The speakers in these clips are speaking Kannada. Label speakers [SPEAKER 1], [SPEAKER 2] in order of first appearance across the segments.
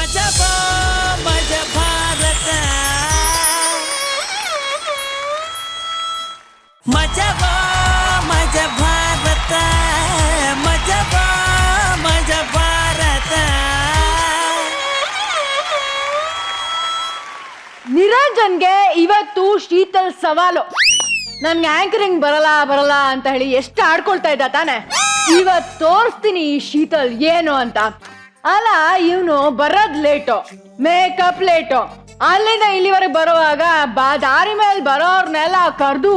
[SPEAKER 1] ಮಜಬಾ ಮಜ ಭಾರತ ಮಜಬಾ ಮಜ ಭಾರತ ಮಜಬಾ ಮಜ ಭಾರತ.
[SPEAKER 2] ನಿರಂಜನ್ಗೆ ಇವತ್ತು ಶೀತಲ್ ಸವಾಲು. ನನ್ಗೆ ಆಂಕರಿಂಗ್ ಬರಲ್ಲ ಅಂತ ಹೇಳಿ ಎಷ್ಟು ಆಡ್ಕೊಳ್ತಾ ಇದ್ದ ತಾನೆ. ಇವತ್ತು ತೋರಿಸ್ತೀನಿ ಈ ಶೀತಲ್ ಏನು ಅಂತ. ಅಲ್ಲ, ಇವನು ಬರೋದ್ ಲೇಟು, ಮೇಕಪ್ ಲೇಟು. ಅಲ್ಲಿಂದ ಇಲ್ಲಿವರೆಗೆ ಬರುವಾಗ ದಾರಿ ಮೇಲೆ ಬರೋರ್ನೆಲ್ಲ ಕರ್ದು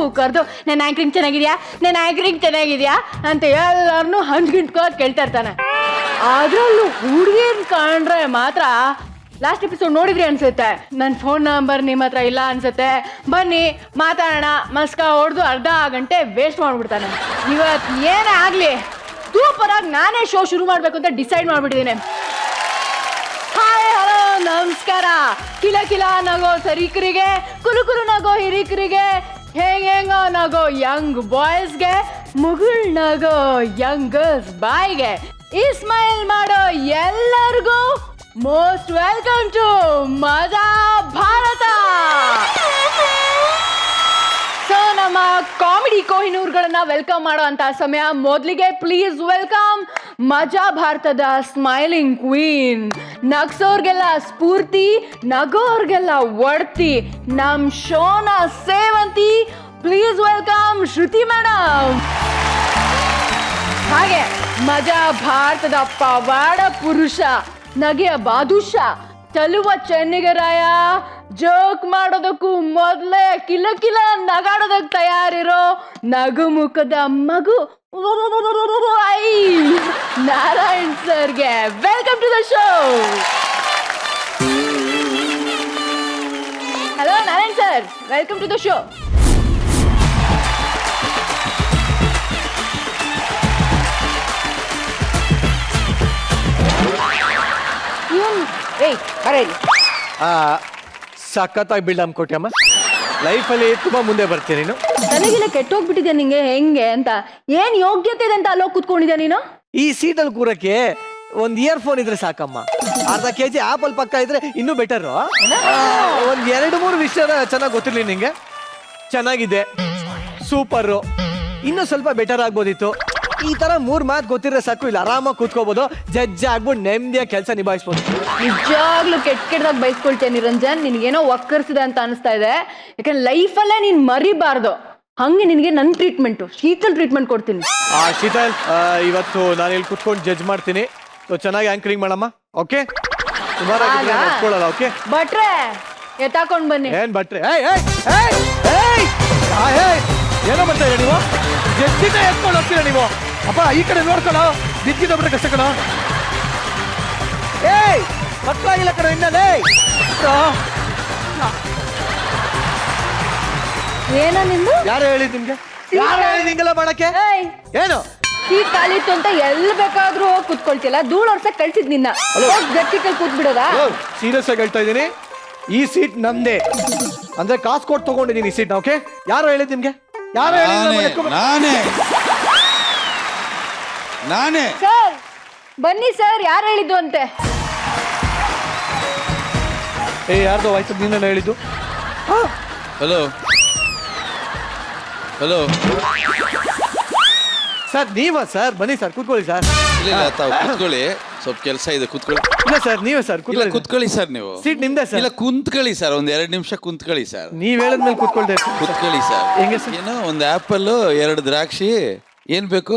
[SPEAKER 2] ನನ್ನ ಆಂಕರಿಂಗ್ ಚೆನ್ನಾಗಿದ್ಯಾ ಅಂತ ಎಲ್ಲರನ್ನು ಹಂಚ್ಗಿಂಟ್ಕೋದ್ ಕೇಳ್ತಾ ಇರ್ತಾನೆ. ಅದ್ರಲ್ಲೂ ಹುಡುಗಿನ್ ಕಂಡ್ರೆ ಮಾತ್ರ ಲಾಸ್ಟ್ ಎಪಿಸೋಡ್ ನೋಡಿದ್ರಿ ಅನ್ಸುತ್ತೆ. ನನ್ನ ಫೋನ್ ನಂಬರ್ ನಿಮ್ಮ ಹತ್ರ ಇಲ್ಲ ಅನ್ಸುತ್ತೆ, ಬನ್ನಿ ಮಾತಾಡೋಣ ಮಸ್ಕ ಹೊಡೆದು ಅರ್ಧ ಗಂಟೆ ವೇಸ್ಟ್ ಮಾಡ್ಬಿಡ್ತಾನೆ. ಇವತ್ತು ಏನೇ ಆಗಲಿ ಸೂಪರ್ ಆಗಿ ನಾನೇ ಶೋ ಶುರು ಮಾಡಬೇಕು ಅಂತ ಡಿಸೈಡ್ ಮಾಡ್ಬಿಟ್ಟಿದ್ದೀನಿ. ಹಾಯ್ ಹಲೋ ನಮಸ್ಕಾರ. ಕಿಲ ಕಿಲ ನಗೋ ಸರೀಕರಿಗೆ, ಕುಲು ನಗೋ ಹಿರಿಕರಿಗೆ, ಹೆಂಗೋ ನಗೋ ಯಂಗ್ ಬಾಯ್ಸ್ಗೆ, ಮುಗುಳ್ ನಗೋ ಯಂಗ್ ಗರ್ಲ್ಸ್ ಬಾಯ್ಗೆ, ಈ ಸ್ಮೈಲ್ ಮಾಡೋ ಎಲ್ಲರಿಗೂ ಮೋಸ್ಟ್ ವೆಲ್ಕಮ್ ಟು ಮಜಾ ಭಾರತ. ಸೊ ನಮ್ಮ ಕಾಮಿಡಿ ಕೊಹಿನೂರ್ಗಳನ್ನ ವೆಲ್ಕಮ್ ಮಾಡೋ ಅಂತ ಸಮಯ. ಮೊದಲಿಗೆ ಪ್ಲೀಸ್ ವೆಲ್ಕಮ್ ಮಜಾ ಭಾರತದ ಸ್ಮೈಲಿಂಗ್ ಕ್ವೀನ್, ನಗ್ಸೋರ್ಗೆಲ್ಲ ಸ್ಫೂರ್ತಿ, ನಗೋರ್ಗೆಲ್ಲ ಒಡ್ತಿ, ನಮ್ ಶೋನ Sevanthi. Please welcome Shruti madam. ಹಾಗೆ ಮಜಾ ಭಾರತದ ಪವಾಡ ಪುರುಷ, ನಗೆಯ ಬಾದುಷ, ಚಲುವ ಚೆನ್ನಿಗರಾಯ, ಜೋಕ್ ಮಾಡೋದಕ್ಕೂ ಮೊದಲೇ ಕಿಲ ಕಿಲ ನಗಾಡೋದಕ್ಕೆ ತಯಾರಿರೋ ನಗುಮುಖದ ಮಗು ನಾರಾಯಣ್ ಸರ್ಗೆ welcome to the show. Hello Narayan sir, welcome to the show.
[SPEAKER 3] ಸಖತ್ತಾಗಿ ಬಿಲ್ಡಮ್ ಕೊಟ್ಟಮ್ಮ. ಲೈಫಲ್ಲಿ ತುಂಬಾ ಮುಂದೆ ಬರ್ತೀನಿ ನೀನು.
[SPEAKER 2] ತಲೆಗಿಲ್ಲ ಕೆಟ್ಟೋಗ್ಬಿಟ್ಟಿದ್ಯಾ ನಿಂಗೆ ಹೆಂಗೆ ಅಂತ? ಏನ್ ಯೋಗ್ಯತೆ ಇದೆ ಅಂತ ಅಲ್ಲೋಗಿ ಕುತ್ಕೊಂಡಿದ್ಯಾ ನೀನು?
[SPEAKER 3] ಈ ಸೀಟಲ್ಲಿ ಕೂರಕ್ಕೆ ಒಂದ್ ಇಯರ್ಫೋನ್ ಇದ್ರೆ ಸಾಕಮ್ಮ. ಅರ್ಧ ಕೆಜಿ ಆಪಲ್ ಪಕ್ಕ ಇದ್ರೆ ಇನ್ನೂ ಬೆಟರ್. ಒಂದ್ 2-3 ವಿಷಯ ಚೆನ್ನಾಗಿ ಗೊತ್ತಿರ್ಲಿ ನಿಂಗೆ. ಚೆನ್ನಾಗಿದೆ, ಸೂಪರ್, ಇನ್ನೂ ಸ್ವಲ್ಪ ಬೆಟರ್ ಆಗ್ಬೋದಿತ್ತು. ಈ ತರ 3 ಮಾತು ಗೊತ್ತಿದ್ರೆ ಸಾಕು, ಇಲ್ಲಿ ಆರಾಮಾಗಿ ಕೂತ್ಕೋಬಹುದು, ಜಡ್ಜ್ ಆಗ್ಬಿಟ್ಟು ನೆಮ್ಮದಿಯಾಗಿ ಕೆಲಸ ನಿಭಾಯಿಸ್ಬೋದು.
[SPEAKER 2] ನಿಜಾಗ್ಲೂ ಕೆಟ್ಟದಾಗಿ ಬಯಸ್ಕೊಳ್ತೇನೆ ನಿರಂಜನ್. ನಿನ್ಗೇನೋ ಒಕ್ಕರ್ಸಿದೆ ಅಂತ ಅನಿಸ್ತಾ ಇದೆ. ಯಾಕಂದ್ರೆ ಲೈಫಲ್ಲೇ ನೀನ್ ಮರಿಬಾರ್ದು. ಹಂಗೆ ನಿನಗೆ ನನ್ನ ಟ್ರೀಟ್ಮೆಂಟು, ಶೀತಲ್ ಟ್ರೀಟ್ಮೆಂಟ್ ಕೊಡ್ತೀನಿ.
[SPEAKER 3] ಶೀತಲ್, ಇವತ್ತು ನಾನು ಇಲ್ಲಿ ಕುತ್ಕೊಂಡು ಜಡ್ಜ್ ಮಾಡ್ತೀನಿ. ಚೆನ್ನಾಗಿ ಆಂಕರಿಂಗ್ ಮಾಡಮ್ಮ, ಓಕೆ? ಸುಮಾರಾಗಿ ಓಕೆ?
[SPEAKER 2] ಬಟ್ರೆ ಎತ್ತಾಕೊಂಡ್ ಬನ್ನಿ.
[SPEAKER 3] ಏನ್ ಬಟ್ರೆ? ಏನೋ ಮಾಡ್ತಾ ಇದ್ದೀರಾ ನೀವು? ಜಡ್ಜಿನ ಎತ್ಕೊಂಡು ಹೋಗ್ತೀರಾ ನೀವು? ಅಪ್ಪ ಈ ಕಡೆ ನೋಡ್ಕೊಳ್ಳೋ, ಬಿದ್ದಿದ್ದೊಬ್ರೆ ಕಷ್ಟ ಕಣ. ಮಕ್ಕಳಾಗಿಲ್ಲ ಕಣ ಇನ್ನೇ.
[SPEAKER 2] ಏನೋ ನಿಂದು?
[SPEAKER 3] ಯಾರು ಹೇಳಿದ್ ನಿಮ್ಗೆ? ಯಾರು ಹೇಳಿದ್ ಹಿಂಗೆಲ್ಲ ಮಾಡಕ್ಕೆ? ಏನು
[SPEAKER 2] ಸೀಟ್ ಖಾಲಿತ್ತು ಅಂತ ಎಲ್ಲಿ ಬೇಕಾದ್ರೂ ಹೋಗಿ ಕುತ್ಕೊಳ್ತಿಲ್ಲ. ಧೂಳು ವರ್ಷಕ್ಕೆ ಕಳ್ಸಿದ್ ನಿನ್ನ ಗಟ್ಟಿಕಲ್ ಕೂತ್ ಬಿಡೋದಾ?
[SPEAKER 3] ಸೀರಿಯಸ್ ಆಗಿ ಹೇಳ್ತಾ ಇದ್ದೀನಿ, ಈ ಸೀಟ್ ನಮ್ದೇ. ಅಂದ್ರೆ ಕಾಸು ಕೊಟ್ಟು ತಗೊಂಡಿದ್ದೀನಿ ಈ ಸೀಟ್. ಓಕೆ? ಯಾರು ಹೇಳಿದ್ ನಿಮ್ಗೆ? ಯಾರು ಹೇಳಿದ್?
[SPEAKER 4] ನಾನೇ.
[SPEAKER 2] ಸರ್ ಬನ್ನಿ ಸರ್, ಯಾರು ಹೇಳಿದ್ದು ಅಂತೆ?
[SPEAKER 3] ಯಾರ್ದೋ ವಾಯ್ಸ್ ನೀನ ಹೇಳಿದ್ದು?
[SPEAKER 4] ಹಲೋ ಹಲೋ
[SPEAKER 3] ಸರ್ ನೀವಾ ಸರ್? ಬನ್ನಿ ಸರ್, ಕೂತ್ಕೊಳ್ಳಿ ಸರ್.
[SPEAKER 4] ಇಲ್ಲ ತಾವು ಕೂತ್ಕೊಳ್ಳಿ, ಸ್ವಲ್ಪ ಕೆಲಸ ಇದೆ, ಕೂತ್ಕೊಳ್ಳಿ.
[SPEAKER 3] ಇಲ್ಲ ಸರ್, ನೀವೇ ಸರ್,
[SPEAKER 4] ಕೂತ್ಕೊಳ್ಳಿ ಸರ್. ನೀವು
[SPEAKER 3] ಸೀಟ್ ನಿಮ್ದೇ ಸರ್.
[SPEAKER 4] ಇಲ್ಲ ಕುಂತ್ಕೊಳ್ಳಿ ಸರ್, ಒಂದ್ 2 ನಿಮಿಷ ಕುಂತ್ಕೊಳ್ಳಿ ಸರ್.
[SPEAKER 3] ನೀವ್ ಹೇಳಿದ್ಮೇಲೆ ಕೂತ್ಕೊಳ್ತೇವೆ.
[SPEAKER 4] ಕೂತ್ಕೊಳ್ಳಿ ಸರ್.
[SPEAKER 3] ಹೆಂಗೆ ಸರ್?
[SPEAKER 4] ಏನೋ ಒಂದು ಆಪಲ್, 2 ದ್ರಾಕ್ಷಿ, ಏನ್ ಬೇಕು?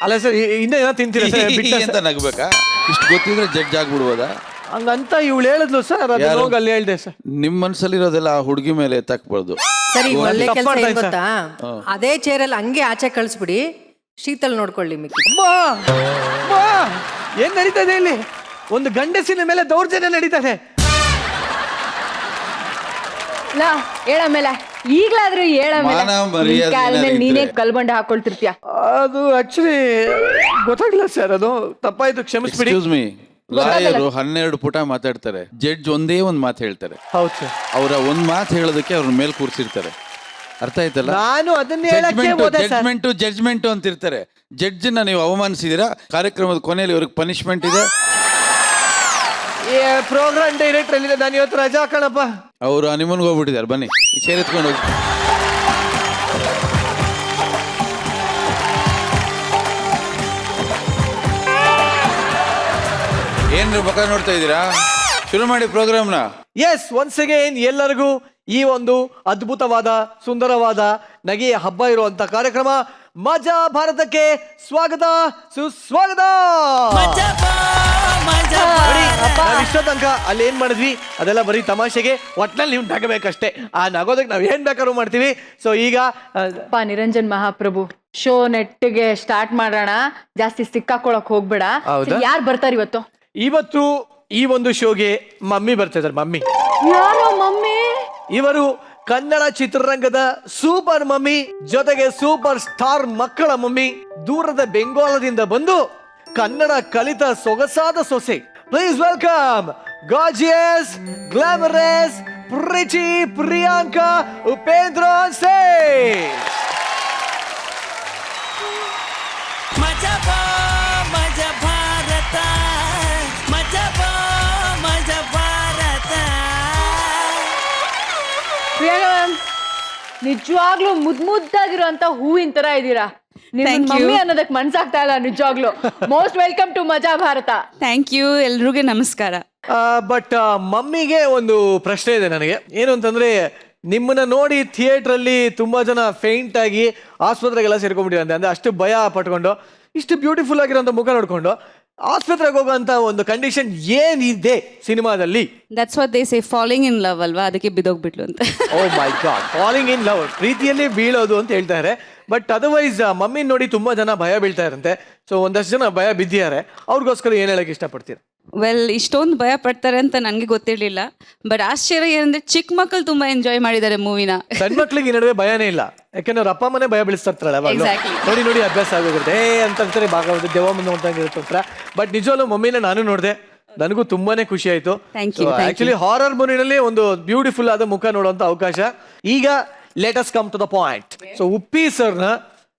[SPEAKER 3] ಅಲ್ಲ ಸರ್, ಇನ್ನೂ ಏನೋ ತಿಂತೀರಾ ಸರ್?
[SPEAKER 4] ಅಂತ ನಗ್ಬೇಕಾ? ಇಷ್ಟು ಗೊತ್ತಿದ್ರೆ ಜಡ್ಜ್ ಆಗ್ಬಿಡ್ಬೋದಾ?
[SPEAKER 3] ಹಂಗಂತ ಇವಳು ಹೇಳಿದ್ಲು ಸರ್, ಅದು ಹೋಗಿ ಅಲ್ಲಿ ಹೇಳ್ದೆ ಸರ್.
[SPEAKER 4] ನಿಮ್ ಮನ್ಸಲ್ಲಿರೋದೆಲ್ಲ ಆ ಹುಡುಗಿ ಮೇಲೆ ಎತ್ತಾಕ್ಬಾರ್ದು.
[SPEAKER 5] ಸರಿ, ಒಳ್ಳೆ ಕೆಲಸ ಏನ್ ಗೊತ್ತಾ? ಅದೇ ಚೇರಲ್ಲಿ ಹಂಗೆ ಆಚೆ ಕಳಿಸ್ಬಿಡಿ, ಶೀತಲ್ ನೋಡ್ಕೊಳ್ಳಿ ಮಿಕ್ಕಿ.
[SPEAKER 3] ಏನ್ ನಡೀತಾ ಇದೆ ಇಲ್ಲಿ? ಒಂದು ಗಂಡಸಿನ ಮೇಲೆ ದೌರ್ಜನ್ಯ ನಡೀತದೆ.
[SPEAKER 2] ಹೇಳ ಮೇಲೆ ಈಗ್ಲಾದ್ರೂ ಹೇಳ ಮೇಲೆ ನೀನೇ ಕಲ್ಬಂಡೆ ಹಾಕೊಳ್ತಿರ್ತೀಯ.
[SPEAKER 3] ಅದು ಆಕ್ಚುಲಿ ಗೊತ್ತಾಗ್ಲಿಲ್ಲ ಸರ್, ಅದು ತಪ್ಪಾಯ್ತು, ಕ್ಷಮಿಸ್ಬಿಡಿ.
[SPEAKER 4] ಎಕ್ಸ್ಕ್ಯೂಸ್ ಮೀ, ಲಾಯರು 12 ಪುಟ ಮಾತಾಡ್ತಾರೆ, ಜಡ್ಜ್ ಒಂದೇ ಒಂದು ಮಾತು ಹೇಳ್ತಾರೆ.
[SPEAKER 3] ಹೌದು ಸರ್.
[SPEAKER 4] ಅವರ ಒಂದ್ ಮಾತು ಹೇಳೋದಕ್ಕೆ ಅವ್ರ ಮೇಲೆ ಕೂರ್ಸಿರ್ತಾರೆ. ಅರ್ಥ ಆಯ್ತಲ್ಲ?
[SPEAKER 3] ನಾನು ಅದನ್ನ ಹೇಳಕ್ಕೆ ಹೋದೆ ಸರ್.
[SPEAKER 4] ಜಡ್ಜ್ಮೆಂಟ್ ಅಂತಿರ್ತಾರೆ. ಜಡ್ಜ್ ನ ನೀವು ಅವಮಾನಿಸಿದೀರಾ, ಕಾರ್ಯಕ್ರಮದ ಕೊನೆಯಲ್ಲಿ ಇವ್ರಿಗೆ ಪನಿಷ್ಮೆಂಟ್ ಇದೆ.
[SPEAKER 3] ಪ್ರೋಗ್ರಾಮ್ ಡೈರೆಕ್ಟರ್ ಅಲ್ಲಿ ನಾನು ಇವತ್ತು ರಜಾ ಕಣಪ್ಪ.
[SPEAKER 4] ಅವರು ಹನಿಮೂನ್ಗೆ ಹೋಗ್ಬಿಟ್ಟಿದ್ದಾರೆ, ಬನ್ನಿ ಈ ಚೇರ್ ಎತ್ಕೊಂಡು ಹೋಗಿ. ಏನ್ರಿ ಬಕ ನೋಡ್ತಾ ಇದ್ದೀರಾ? ಶುರು ಮಾಡಿ ಪ್ರೋಗ್ರಾಮ್ನ.
[SPEAKER 3] ಎಸ್, ಒನ್ಸ್ ಅಗೇನ್ ಎಲ್ಲರಿಗೂ ಈ ಒಂದು ಅದ್ಭುತವಾದ ಸುಂದರವಾದ ನಗೆಯ ಹಬ್ಬ ಇರುವಂತ ಕಾರ್ಯಕ್ರಮ ಮಜಾ ಭಾರತಕ್ಕೆ ಸ್ವಾಗತ ಸುಸ್ವಾಗತ.
[SPEAKER 1] ಮಜಾ ಬಾ, ಮಜಾ
[SPEAKER 3] ನೋಡಿ,
[SPEAKER 1] ಭಾರತ.
[SPEAKER 3] ನಾವ್ ಇಷ್ಟೋ ತನಕ ಅಲ್ಲಿ ಏನ್ ಮಾಡಿದ್ವಿ ಅದೆಲ್ಲ ಬರೀ ತಮಾಷೆಗೆ, ಒಟ್ನಲ್ಲಿ ನೀವು ನಗಬೇಕಷ್ಟೇ. ಆ ನಗೋದಕ್ಕೆ ನಾವ್ ಏನ್ ಬೇಕಾದ್ರೂ ಮಾಡ್ತೀವಿ. ಸೊ ಈಗ
[SPEAKER 2] ನಿರಂಜನ್ ಮಹಾಪ್ರಭು, ಶೋ ನೆಟ್ಟಿಗೆ ಸ್ಟಾರ್ಟ್ ಮಾಡೋಣ. ಜಾಸ್ತಿ ಸಿಕ್ಕಾಕೊಳಕ್ ಹೋಗ್ಬೇಡ.
[SPEAKER 3] ಹೌದಾ?
[SPEAKER 2] ಯಾರು ಬರ್ತಾರೆ ಇವತ್ತು?
[SPEAKER 3] ಇವತ್ತು ಈ ಒಂದು ಶೋಗೆ ಮಮ್ಮಿ ಬರ್ತಾ ಇದಾರೆ. ಮಮ್ಮಿ
[SPEAKER 2] ಯಾರೋ ಮಮ್ಮಿ?
[SPEAKER 3] ಇವರು ಕನ್ನಡ ಚಿತ್ರರಂಗದ ಸೂಪರ್ ಮಮ್ಮಿ, ಜೊತೆಗೆ ಸೂಪರ್ ಸ್ಟಾರ್ ಮಕ್ಕಳ ಮಮ್ಮಿ. ದೂರದ ಬೆಂಗಾಲದಿಂದ ಬಂದು ಕನ್ನಡ ಕಲಿತ ಸೊಗಸಾದ ಸೊಸೆ. Please welcome gorgeous, glamorous, pretty Priyanka Upendra on stage.
[SPEAKER 1] ಮಜಾ ಬಾ, ಮಜಾ ಭಾರತ. ಮಜಾ ಬಾ, ಮಜಾ ಭಾರತ.
[SPEAKER 2] ಪ್ರಿಯಾಂಕಾ ಮ್ಯಾಮ್, ನಿಜವಾಗ್ಲೂ ಮುದ್ದಾಗಿರುವಂತ ಹೂವಿನ ತರ ಇದ್ದೀರಾ. ನಿಮ್ ಮಮ್ಮಿ ಅನ್ನೋದಕ್ಕೆ ಮನ್ಸಾಗ್ತಾ ಇಲ್ಲ ನಿಜವಾಗ್ಲು. ಮೋಸ್ಟ್ ವೆಲ್ಕಮ್ ಟು ಮಜಾ ಭಾರತ.
[SPEAKER 6] ಥ್ಯಾಂಕ್ ಯು, ಎಲ್ರಿಗೂ ನಮಸ್ಕಾರ.
[SPEAKER 3] ಬಟ್ ಮಮ್ಮಿಗೆ ಒಂದು ಪ್ರಶ್ನೆ ಇದೆ ನನಗೆ. ಏನು ಅಂತಂದ್ರೆ, ನಿಮ್ಮನ್ನ ನೋಡಿ ಥಿಯೇಟರ್ ಅಲ್ಲಿ ತುಂಬಾ ಜನ ಫೇಂಟ್ ಆಗಿ ಆಸ್ಪತ್ರೆಗೆಲ್ಲ ಸೇರ್ಕೊಂಡ್ಬಿಟ್ಟಿರಂತೆ. ಅಂದ್ರೆ ಅಷ್ಟು ಭಯ ಪಟ್ಕೊಂಡು, ಇಷ್ಟು ಬ್ಯೂಟಿಫುಲ್ ಆಗಿರೋಂಥ ಮುಖ ನೋಡ್ಕೊಂಡು ಆಸ್ಪತ್ರೆಗೆ ಹೋಗುವಂತ ಒಂದು ಕಂಡೀಷನ್ ಏನಿದೆ ಸಿನಿಮಾದಲ್ಲಿ?
[SPEAKER 6] That's what they say, falling in love ಅಲ್ವಾ, ಅದಕ್ಕೆ ಬಿದ್ದೋಗ್ಬಿಟ್ಲು ಅಂತ.
[SPEAKER 3] ಓ ಮೈ ಗಾಡ್, ಫಾಲಿಂಗ್ ಇನ್ ಲವ್, ಪ್ರೀತಿಯಲ್ಲಿ ಬೀಳೋದು ಅಂತ ಹೇಳ್ತಾರೆ. ಬಟ್ ಅದರ್ವೈಸ್ ಮಮ್ಮಿ ನೋಡಿ ತುಂಬಾ ಜನ ಭಯ ಬೀಳ್ತಾ ಇರಂತೆ. ಸೊ ಒಂದಷ್ಟು ಜನ ಭಯ ಬಿದ್ದಿದ್ದಾರೆ, ಅವ್ರಿಗೋಸ್ಕರ ಏನ್ ಹೇಳಕ್ ಇಷ್ಟಪಡ್ತೀರಾ?
[SPEAKER 6] ವೆಲ್, ಇಷ್ಟೊಂದು ಭಯ ಪಡ್ತಾರೆ ಅಂತ ನನಗೆ ಗೊತ್ತಿರಲಿಲ್ಲ. ಬಟ್ ಆಶ್ಚರ್ಯ ಏನಂದ್ರೆ ಚಿಕ್ಕ ಮಕ್ಕಳು ತುಂಬಾ ಎಂಜಾಯ್ ಮಾಡಿದ್ದಾರೆ ಮೂವಿನ.
[SPEAKER 3] ಸಣ್ಣ ಮಕ್ಳಿಗೆ ಈ ನಡುವೆ ಭಯನೇ ಇಲ್ಲ, ಯಾಕಂದ್ರೆ ಅವ್ರ ಅಪ್ಪ ಮನೆ ಭಯ ಬೀಳಿಸ್ತಾರಲ್ಲ ಅವಾಗ್ಲೂ.
[SPEAKER 6] Exactly.
[SPEAKER 3] ನೋಡಿ ನೋಡಿ ಅಭ್ಯಾಸ ಆಗೋಗುತ್ತೆ ಅಂತಾರೆ, ಭಾಗವತ ದೇವ ಮುಂದೆ ನೋಡ್ತಾ. ಬಟ್ ನಿಜವಲ್ಲೂ ಮಮ್ಮಿನ ನಾನು ನೋಡಿದೆ, ನನಗೂ ತುಂಬಾನೇ ಖುಷಿ ಆಯ್ತು.
[SPEAKER 6] Thank you, thank you.
[SPEAKER 3] Actually horror ಮೂವಿನಲ್ಲಿ ಒಂದು ಬ್ಯೂಟಿಫುಲ್ ಆದ ಮುಖ ನೋಡುವಂತ ಅವಕಾಶ. ಈಗ let us come to the point. So Uppi ಸರ್ನ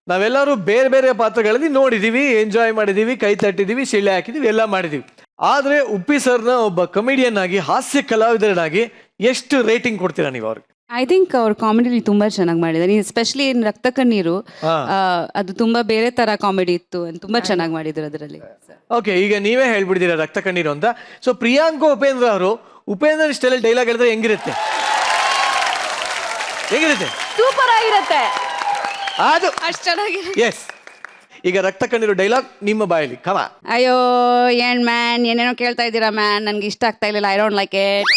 [SPEAKER 3] ನಾವೆಲ್ಲರೂ ಬೇರೆ ಬೇರೆ ಪಾತ್ರಗಳಲ್ಲಿ ನೋಡಿದೀವಿ, ಎಂಜಾಯ್ ಮಾಡಿದೀವಿ, ಕೈ ತಟ್ಟಿದೀವಿ, ಶಿಳ್ಳೆ ಹಾಕಿದೀವಿ, ಎಲ್ಲ ಮಾಡಿದೀವಿ. ಆದ್ರೆ ಉಪ್ಪಿ ಸರ್ನ ಒಬ್ಬ ಕಮಿಡಿಯನ್ ಆಗಿ, ಹಾಸ್ಯ ಕಲಾವಿದರಾಗಿ ಎಷ್ಟು ರೇಟಿಂಗ್ ಕೊಡ್ತೀರಾ ನೀವು ಅವ್ರಿಗೆ?
[SPEAKER 6] ಐ ಥಿಂಕ್ ಅವ್ರ ಕಾಮಿಡಿ ತುಂಬಾ ಚೆನ್ನಾಗಿ ಮಾಡಿದ್ದಾರೆ. ಎಸ್ಪೆಷಲಿ ರಕ್ತ ಕಣ್ಣೀರು, ಅದು ತುಂಬಾ ಬೇರೆ ತರ ಕಾಮಿಡಿ ಇತ್ತು, ತುಂಬಾ ಚೆನ್ನಾಗಿ ಮಾಡಿದ್ರು ಅದರಲ್ಲಿ.
[SPEAKER 3] ಓಕೆ, ಈಗ ನೀವೇ ಹೇಳ್ಬಿಡ್ತೀರಾ ರಕ್ತ ಕಣ್ಣೀರು ಅಂತ. ಸೊ ಪ್ರಿಯಾಂಕಾ ಉಪೇಂದ್ರ ಅವರು ಉಪೇಂದ್ರ ಸ್ಟೈಲ್ ಡೈಲಾಗ್ ಹೇಳಿದ್ರೆ ಹೆಂಗಿರುತ್ತೆ? ಹೇಗಿರುತ್ತೆ?
[SPEAKER 2] ಸೂಪರ್ ಆಗಿರುತ್ತೆ.
[SPEAKER 3] ಅದು
[SPEAKER 6] ಅಷ್ಟು ಚೆನ್ನಾಗಿ.
[SPEAKER 3] ಎಸ್, ಈಗ ರಕ್ತ ಕಣ್ಣೀರು ಡೈಲಾಗ್ ನಿಮ್ಮ ಬಾಯಲ್ಲಿ, ಕಮ.
[SPEAKER 6] ಅಯ್ಯೋ ಏನ್ ಮ್ಯಾನ್, ಏನೇನೋ ಕೇಳ್ತಾ ಇದ್ದೀರಾ ಮ್ಯಾನ್, ನನ್ಗೆ ಇಷ್ಟ ಆಗ್ತಾ ಇಲ್ಲ, ಐ ಡೋಂಟ್ ಲೈಕ್ ಇಟ್.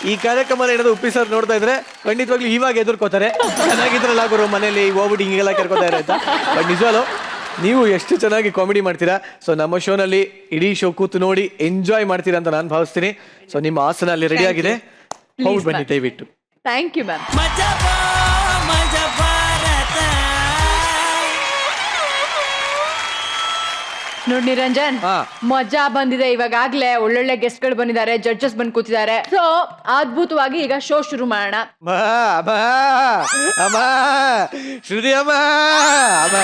[SPEAKER 3] ಈ ಕಾರ್ಯಕ್ರಮ ಏನಾದ್ರು ಉಪ್ಪಿ ಸರ್ ನೋಡ್ತಾ ಇದ್ರೆ ಖಂಡಿತವಾಗ್ಲೂ ಇವಾಗ ಎದುರ್ಕೋತಾರೆ, ಚೆನ್ನಾಗಿದ್ರಲ್ಲ ಗುರು ಮನೇಲಿ ಹೋಗ್ಬಿಟ್ಟು ಹಿಂಗೆಲ್ಲ ಕರ್ಕೋತಾರೆ ಅಂತ. ಬಟ್ ನಿಜವಲ್ಲೂ ನೀವು ಎಷ್ಟು ಚೆನ್ನಾಗಿ ಕಾಮಿಡಿ ಮಾಡ್ತೀರಾ. ಸೊ ನಮ್ಮ ಶೋನಲ್ಲಿ ಇಡೀ ಶೋ ಕೂತು ನೋಡಿ ಎಂಜಾಯ್ ಮಾಡ್ತೀರಾ ಅಂತ ನಾನು ಭಾವಿಸ್ತೀನಿ. ಸೊ ನಿಮ್ಮ ಆಸನ ಅಲ್ಲಿ ರೆಡಿ ಆಗಿದೆ, ಹೋಗಿ ಬನ್ನಿ ದಯವಿಟ್ಟು.
[SPEAKER 2] Thank you ma'am.
[SPEAKER 1] ಮಜಾ ಬಾ, ಮಜಾ ಭಾರತ.
[SPEAKER 2] ನೋಡಿ ನಿರಂಜನ್,
[SPEAKER 3] ಹಾ.
[SPEAKER 2] ಮಜಾ ಬಂದಿದೆ. ಇವಾಗಲೇ ಒಳ್ಳೊಳ್ಳೆ ಗೆಸ್ಟ್ ಗಳು ಬಂದಿದ್ದಾರೆ, ಜಡ್ಜಸ್ ಬಂದು ಕೂತಿದ್ದಾರೆ. ಸೊ ಅದ್ಭುತವಾಗಿ ಈಗ ಶೋ ಶುರು ಮಾಡೋಣ.
[SPEAKER 3] ಅಮ್ಮ ಶ್ರುತಿ ಅಮ್ಮ, ಅಮ್ಮ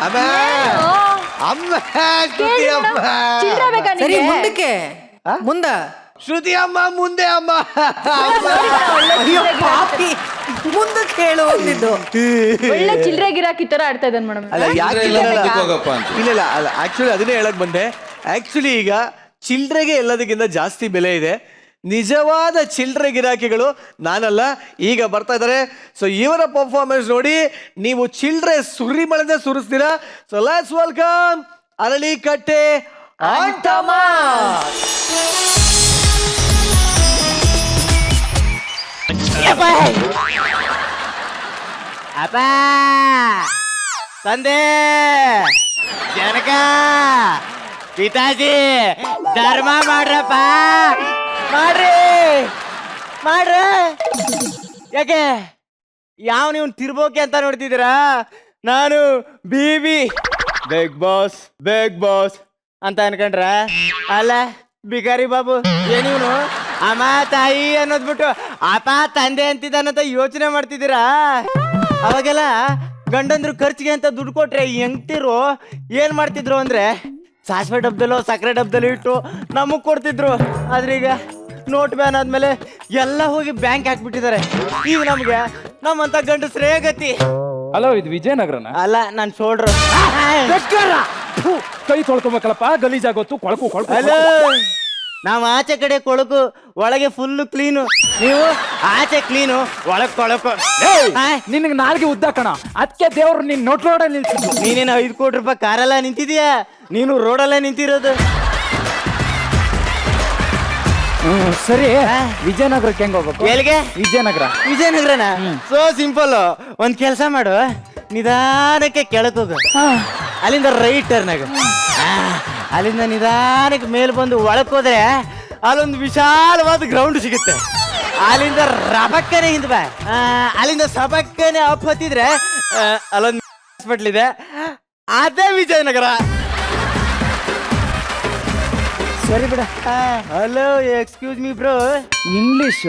[SPEAKER 3] ಅಮ್ಮ ಅಮ್ಮ ಶ್ರುತಿ ಅಮ್ಮ,
[SPEAKER 2] ಚಿಲ್ಲರೆ ಬೇಕಾ
[SPEAKER 5] ಸರಿ,
[SPEAKER 2] ನಿಂಗೆ?
[SPEAKER 5] ಮುಂದಕ್ಕೆ ಮುಂದ.
[SPEAKER 3] ಶ್ರುತಿ ಅಮ್ಮ ಮುಂದೆ ಅಮ್ಮ.
[SPEAKER 5] ಅಯ್ಯೋ ಪಾಪಿ, ಮುಂದಕ್ಕೆ ಹೇಳು ಅಂದಿದ್ದು.
[SPEAKER 2] ಒಳ್ಳೆ ಚಿಲ್ಲರೆ ಗಿರಾಕಿ ತರ ಆಡ್ತಾ ಇದ್ದಾನೆ ಮೇಡಮ್.
[SPEAKER 3] ಅಲ್ಲ ಯಾಕೆ
[SPEAKER 4] ಇಲ್ಲ, ಮುಂದಕ್ಕೆ ಹೋಗಪ್ಪ ಅಂತ.
[SPEAKER 3] ಇಲ್ಲ ಅಲ್ಲ, ಆಕ್ಚುಲಿ ಅದನ್ನೇ ಹೇಳಕ್ ಬಂದೆ. ಆಕ್ಚುಲಿ ಈಗ ಚಿಲ್ಡ್ರೆಗೆ ಎಲ್ಲದಕ್ಕಿಂತ ಜಾಸ್ತಿ ಬೆಲೆ ಇದೆ. ನಿಜವಾದ ಚಿಲ್ಡ್ರೆ ಗಿರಾಕಿಗಳು ನಾನಲ್ಲ, ಈಗ ಬರ್ತಾ ಇದ್ದಾರೆ. ಸೊ ಇವರ ಪರ್ಫಾರ್ಮೆನ್ಸ್ ನೋಡಿ ನೀವು ಚಿಲ್ಡ್ರೆ ಸುರಿಮಳೆದ ಸುರಿಸ್ತೀರಾ. So let's welcome Aralikatte Antamma.
[SPEAKER 7] ಅಪ್ಪ ತಂದೆ ಜನಕ ಪಿತಾಜಿ ಧರ್ಮ ಮಾಡ್ರಪ್ಪ, ಮಾಡ್ರಿ ಮಾಡ್ರಿ. ಯಾಕೆ ಯಾವ ನೀವು ತಿರ್ಬೋಕೆ ಅಂತ ನೋಡ್ತಿದ್ದೀರಾ? ನಾನು ಬಿಬಿ ಬಿಗ್ ಬಾಸ್ ಅಂತ ಅನ್ಕೊಂಡ್ರ? ಅಲ್ಲ ಬಿಕಾರಿ ಬಾಬು, ಏನಿವನು ಅಮ್ಮ ತಾಯಿ ಅನ್ನೋದ್ಬಿಟ್ಟು ಅಪ್ಪ ತಂದೆ ಅಂತಿದ್ದಾನಂತ ಯೋಚನೆ ಮಾಡ್ತಿದ್ದೀರಾ? ಅವಾಗೆಲ್ಲ ಗಂಡಂದ್ರು ಖರ್ಚಿಗೆ ಅಂತ ದುಡ್ಡು ಕೊಟ್ರೆ ಹೆಂಗ್ತಿರು ಏನ್ ಮಾಡ್ತಿದ್ರು ಅಂದ್ರೆ ಸಾಸಿವೆ ಡಬ್ಬದಲ್ಲೋ ಸಕ್ಕರೆ ಡಬ್ಬದಲ್ಲೋ ಇಟ್ಟು ನಮಗ್ ಕೊಡ್ತಿದ್ರು. ಆದ್ರೆ ಈಗ ನೋಟ್ ಬ್ಯಾನ್ ಆದ್ಮೇಲೆ ಎಲ್ಲ ಹೋಗಿ ಬ್ಯಾಂಕ್ ಹಾಕ್ಬಿಟ್ಟಿದ್ದಾರೆ. ಈಗ ನಮ್ಗೆ ನಮ್ಮಂತ ಗಂಡಸ್ರೇ ಗತಿ.
[SPEAKER 8] ಹಲೋ, ಇದು ವಿಜಯನಗರನ?
[SPEAKER 7] ಅಲ್ಲ, ನಾನ್ ಶೋಲ್ಡ್ರು.
[SPEAKER 8] ಕೈ ತೊಳ್ಕೊಬೇಕಲ್ಲಪ್ಪ, ಗಲೀಜಾಗೋತು, ಕೊಳಕು ಕೊಳಕು.
[SPEAKER 7] ಹಲೋ, ನಾವು ಆಚೆ ಕಡೆ ಕೊಳಕು, ಒಳಗೆ ಫುಲ್ ಕ್ಲೀನು. ನೀವು ಆಚೆ ಕ್ಲೀನು, ಒಳಗ್ ಕೊಳಕು.
[SPEAKER 8] ನಿನಗೆ ನಾಲ್ಗೆ ಉದ್ದ ಕಣ, ಅದಕ್ಕೆ ದೇವ್ರು ನಿನ್ ನೋಟ್ ರೋಡ ನಿಲ್ಸಿದ್ರು.
[SPEAKER 7] ನೀನೇನು 5 ಕೋಟಿ ರೂಪಾಯಿ ಕಾರೆಲ್ಲ ನಿಂತಿದೀಯಾ? ನೀನು ರೋಡಲ್ಲೇ ನಿಂತಿರೋದು.
[SPEAKER 8] ಸರಿ, ವಿಜಯನಗರಕ್ಕೆ ಹೆಂಗ್ ಹೋಗ್ಬೇಕು?
[SPEAKER 7] ಎಲ್ಲಿಗೆ?
[SPEAKER 8] ವಿಜಯನಗರನ?
[SPEAKER 7] So simple. ಒಂದ್ ಕೆಲಸ ಮಾಡು, ನಿಧಾನಕ್ಕೆ ಕೆಳಕ್ ಹೋಗು, ಅಲ್ಲಿಂದ ರೈಟ್ ಟರ್ನಾಗ, ಅಲ್ಲಿಂದ ನಿಧಾನಕ್ಕೆ ಮೇಲ್ ಬಂದು ಒಳಕ್ ಹೋದ್ರೆ ಅಲ್ಲೊಂದು ವಿಶಾಲವಾದ ಗ್ರೌಂಡ್ ಸಿಗುತ್ತೆ. ಅಲ್ಲಿಂದ ರಬಕ್ಕನೆ ಹಿಂದ್ ಬಾ, ಅಲ್ಲಿಂದ ಸಬಕ್ಕನೆ ಅಪ್ ಹತ್ತಿದ್ರೆ ಅಲ್ಲೊಂದು ಹಾಸ್ಪಿಟ್ಲ್ ಇದೆ, ಅದೇ ವಿಜಯನಗರ.
[SPEAKER 8] ಸರಿ ಬಿಡ.
[SPEAKER 7] Hello, excuse me bro.
[SPEAKER 8] English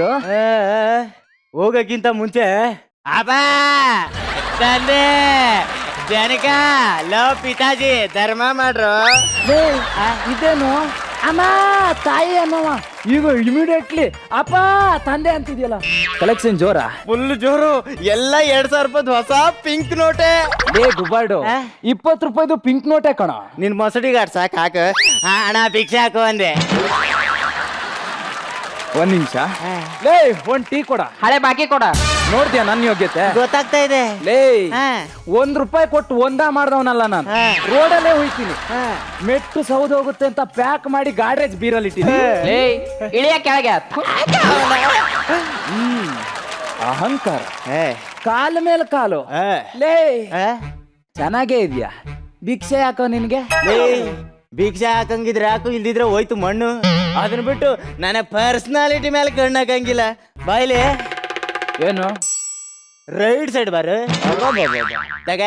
[SPEAKER 7] ಹೋಗಕ್ಕಿಂತ ಮುಂಚೆ ಅಬ್ಬಾ ತಂದೆ ಜನಕ ಲವ್ ಪಿತಾಜಿ ಧರ್ಮ ಮಾಡ್ರು.
[SPEAKER 8] ಇದೇನು ಅಮ್ಮ ತಾಯಿ ಅನ್ನವ, ಈಗ ಇಮಿಡಿಯೇಟ್ಲಿ ಅಪ್ಪ ತಂದೆ ಅಂತಿದ್ಯಲ್ಲ. ಕಲೆಕ್ಷನ್ ಜೋರ?
[SPEAKER 7] ಫುಲ್ ಜೋರು. ಎಲ್ಲ 2000 ರೂಪಾಯ್ದು ಹೊಸ ಪಿಂಕ್ ನೋಟೆ.
[SPEAKER 8] ಲೇ ಗುಬ್ಬಾರ್ಡು, 20 ರೂಪಾಯಿದು ಪಿಂಕ್ ನೋಟೆ ಕಣ.
[SPEAKER 7] ನಿನ್ ಮೊಸಡಿಗೆ ಆಡ್ ಸಾಕು, ಹಾಕು. ಅಣ್ಣ ಭಿಕ್ಷೆ ಹಾಕು ಅಂದೆ.
[SPEAKER 8] ಒಂದ್ ನಿಮಿಷ. ಲೇ, ಒಂದ್ ಟೀ ಕೊಡ.
[SPEAKER 5] ಹಳೆ ಬಾಕಿ ಕೊಡ.
[SPEAKER 8] ನೋಡ್ದ್ಯಾ ನನ್ನ ಯೋಗ್ಯತೆ?
[SPEAKER 7] ಗೊತ್ತಾಗ್ತಾ ಇದೆ.
[SPEAKER 8] ಲೇ,
[SPEAKER 7] ಹಾ.
[SPEAKER 8] 1 ರೂಪಾಯಿ ಕೊಟ್ಟು ಒಂದ ಮಾಡ್ದವನಲ್ಲ ನಾನು.
[SPEAKER 7] ಹಾ.
[SPEAKER 8] ರೋಡಲ್ಲೇ ಹೋಯ್ತೀನಿ,
[SPEAKER 7] ಹಾ.
[SPEAKER 8] ಮೆಟ್ಟು ಸೌದ್ ಹೋಗುತ್ತೆ ಅಂತ ಪ್ಯಾಕ್ ಮಾಡಿ ಗಾಡ್ರೇಜ್ ಬೀರಲ್ಲಿ ಇಟ್ಟಿನಿ.
[SPEAKER 5] ಇಳಿಯ ಕೆಳಗೆ.
[SPEAKER 8] ಅಹಂಕಾರ, ಕಾಲ ಮೇಲೆ ಕಾಲು. ಲೇ, ಚೆನ್ನಾಗೇ ಇದ್ಯಾ? ಭಿಕ್ಷೆ ಯಾಕೋ ನಿನ್ಗೆ?
[SPEAKER 7] ಭಿಕ್ಷೆ ಹಾಕಂಗಿದ್ರೆ ಹಾಕು, ಇಲ್ದಿದ್ರೆ ಹೋಯ್ತು ಮಣ್ಣು. ಅದನ್ನ ಬಿಟ್ಟು ನನ್ನ ಪರ್ಸನಾಲಿಟಿ ಮೇಲೆ ಕಣ್ಣು ಹಾಕಂಗಿಲ್ಲ. ಬಾಯ್ಲಿ,
[SPEAKER 8] ಏನು?
[SPEAKER 7] ರೈಟ್ ಸೈಡ್ ಬಾರು ತಗ.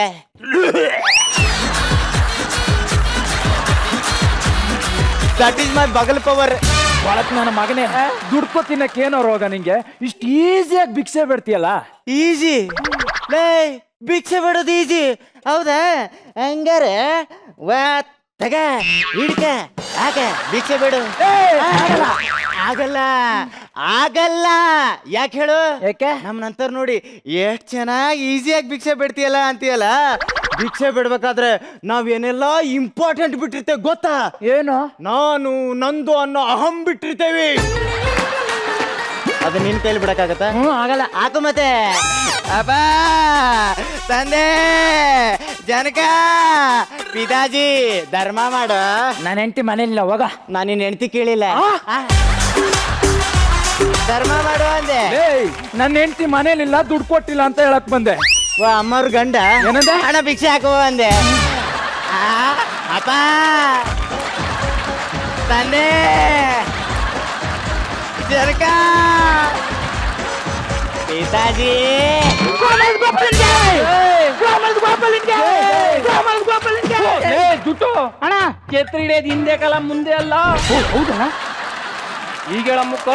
[SPEAKER 7] ದಟ್ ಈಸ್ ಮೈ ಬಗಲ್ ಪವರ್.
[SPEAKER 8] ಒಳಕ್ ನನ್ನ ಮಗನೇ, ದುಡ್ಕೊ ತಿನ್ನಕ್ಕೇನೋ ರೋಗ ನಿಂಗೆ? ಇಷ್ಟು ಈಸಿಯಾಗಿ ಭಿಕ್ಷೆ ಬಿಡ್ತೀಯಲ್ಲ?
[SPEAKER 7] ಈಜಿ ಲೇ, ಭಿಕ್ಷೆ ಬಿಡೋದು ಈಜಿ ಹೌದಾ? ಹಂಗಾರೆ ತಗ ಹಿಡ್ಕ, ಹಾಕ ಭಿಕ್ಷೆ ಬಿಡು. ಆಗಲ್ಲ ಆಗಲ್ಲ. ಯಾಕೆ ಹೇಳು?
[SPEAKER 8] ಯಾಕೆ?
[SPEAKER 7] ನಮ್ಮನಂತರ ನೋಡಿ ಎಷ್ಟು ಚೆನ್ನಾಗಿ ಈಸಿಯಾಗಿ ಭಿಕ್ಷೆ ಬಿಡ್ತೀಯಲ್ಲ ಅಂತೀಯಲ್ಲ. ಭಿಕ್ಷೆ ಬಿಡ್ಬೇಕಾದ್ರೆ ನಾವೇನೆಲ್ಲ ಇಂಪಾರ್ಟೆಂಟ್ ಬಿಟ್ಟಿರ್ತೇವೆ ಗೊತ್ತಾ?
[SPEAKER 8] ಏನು?
[SPEAKER 7] ನಾನು ನಂದು ಅನ್ನೋ ಅಹಂ ಬಿಟ್ಟಿರ್ತೇವಿ. ಅದು ನಿನ್ ಕೈಲಿ ಬಿಡಕ್ಕಾಗತ್ತ?
[SPEAKER 8] ಆಗಲ್ಲ.
[SPEAKER 7] ಹಾಕು ಮತ್ತೆ. ಅಬ್ಬಾ ತಂದೆ ಜನಕ ಪಿತಾಜಿ ಧರ್ಮ ಮಾಡು.
[SPEAKER 8] ನನ್ನ ಹೆಂಡತಿ ಮನೇಲಿಲ್ಲ, ಹೋಗ.
[SPEAKER 7] ನಾನು ನಿನ್ನ ಹೆಂಡತಿ ಕೇಳಿಲ್ಲ. ಧರ್ಮ ಮಾಡು ಅಂದೆ.
[SPEAKER 8] ನನ್ನ ಹೆಂಡತಿ ಮನೇಲಿಲ್ಲ, ದುಡ್ಡು ಕೊಟ್ಟಿಲ್ಲ ಅಂತ ಹೇಳಕ್ ಬಂದೆ.
[SPEAKER 7] ಅಮ್ಮವ್ರ ಗಂಡ
[SPEAKER 8] ಏನಂದೆ?
[SPEAKER 7] ಹಣ ಭಿಕ್ಷೆ ಹಾಕುವ ಅಂದೆ. ಅಪ್ಪ ತಂದೆ ಜನಕ ಪಿತಾಜಿ.
[SPEAKER 8] ದುಡ್ಡು ಅಣ್ಣ ಛತ್ರಿ ಹಿಡಿಯೋದು ಹಿಂದೆ ಕಾಲ ಮುಂದೆ ಅಲ್ಲ. ಹೌದಾ? ಈಗ ಹೇಳ ಮುಕ್ಕ.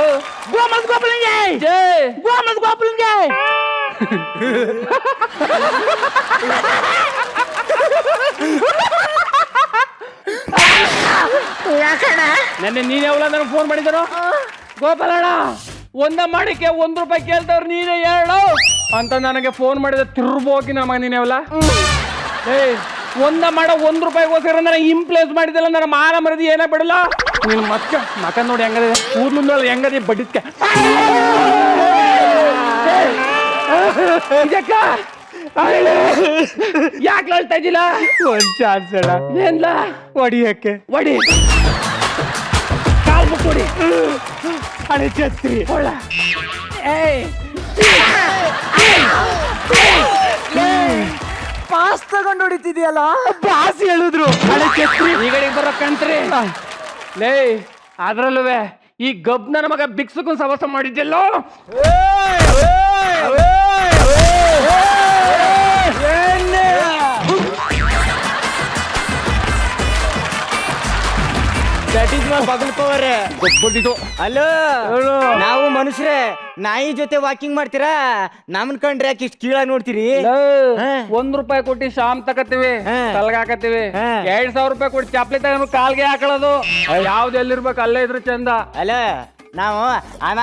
[SPEAKER 8] ನೆನ್ನೆ ನೀನ್ ಯಾವಲ್ಲ ನನಗೆ ಫೋನ್ ಮಾಡಿದ್ರು. ಗೋಪಾಲಣ್ಣ, ಒಂದ ಮಾಡಿಕೆ 1 ರೂಪಾಯಿ ಕೇಳ್ತವ್ರು, ನೀನೇ ಹೇಳು ಅಂತ ನನಗೆ ಫೋನ್ ಮಾಡಿದ. ತಿರ್ಬೋಗಿ ನಮ್ಮ ನೀನೇವಲ್ಲ. ಒಂದ ಮಾಡೋ 1 ರೂಪಾಯಿಗೋಸ್ಕರ ನನಗೆ ಇಂಪ್ಲೇಸ್ ಮಾಡಿದಲ್ಲ, ನನ್ನ ಮಾನ ಮರದಿ ಏನೇ ಬಿಡಲ್ಲ. ನೀನು ಮತ್ತೆ ಮಕ ನೋಡಿ ಹೆಂಗದೆ, ಕೂದ್ಲು ಹೆಂಗದೆ ಬಡ್ಡಿದ್ಕೆ. ಯಾಕೆ ಹೇಳ್ತಾ ಇದ್ದಿಲ್ಲ?
[SPEAKER 7] ಒಂದ್ ಚಾನ್ಸ್ ಅಲ್ಲ
[SPEAKER 8] ಏನ್ಲ
[SPEAKER 7] ಹೊಡಿಯಕ್ಕೆ.
[SPEAKER 8] ಒಡಿ ಕಾಲ್ ಮುಟ್ಟು ಹೊಡಿ.
[SPEAKER 7] ಹಳೆ ಛತ್ರಿ
[SPEAKER 8] ಹೊಳ್ಳ. ಪಾಸ್ ತಗೊಂಡು ಹೊಡಿತಿದ್ಯಲ್ಲ.
[SPEAKER 7] ಪಾಸ್ ಹೇಳಿದ್ರು ಹಳೆ ಛತ್ರಿ.
[SPEAKER 8] ಈ ಕಡೆಗೆ ಬರೋ ಕಂತ್ರಿ. ಲೇ, ಅದ್ರಲ್ಲೂ ಈ ಗಬ್ ನನ್ನ ಮಗ ಬಿಕ್ಸಕ್ಕೂ ಸವಸ ಮಾಡಿದ್ಯಲ್ಲೋ.
[SPEAKER 7] ದಟ್ ಇಸ್ ಮೈ ಬಗಲ್ ಪವರ್.
[SPEAKER 8] ಗೊಬ್ಬಟ್ಟಿತು.
[SPEAKER 7] ಅಲ್ಲೋ
[SPEAKER 8] ಹೇಳು.
[SPEAKER 7] ನಾವು ಮನುಷ್ಯರೇ ನಾಯಿ ಜೊತೆ ವಾಕಿಂಗ್ ಮಾಡ್ತೀರಾ, ನಮ್ಮನ್ ಕಂಡ್ರೆ ಯಾಕೆ ಇಷ್ಟು ಕೀಳ ನೋಡ್ತೀರಿ? ಹಾ.
[SPEAKER 8] ₹1 ಕೊಟ್ಟು ಶಾಮ್ ತಕತ್ತೀವಿ,
[SPEAKER 7] ಹಾ.
[SPEAKER 8] ಕಲ್ಗೆ ಹಾಕತ್ತೀವಿ.
[SPEAKER 7] ಹಾ.
[SPEAKER 8] ₹2,000 ಕೊಟ್ಟು ಚಪ್ಲಿ ತಗೊಂಡು ಕಾಲ್ಗೆ ಹಾಕೊಳ್ಳೋದು. ಯಾವ್ದು ಎಲ್ಲಿರ್ಬೇಕು ಅಲ್ಲೇ ಇದ್ರು ಚಂದ.
[SPEAKER 7] ಅಲ್ಲ ನಾವು ಅಮ್ಮ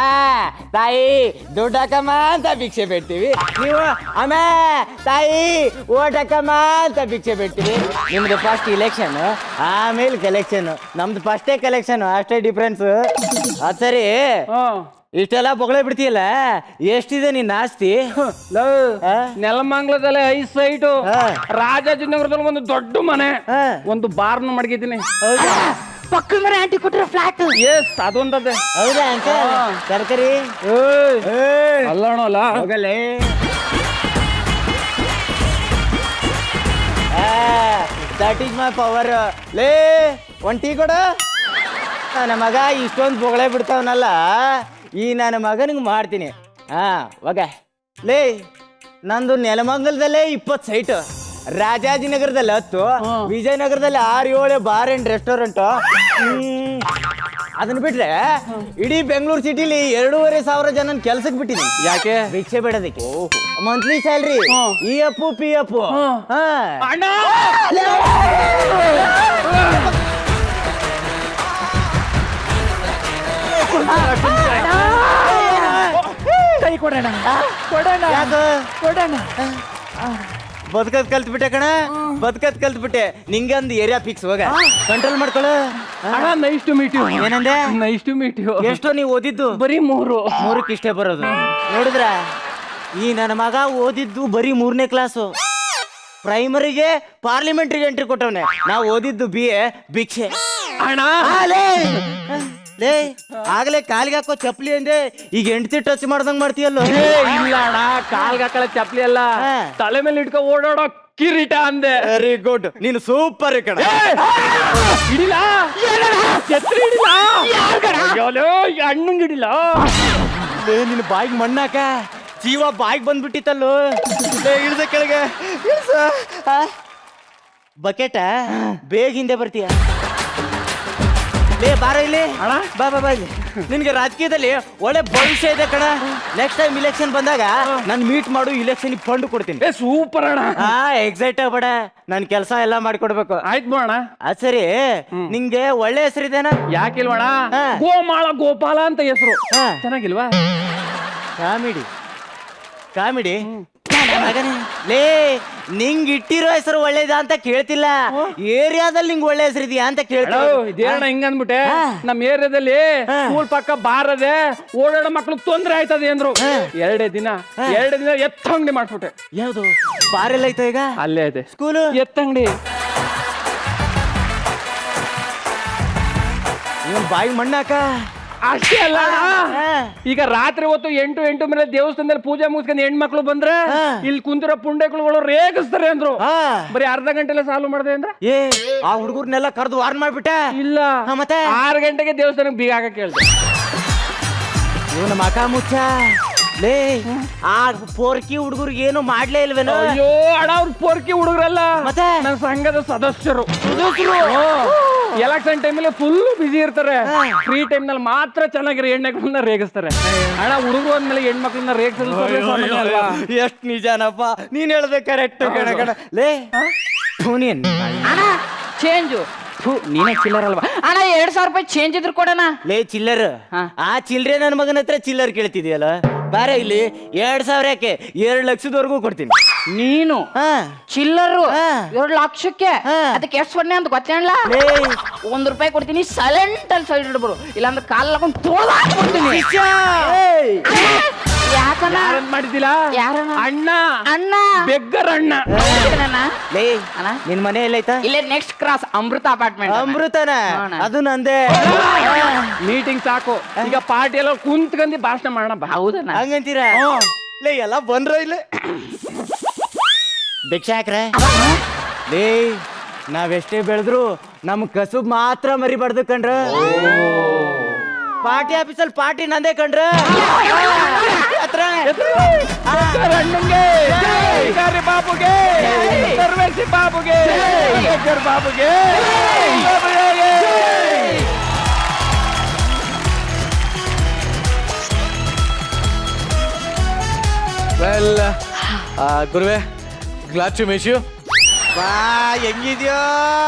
[SPEAKER 7] ತಾಯಿ ದುಡ್ಡು ಹಾಕಮ್ಮ ಅಂತ ಭಿಕ್ಷೆ ಬಿಡ್ತೀವಿ, ನೀವು ಅಮ್ಮ ತಾಯಿ ಓಟ್ ಹಾಕಮ್ಮ ಅಂತ ಭಿಕ್ಷೆ ಬಿಡ್ತೀವಿ. ನಿಮ್ದು ಫಸ್ಟ್ ಇಲೆಕ್ಷನ್ ಆಮೇಲೆ ಕಲೆಕ್ಷನ್, ನಮ್ದು ಫಸ್ಟೇ ಕಲೆಕ್ಷನ್, ಅಷ್ಟೇ ಡಿಫ್ರೆನ್ಸ್. ಅದು ಸರಿ, ಇಷ್ಟೆಲ್ಲ ಬೊಗಳೆ ಬಿಡ್ತೀಯಲ್ಲ, ಎಷ್ಟಿದೆ ನಿನ್ನ ಆಸ್ತಿ? ಹಾ?
[SPEAKER 8] ನೆಲಮಂಗ್ಲದಲ್ಲಿ 5 ಸೈಟು,
[SPEAKER 7] ಹಾ.
[SPEAKER 8] ರಾಜಾಜಿನಗರದಲ್ಲಿ ಒಂದು ದೊಡ್ಡ ಮನೆ,
[SPEAKER 7] ಹಾ.
[SPEAKER 8] ಒಂದು ಬಾರ್ನ ಮಡಗಿದ್ದೀನಿ.
[SPEAKER 2] ಪಕ್ಕದ ಮನೆ ಆಂಟಿ ಕೊಟ್ಟಿರೋ ಫ್ಲಾಟ್.
[SPEAKER 8] ಎಸ್ ಅದೊಂದದೆ.
[SPEAKER 7] ಹೌದಾ ಅಂಕಲ್? ತರಕಾರಿ
[SPEAKER 8] ಅಲ್ಲಣ ಅಲ್ಲ
[SPEAKER 7] ಹೋಗಲೇ. That is my power. ಲೇ ಒಂದ್ ಟೀ ಕೊಡ. ನನ್ನ ಮಗ ಇಷ್ಟೊಂದು ಬೊಗಳೆ ಬಿಡ್ತಾವನಲ್ಲ, ಈ ನನ್ನ ಮಗನಿಗೆ ಮಾಡ್ತೀನಿ. ಹಾ ಹೋಗ. ಲೇ ನಂದು ನೆಲಮಂಗಲದಲ್ಲೇ 20 ಸೈಟ್, ರಾಜಾಜಿನಗರದಲ್ಲಿ 10, ವಿಜಯನಗರದಲ್ಲಿ 6-7 ಬಾರ್ ಅಂಡ್ ರೆಸ್ಟೋರೆಂಟ್. ಅದನ್ನ ಬಿಟ್ರೆ ಇಡೀ ಬೆಂಗಳೂರು ಸಿಟಿಲಿ 2,500 ಜನ ಕೆಲ್ಸಕ್ಕೆ ಬಿಟ್ಟಿದ್ದೀನಿ.
[SPEAKER 8] ಯಾಕೆ?
[SPEAKER 7] ಭಿಕ್ಷೆ ಬೇಡೋದಕ್ಕೆ. Monthly salary, EF PF.
[SPEAKER 8] ಅಣ್ಣ ಕೈ ಕೊಡೋಣ ಕೊಡೋಣ ಕೊಡೋಣ.
[SPEAKER 7] ಬದುಕದ್ ಕಲ್ತ್ಬಿಟ್ಟೆ ಕಣ, ಬದುಕದ್ ಕಲ್ತ್ಬಿಟ್ಟೆ. ನಿಂಗೆ ಒಂದು ಏರಿಯಾ ಫಿಕ್ಸ್, ಹೋಗ ಕಂಟ್ರೋಲ್ ಮಾಡ್ಕೊಳ್ಳ.
[SPEAKER 8] ಅಣ್ಣ ನೈಸ್ ಟು ಮೀಟ್ ಯು.
[SPEAKER 7] ಏನಂದೆ?
[SPEAKER 8] Nice to meet you.
[SPEAKER 7] ಎಷ್ಟೋ ನೀವು ಓದಿದ್ದು?
[SPEAKER 8] ಬರೀ 3.
[SPEAKER 7] 3ಕ್ಕೆ ಇಷ್ಟೇ ಬರೋದು. ನೋಡಿದ್ರ ಈ ನನ್ನ ಮಗ ಓದಿದ್ದು ಬರೀ 3ನೇ ಕ್ಲಾಸು. ಪ್ರೈಮರಿಗೆ ಪಾರ್ಲಿಮೆಂಟ್ರಿಗೆ ಎಂಟ್ರಿ ಕೊಟ್ಟವನೆ. ನಾವು ಓದಿದ್ದು BA ಭಿಕ್ಷೆ.
[SPEAKER 8] ಅಣ್ಣ
[SPEAKER 7] ಲೇ ಆಗ್ಲೇ ಕಾಲಿಗೆ ಹಾಕೋ ಚಪ್ಲಿ ಅಂದೆ, ಈಗ ಹೆಂಡತಿ ಟಚ್ ಮಾಡ್ದಂಗ್ ಮಾಡ್ತೀಯಲ್ಲೋ.
[SPEAKER 8] ಇಲ್ಲ ಅಣ್ಣ, ಕಾಲ್ಗೆ ಹಾಕಳ ಚಪ್ಲಿ ಅಲ್ಲ,
[SPEAKER 7] ಹಾ.
[SPEAKER 8] ತಲೆ ಮೇಲೆ ಇಟ್ಕೊ ಓಡಾಡೋ ಕಿರೀಟ ಅಂದೆ.
[SPEAKER 7] ವೆರಿ ಗುಡ್, ನೀನು ಸೂಪರ್ ಕಣ.
[SPEAKER 8] ಹಿಡಿಲ ಛತ್ರಿ ಹಿಡಿಲ, ಹಣ್ಣಂಗ್ ಹಿಡಿಲ.
[SPEAKER 7] ಲೇ ನಿನ್ನ ಬಾಯಿಗೆ ಮಣ್ಣಾಕ, ಜೀವ ಬಾಯಿಗೆ ಬಂದ್ಬಿಟ್ಟಿತ್ತಲ್ಲೋ. ಲೇ ಇಳ್ದ ಕೆಳಗೆ ಇಳ್ಸ. ಬಕೆಟ ಬೇಗ ಹಿಂದೆ ಬರ್ತೀಯ. ಲೇ ಬಾರ ಇಲ್ಲಿ.
[SPEAKER 8] ಅಣ್ಣ
[SPEAKER 7] ಬಾ ಬಾ ಬಾ ಇಲ್ಲಿ. ನಿನ್ಗೆ ರಾಜಕೀಯದಲ್ಲಿ ಒಳ್ಳೆ ಭವಿಷ್ಯ ಇದೆ ಕಣ. ನೆಕ್ಸ್ಟ್ ಟೈಮ್ ಇಲೆಕ್ಷನ್ ಬಂದಾಗ ನಾನು ಮೀಟ್ ಮಾಡು, ಇಲೆಕ್ಷನ್ ಫಂಡ್ ಕೊಡ್ತೀನಿ.
[SPEAKER 8] ಸೂಪರ್ ಅಣ್ಣ.
[SPEAKER 7] ಎಕ್ಸೈಟ್ ಆಗ್ಬೇಡ, ನನ್ ಕೆಲಸ ಎಲ್ಲ ಮಾಡ್ಕೊಡ್ಬೇಕು.
[SPEAKER 8] ಆಯ್ತು ಮಾಡೋಣ.
[SPEAKER 7] ಅದ್ ಸರಿ, ನಿಂಗೆ ಒಳ್ಳೆ ಹೆಸರಿದೇನಾ?
[SPEAKER 8] ಯಾಕಿಲ್ವಣ?
[SPEAKER 7] ಹಾ.
[SPEAKER 8] ಗೋಮಾಳ ಗೋಪಾಲ ಅಂತ ಹೆಸರು.
[SPEAKER 7] ಹಾ.
[SPEAKER 8] ಚೆನ್ನಾಗಿಲ್ವಾ?
[SPEAKER 7] Comedy comedy. ಲೇ ನಿಂಗ್ ಇಟ್ಟಿರೋ ಹೆಸರು ಒಳ್ಳೇದ ಅಂತ ಕೇಳ್ತಿಲ್ಲ, ಏರಿಯಾದಲ್ಲಿ ನಿಂಗೆ ಒಳ್ಳೆ ಹೆಸರು ಇದೆಯಾ ಅಂತ
[SPEAKER 8] ಇದೇನ ಹಿಂಗ ಅಂದ್ಬಿಟ್ಟೆ. ನಮ್ ಏರಿಯಾದಲ್ಲಿ ಸ್ಕೂಲ್ ಪಕ್ಕ ಬಾರ್ ಅದೇ, ಓಡಾಡೋ ಮಕ್ಳಿಗೆ ತೊಂದ್ರೆ ಆಯ್ತದೆ ಅಂದ್ರು. 2 ದಿನ ಎತ್ತಂಗಡಿ ಮಾಡ್ಬಿಟ್ಟೆ.
[SPEAKER 7] ಯಾವ್ದು ಬಾರ್ ಎಲ್ಲ ಐತ ಈಗ?
[SPEAKER 8] ಅಲ್ಲೇ ಇದೆ
[SPEAKER 7] ಸ್ಕೂಲು.
[SPEAKER 8] ಎತ್ತಂಗಡಿ.
[SPEAKER 7] ಇವನ್ ಬಾಯಿಗೆ ಮಣ್ಣಾಕ.
[SPEAKER 8] ಅಷ್ಟೇ ಅಲ್ಲ, ಈಗ ರಾತ್ರಿ ಹೊತ್ತು 8 ಮೇಲೆ ದೇವಸ್ಥಾನದಲ್ಲಿ ಪೂಜೆ ಮುಗಿಸ್ಕೊಂಡು ಹೆಣ್ಮಕ್ಳು ಬಂದ್ರೆ ಇಲ್ಲಿ ಕುಂತಿರೋ ಪುಂಡೆಗಳು ರೇಗಿಸ್ತಾರೆ ಅಂದ್ರು. ಬರೀ ಅರ್ಧ ಗಂಟೆಲ್ಲ ಸಾಲ್ವ್ ಮಾಡಿದೆ ಅಂದ್ರೆ
[SPEAKER 7] ಆ ಹುಡುಗರ್ನೆಲ್ಲ ಕರೆದು ವಾರ್ನ್ ಮಾಡ್ಬಿಟ್ಟೆ.
[SPEAKER 8] ಇಲ್ಲ
[SPEAKER 7] ಮತ್ತೆ
[SPEAKER 8] 6 ಗಂಟೆಗೆ ದೇವಸ್ಥಾನಕ್ಕೆ ಬೀಗ ಹಾಕಕ್ ಕೇಳ್ದೆ.
[SPEAKER 7] ಇವನ ಮಕ ಮುಚ್ಚ. ಲೇ ಆ ಪೋರ್ಕಿ ಹುಡುಗರಿಗೆ ಏನು ಮಾಡ್ಲೇ ಇಲ್ವೇನೋ?
[SPEAKER 8] ಅಯ್ಯೋ ಅಣ್ಣ, ಅವ್ರು ಪೊರ್ಕಿ ಹುಡುಗರಲ್ಲ,
[SPEAKER 7] ಮತ್ತೆ
[SPEAKER 8] ನನ್ನ ಸಂಘದ ಸದಸ್ಯರು. ಎಲೆಕ್ಷನ್ ಟೈಮಲ್ಲಿ ಫುಲ್ ಬಿಸಿ ಇರ್ತಾರೆ. ಫ್ರೀ ಟೈಮ್ ನಲ್ಲಿ ಮಾತ್ರ ಚೆನ್ನಾಗಿರೋ ಹೆಣ್ಮಕ್ಳನ್ನ ರೇಗಿಸ್ತಾರೆ. ಅಣ್ಣ ಹುಡುಗರು ಅಂದ್ಮೇಲೆ ಹೆಣ್ಮಕ್ಳನ್ನ ರೇಗಿಸೋದು
[SPEAKER 7] ಎಷ್ಟ್ ನಿಜಾನಪ್ಪ, ನೀನ್ ಹೇಳ್ದೆ ಕರೆಕ್ಟ್ ಕಣ ಕಣ. ಲೇ ನೀನ್
[SPEAKER 2] ಚೇಂಜು ನೀನೇ ಚಿಲ್ಲರ್ ಅಲ್ವಾ ಅಣ್ಣ? 2,000 ರೂಪಾಯಿ ಚೇಂಜ್ ಇದ್ರು ಕೊಡೋಣ.
[SPEAKER 7] ಲೇ ಚಿಲ್ಲರ್, ಆ ಚಿಲ್ಲರೆ ನನ್ನ ಮಗನ ಹತ್ರ ಚಿಲ್ಲರ್ ಕೇಳ್ತಿದ್ಯಲ್ಲ. ಬಾರ ಇಲ್ಲಿ. 2,000 ಯಾಕೆ, 2 ಲಕ್ಷದವರೆಗೂ ಕೊಡ್ತೀನಿ.
[SPEAKER 2] ನೀನು ಚಿಲ್ಲರು 2 ಲಕ್ಷಕ್ಕೆ? ಅದಕ್ಕೆ ಎಷ್ಟು ಸೊನ್ನೆ ಅಂತ ಗೊತ್ತೇನಲ್ಲ? ₹1 ಕೊಡ್ತೀನಿ, ಸೈಲೆಂಟ್ ಅಲ್ಲಿ ಸೈಡ್ ಇಡ್ಬರು, ಇಲ್ಲಾಂದ್ರೆ ಕಾಲ್ ಹಾಕೊಂಡು ತೋಳ್ತೀನಿ. ಯಾಕಣ್ಣ
[SPEAKER 8] ಮಾಡಿದ್ದಿಲ್ಲ?
[SPEAKER 2] ಯಾರಣ್ಣ?
[SPEAKER 8] ಅಣ್ಣ.
[SPEAKER 2] ಅಣ್ಣ
[SPEAKER 8] ಬೆಗ್ಗರ್ ಅಣ್ಣ.
[SPEAKER 7] ಲೇ ನಿನ್ ಮನೆ ಎಲ್ಲೈತಾ?
[SPEAKER 2] ಇಲ್ಲೇ ನೆಕ್ಸ್ಟ್ ಕ್ರಾಸ್ ಅಮೃತ ಅಪಾರ್ಟ್ಮೆಂಟ್.
[SPEAKER 7] ಅಮೃತನ? ಅದು ನಂದೇ.
[SPEAKER 8] ಮೀಟಿಂಗ್ ಸಾಕು, ಈಗ ಪಾರ್ಟಿ ಎಲ್ಲ ಕುಂತ್ಕಂದಿ ಭಾಷಣ ಮಾಡೋಣ ಬಾ.
[SPEAKER 2] ಹೌದಣ್ಣ?
[SPEAKER 7] ಹಂಗಂತೀರಾ? ಲೇ ಎಲ್ಲ ಬಂದ್ರ ಇಲ್ಲಿ ಭಿಕ್ಷೆ ಹಾಕ್ರೆ. ಲೇ ನಾವೆಷ್ಟೇ ಬೆಳೆದ್ರು ನಮ್ ಕಸುಬ್ ಮಾತ್ರ ಮರಿಬಾರ್ದು ಕಣ್ರ. ಪಾರ್ಟಿ ಆಫೀಸಲ್ಲಿ ಪಾರ್ಟಿ ನಂದೇ ಕಣ್ರ.
[SPEAKER 8] ಅಣ್ಣಂಗೆ, ಬಾಬುಗೆ, ಸರ್ವೇಸಿ ಬಾಬುಗೆ, ಬಾಬುಗೆ.
[SPEAKER 3] ಗುರುವೆ ಗ್ಲಾಡ್ ಟು ಮೀಟ್ ಯು.
[SPEAKER 7] ಬಾ ಹೆಂಗಿದ್ಯೋ?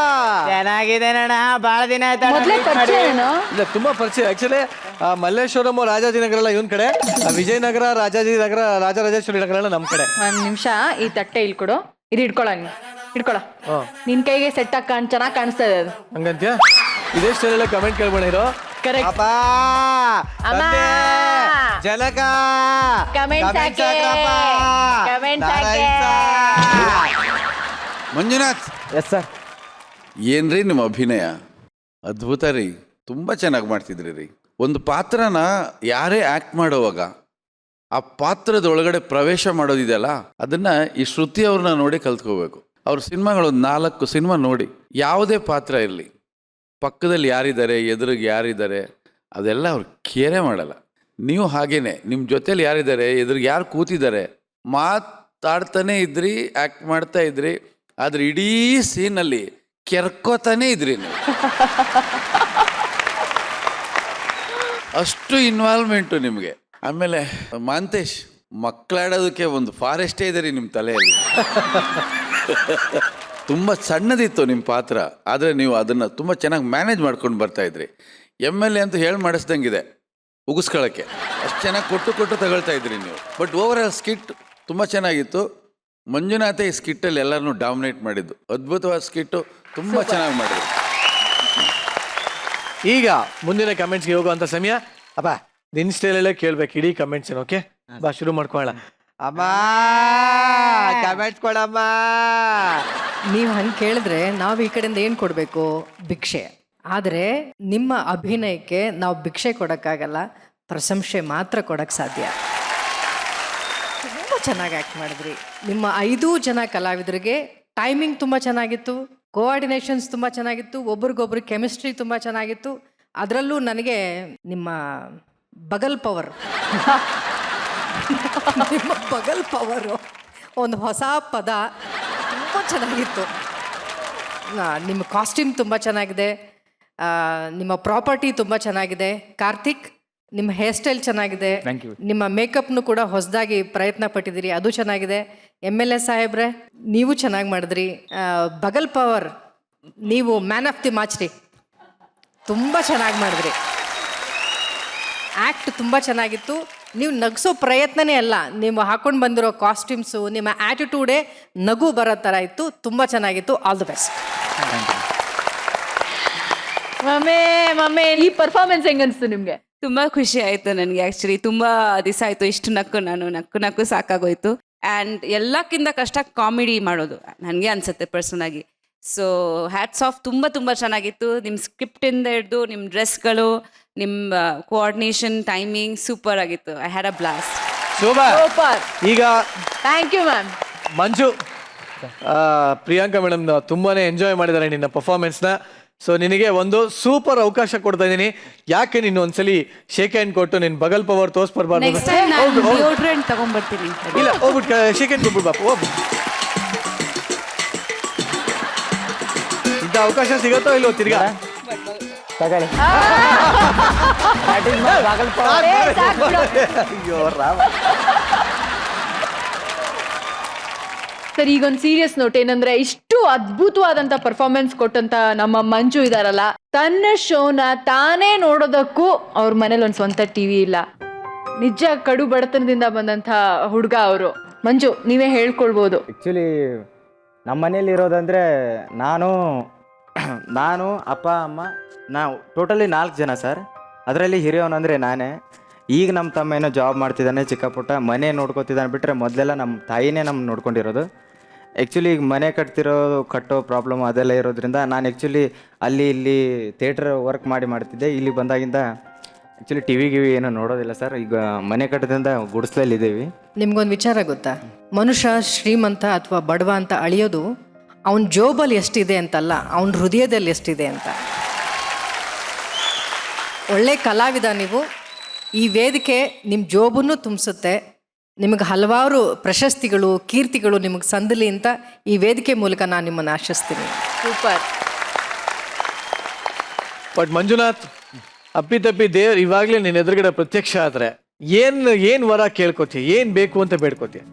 [SPEAKER 7] ಚೆನ್ನಾಗಿದ್ದೇನಣ್ಣ, ಭಾಳ ದಿನ ಆಯ್ತಾ
[SPEAKER 2] ಮೊದ್ಲೇ ಪರಿಚಯ ಏನೋ?
[SPEAKER 3] ಇಲ್ಲ ತುಂಬಾ ಪರಿಚಯ. ಆಕ್ಚುಲಿ ಮಲ್ಲೇಶ್ವರಂ ರಾಜಾಜಿನಗರ ಎಲ್ಲ ಇವನ್ ಕಡೆ, ವಿಜಯನಗರ ರಾಜಾಜಿನಗರ ರಾಜರಾಜೇಶ್ವರಿ ನಗರ ಎಲ್ಲ ನಮ್ ಕಡೆ.
[SPEAKER 2] ಒಂದ್ ನಿಮಿಷ ಈ ತಟ್ಟೆ ಇಲ್ಲಿ ಕೊಡು, ಇದು ಇಟ್ಕೊಳ ನೀನು, ಇಟ್ಕೊಳ. ನಿನ್ ಕೈಗೆ ಸೆಟ್ ಆಗಿ ಚೆನ್ನಾಗಿ ಕಾಣಿಸ್ತಾ ಇದೆ ಅದು.
[SPEAKER 3] ಹಂಗಂತ್ಯ? ಇದೇ ಸ್ಟೈಲ್ ಕಮೆಂಟ್ ಕೇಳ್ಬೋಣ ಇರೋ.
[SPEAKER 2] ಕರೆಕ್ಟ್.
[SPEAKER 7] ಅಪ್ಪಾ
[SPEAKER 2] ಅಮ್ಮ.
[SPEAKER 7] ತಂದೆ, ಜನಕ
[SPEAKER 2] Comments
[SPEAKER 7] comments
[SPEAKER 2] ಹಾಕಿ.
[SPEAKER 7] ಹಾಕ್ರಪ್ಪ.
[SPEAKER 2] Comments ಹಾಕಿ.
[SPEAKER 4] Manjunath,
[SPEAKER 7] yes sir.
[SPEAKER 4] ಏನ್ರಿ ನಿಮ್ಮ ಅಭಿನಯ ಅದ್ಭುತ ರೀ, ತುಂಬ ಚೆನ್ನಾಗಿ ಮಾಡ್ತಿದ್ರಿ ರೀ. ಒಂದು ಪಾತ್ರನ ಯಾರೇ ಆ್ಯಕ್ಟ್ ಮಾಡೋವಾಗ ಆ ಪಾತ್ರದ ಒಳಗಡೆ ಪ್ರವೇಶ ಮಾಡೋದಿದೆಯಲ್ಲ, ಅದನ್ನು ಈ ಶ್ರುತಿ ಅವ್ರನ್ನ ನೋಡಿ ಕಲ್ತ್ಕೋಬೇಕು. ಅವ್ರ ಸಿನಿಮಾಗಳು 4 ಸಿನಿಮಾ ನೋಡಿ, ಯಾವುದೇ ಪಾತ್ರ ಇರಲಿ, ಪಕ್ಕದಲ್ಲಿ ಯಾರಿದ್ದಾರೆ, ಎದುರಿಗೆ ಯಾರಿದ್ದಾರೆ, ಅದೆಲ್ಲ ಅವ್ರು ಕೇರೇ ಮಾಡಲ್ಲ. ನೀವು ಹಾಗೇನೆ, ನಿಮ್ಮ ಜೊತೇಲಿ ಯಾರಿದ್ದಾರೆ, ಎದುರಿಗೆ ಯಾರು ಕೂತಿದ್ದಾರೆ, ಮಾತಾಡ್ತಾನೆ ಇದ್ರಿ, ಆ್ಯಕ್ಟ್ ಮಾಡ್ತಾ ಇದ್ರಿ, ಆದ್ರೆ ಇಡೀ ಸೀನಲ್ಲಿ ಕೆರ್ಕೋತಾನೆ ಇದ್ರಿ ನೀವು. ಅಷ್ಟು ಇನ್ವಾಲ್ವ್ಮೆಂಟು ನಿಮಗೆ. ಆಮೇಲೆ ಮಾಂತೇಶ್, ಮಕ್ಕಳಾಡೋದಕ್ಕೆ ಒಂದು ಫಾರೆಸ್ಟೇ ಇದೆ ರೀ ನಿಮ್ಮ ತಲೆಯಲ್ಲಿ. ತುಂಬ ಸಣ್ಣದಿತ್ತು ನಿಮ್ಮ ಪಾತ್ರ, ಆದರೆ ನೀವು ಅದನ್ನು ತುಂಬ ಚೆನ್ನಾಗಿ ಮ್ಯಾನೇಜ್ ಮಾಡ್ಕೊಂಡು ಬರ್ತಾಯಿದ್ರಿ. MLA ಅಂತ ಹೇಳಿ ಮಾಡಿಸ್ದಂಗಿದೆ ಉಗಿಸ್ಕೊಳ್ಳೋಕ್ಕೆ, ಅಷ್ಟು ಚೆನ್ನಾಗಿ ಕೊಟ್ಟು ತಗೊಳ್ತಾ ಇದ್ರಿ ನೀವು. ಬಟ್ ಓವರ್ ಆಲ್ ಸ್ಕಿಟ್ ತುಂಬ ಚೆನ್ನಾಗಿತ್ತು. ಮಂಜುನಾಥ ಈ ಸ್ಕಿಟ್ಟಲ್ಲಿ ಎಲ್ಲರನ್ನೂ ಡಾಮಿನೇಟ್ ಮಾಡಿದ್ದು, ಅದ್ಭುತವಾದ ಸ್ಕಿಟ್ಟು, ತುಂಬ ಚೆನ್ನಾಗಿ ಮಾಡಿದ್ರು.
[SPEAKER 3] ಈಗ ಮುಂದಿನ ಕಮೆಂಟ್ಸ್ಗೆ ಹೋಗುವಂತ ಸಮಯ. ಅಪ್ಪ ನಿನ್ ಸ್ಟೈಲಲ್ಲೇ ಕೇಳ್ಬೇಕು ಇಡೀ ಕಮೆಂಟ್ಸ್. ಓಕೆ ಬಾ, ಶುರು ಮಾಡ್ಕೊಳ್ಳ.
[SPEAKER 7] ಅಮ್ಮ ಕಮೆಂಟ್ಸ್ ಕೊಡಮ್ಮ.
[SPEAKER 5] ನೀವು ಹಂಗೆ ಕೇಳಿದ್ರೆ ನಾವು ಈ ಕಡೆಯಿಂದ ಏನು ಕೊಡಬೇಕು? ಭಿಕ್ಷೆ. ಆದರೆ ನಿಮ್ಮ ಅಭಿನಯಕ್ಕೆ ನಾವು ಭಿಕ್ಷೆ ಕೊಡೋಕ್ಕಾಗಲ್ಲ, ಪ್ರಶಂಸೆ ಮಾತ್ರ ಕೊಡೋಕ್ಕೆ ಸಾಧ್ಯ. ತುಂಬ ಚೆನ್ನಾಗಿ ಆ್ಯಕ್ಟ್ ಮಾಡಿದ್ರಿ. ನಿಮ್ಮ 5 ಜನ ಕಲಾವಿದರಿಗೆ ಟೈಮಿಂಗ್ ತುಂಬ ಚೆನ್ನಾಗಿತ್ತು, ಕೋಆರ್ಡಿನೇಷನ್ಸ್ ತುಂಬ ಚೆನ್ನಾಗಿತ್ತು, ಒಬ್ರಿಗೊಬ್ರು ಕೆಮಿಸ್ಟ್ರಿ ತುಂಬ ಚೆನ್ನಾಗಿತ್ತು. ಅದರಲ್ಲೂ ನನಗೆ ನಿಮ್ಮ ಬಗಲ್ ಪವರ್ ನಿಮ್ಮ ಬಗಲ್ ಪವರು ಒಂದು ಹೊಸ ಪದ, ತುಂಬ ಚೆನ್ನಾಗಿತ್ತು. ನಿಮ್ಮ ಕಾಸ್ಟ್ಯೂಮ್ ತುಂಬ ಚೆನ್ನಾಗಿದೆ, ನಿಮ್ಮ ಪ್ರಾಪರ್ಟಿ ತುಂಬ ಚೆನ್ನಾಗಿದೆ. ಕಾರ್ತಿಕ್, ನಿಮ್ಮ ಹೇರ್ ಸ್ಟೈಲ್ ಚೆನ್ನಾಗಿದೆ, ನಿಮ್ಮ ಮೇಕಪ್ನು ಕೂಡ ಹೊಸದಾಗಿ ಪ್ರಯತ್ನ ಪಟ್ಟಿದ್ದೀರಿ, ಅದು ಚೆನ್ನಾಗಿದೆ. MLA ಸಾಹೇಬ್ರೆ, ನೀವು ಚೆನ್ನಾಗಿ ಮಾಡಿದ್ರಿ. ಬಗಲ್ ಪವರ್, ನೀವು ಮ್ಯಾನ್ ಆಫ್ ದಿ ಮ್ಯಾಚ್ ರೀ, ತುಂಬ ಚೆನ್ನಾಗಿ ಮಾಡಿದ್ರಿ. ಆ್ಯಕ್ಟ್ ತುಂಬ ಚೆನ್ನಾಗಿತ್ತು. ನೀವು ನಗಿಸೋ ಪ್ರಯತ್ನನೇ ಅಲ್ಲ, ನೀವು ಹಾಕೊಂಡು ಬಂದಿರೋ ಕಾಸ್ಟ್ಯೂಮ್ಸು, ನಿಮ್ಮ ಆ್ಯಟಿಟ್ಯೂಡೇ ನಗು ಬರೋ ಥರ ಇತ್ತು. ತುಂಬ ಚೆನ್ನಾಗಿತ್ತು. All the best.
[SPEAKER 2] ಮಮ್ಮಿ ಈ ಪರ್ಫಾರ್ಮೆನ್ಸ್ ಹೆಂಗ್ ಅನ್ಸ್ತು ನಿಮ್ಗೆ?
[SPEAKER 6] ತುಂಬಾ ಖುಷಿ ಆಯ್ತು ನನಗೆ. ಆಕ್ಚುಲಿ ತುಂಬಾ ದಿವಸ ಆಯ್ತು ಇಷ್ಟು ನಕ್ಕು ಸಾಕಾಗೋಯ್ತು. ಆ್ಯಂಡ್ ಎಲ್ಲಕ್ಕಿಂತ ಕಷ್ಟ ಕಾಮಿಡಿ ಮಾಡೋದು ನನಗೆ ಅನ್ಸುತ್ತೆ ಪರ್ಸನಲ್ ಆಗಿ. ಸೊ ಹ್ಯಾಟ್ಸ್ ಆಫ್, ತುಂಬ ಚೆನ್ನಾಗಿತ್ತು. ನಿಮ್ಮ ಸ್ಕ್ರಿಪ್ಟಿಂದ ಹಿಡಿದು ನಿಮ್ಮ ಡ್ರೆಸ್ಗಳು, ನಿಮ್ಮ ಕೋಆರ್ಡಿನೇಷನ್, ಟೈಮಿಂಗ್ ಸೂಪರ್ ಆಗಿತ್ತು. I had a blast.
[SPEAKER 2] Super,
[SPEAKER 3] ಈಗ
[SPEAKER 2] thank you ma'am.
[SPEAKER 3] Manju, Priyanka madam ತುಂಬಾನೇ ಎಂಜಾಯ್ ಮಾಡಿದ್ದಾರೆ ನಿನ್ನ ಪರ್ಫಾರ್ಮೆನ್ಸ್ನ. ಸೊ ನಿನಗೆ ಒಂದು ಸೂಪರ್ ಅವಕಾಶ ಕೊಡ್ತಾ ಇದ್ದೀನಿ. ಯಾಕೆ ನೀನು ಒಂದ್ಸಲಿ ಶೇಕ್ ಹ್ಯಾಂಡ್ ಕೊಟ್ಟು ನಿನ್ ಬಗಲ್ ಪವರ್ ತೋರಿಸ್ಬರ್ಬಾರ್ದು?
[SPEAKER 6] ನೆಕ್ಸ್ಟ್ ಟೈಮ್ ನಾನು ಡಿಯೋಡ್ರೆಂಟ್ ತಗೊಂಡ್ಬರ್ತೀನಿ.
[SPEAKER 3] ಇಲ್ಲ, ಹೋಗ್ಬಿಟ್ಟು ಶೇಕ್ ಹ್ಯಾಂಡ್ ಕೊಟ್ಬಿಡು ಬಾಪು, ಹೋಗ್ಬಿಟ್ಟು. ಇಂಥ ಅವಕಾಶ ಸಿಗತ್ತೋ ಇಲ್ವೋ ತಿರ್ಗಾ?
[SPEAKER 7] ತಗೊಳ್ಳಿ.
[SPEAKER 3] ಅಯ್ಯೋ ರಾಮ.
[SPEAKER 2] ಸರ್, ಈಗೊಂದು ಸೀರಿಯಸ್ ನೋಟ್ ಏನಂದ್ರೆ, ಇಷ್ಟು ಅದ್ಭುತವಾದಂತ ಪರ್ಫಾರ್ಮೆನ್ಸ್ ಕೊಟ್ಟಂತ ನಮ್ಮ ಮಂಜು ಇದಾರಲ್ಲ, ತನ್ನ ಶೋನ ತಾನೇ ನೋಡೋದಕ್ಕೂ ಅವ್ರ ಮನೇಲಿ ಒಂದು ಸ್ವಂತ ಟಿವಿ ಇಲ್ಲ. ನಿಜ ಕಡು ಬಡತನದಿಂದ ಬಂದಂತ ಹುಡುಗ ಅವರು. ಮಂಜು, ನೀವೇ ಹೇಳ್ಕೊಳ್ಬೋದು.
[SPEAKER 7] ಆ್ಯಕ್ಚುಲಿ ನಮ್ಮ ಮನೇಲಿ ಇರೋದಂದರೆ ನಾನು ಅಪ್ಪ ಅಮ್ಮ, ನಾವು ಟೋಟಲಿ 4 ಜನ ಸರ್. ಅದರಲ್ಲಿ ಹಿರಿಯವನಂದರೆ ನಾನೇ. ಈಗ ನಮ್ಮ ತಮ್ಮ ಏನೋ ಜಾಬ್ ಮಾಡ್ತಿದ್ದಾನೆ, ಚಿಕ್ಕ ಪುಟ್ಟ ಮನೆ ನೋಡ್ಕೊತಿದ್ದಾನೆ. ಬಿಟ್ಟರೆ ಮೊದಲೆಲ್ಲ ನಮ್ಮ ತಾಯಿನೇ ನಮ್ಮ ನೋಡ್ಕೊಂಡಿರೋದು. ಆ್ಯಕ್ಚುಲಿ ಈಗ ಮನೆ ಕಟ್ಟೋ ಪ್ರಾಬ್ಲಮ್ ಅದೆಲ್ಲ ಇರೋದ್ರಿಂದ ನಾನು ಆ್ಯಕ್ಚುಲಿ ಅಲ್ಲಿ ಇಲ್ಲಿ ಥಿಯೇಟ್ರ್ ವರ್ಕ್ ಮಾಡ್ತಿದ್ದೆ. ಇಲ್ಲಿ ಬಂದಾಗಿಂದ ಆ್ಯಕ್ಚುಲಿ ಟಿವಿ ಏನೂ ನೋಡೋದಿಲ್ಲ ಸರ್. ಈಗ ಮನೆ ಕಟ್ಟೋದ್ರಿಂದ ಗುಡಿಸ್ಲಲ್ಲಿದ್ದೀವಿ.
[SPEAKER 5] ನಿಮ್ಗೊಂದು ವಿಚಾರ ಗೊತ್ತಾ? ಮನುಷ್ಯ ಶ್ರೀಮಂತ ಅಥವಾ ಬಡವ ಅಂತ ಅಳಿಯೋದು ಅವನ ಜೋಬಲ್ಲಿ ಎಷ್ಟಿದೆ ಅಂತಲ್ಲ, ಅವನ ಹೃದಯದಲ್ಲಿ ಎಷ್ಟಿದೆ ಅಂತ. ಒಳ್ಳೆ ಕಲಾವಿದ ನೀವು. ಈ ವೇದಿಕೆ ನಿಮ್ಮ ಜೋಬನ್ನು ತುಂಬಿಸುತ್ತೆ. ನಿಮಗೆ ಹಲವಾರು ಪ್ರಶಸ್ತಿಗಳು, ಕೀರ್ತಿಗಳು ನಿಮಗೆ ಸಂದಲಿ ಅಂತ ಈ ವೇದಿಕೆ ಮೂಲಕ ನಾನು ನಿಮ್ಮನ್ನು ಆಶಿಸ್ತೀನಿ.
[SPEAKER 2] ಸೂಪರ್.
[SPEAKER 3] ಬಟ್ ಮಂಜುನಾಥ್, ಅಪ್ಪಿತಪ್ಪಿ ದೇವ್ರು ಇವಾಗಲೇ ನಿನ್ನ ಎದುರುಗಡೆ ಪ್ರತ್ಯಕ್ಷ ಆದ್ರೆ ಏನ್ ವರ ಕೇಳ್ಕೊತೀಯ? ಏನ್ ಬೇಕು ಅಂತ ಬೇಡ್ಕೋತೀಯ?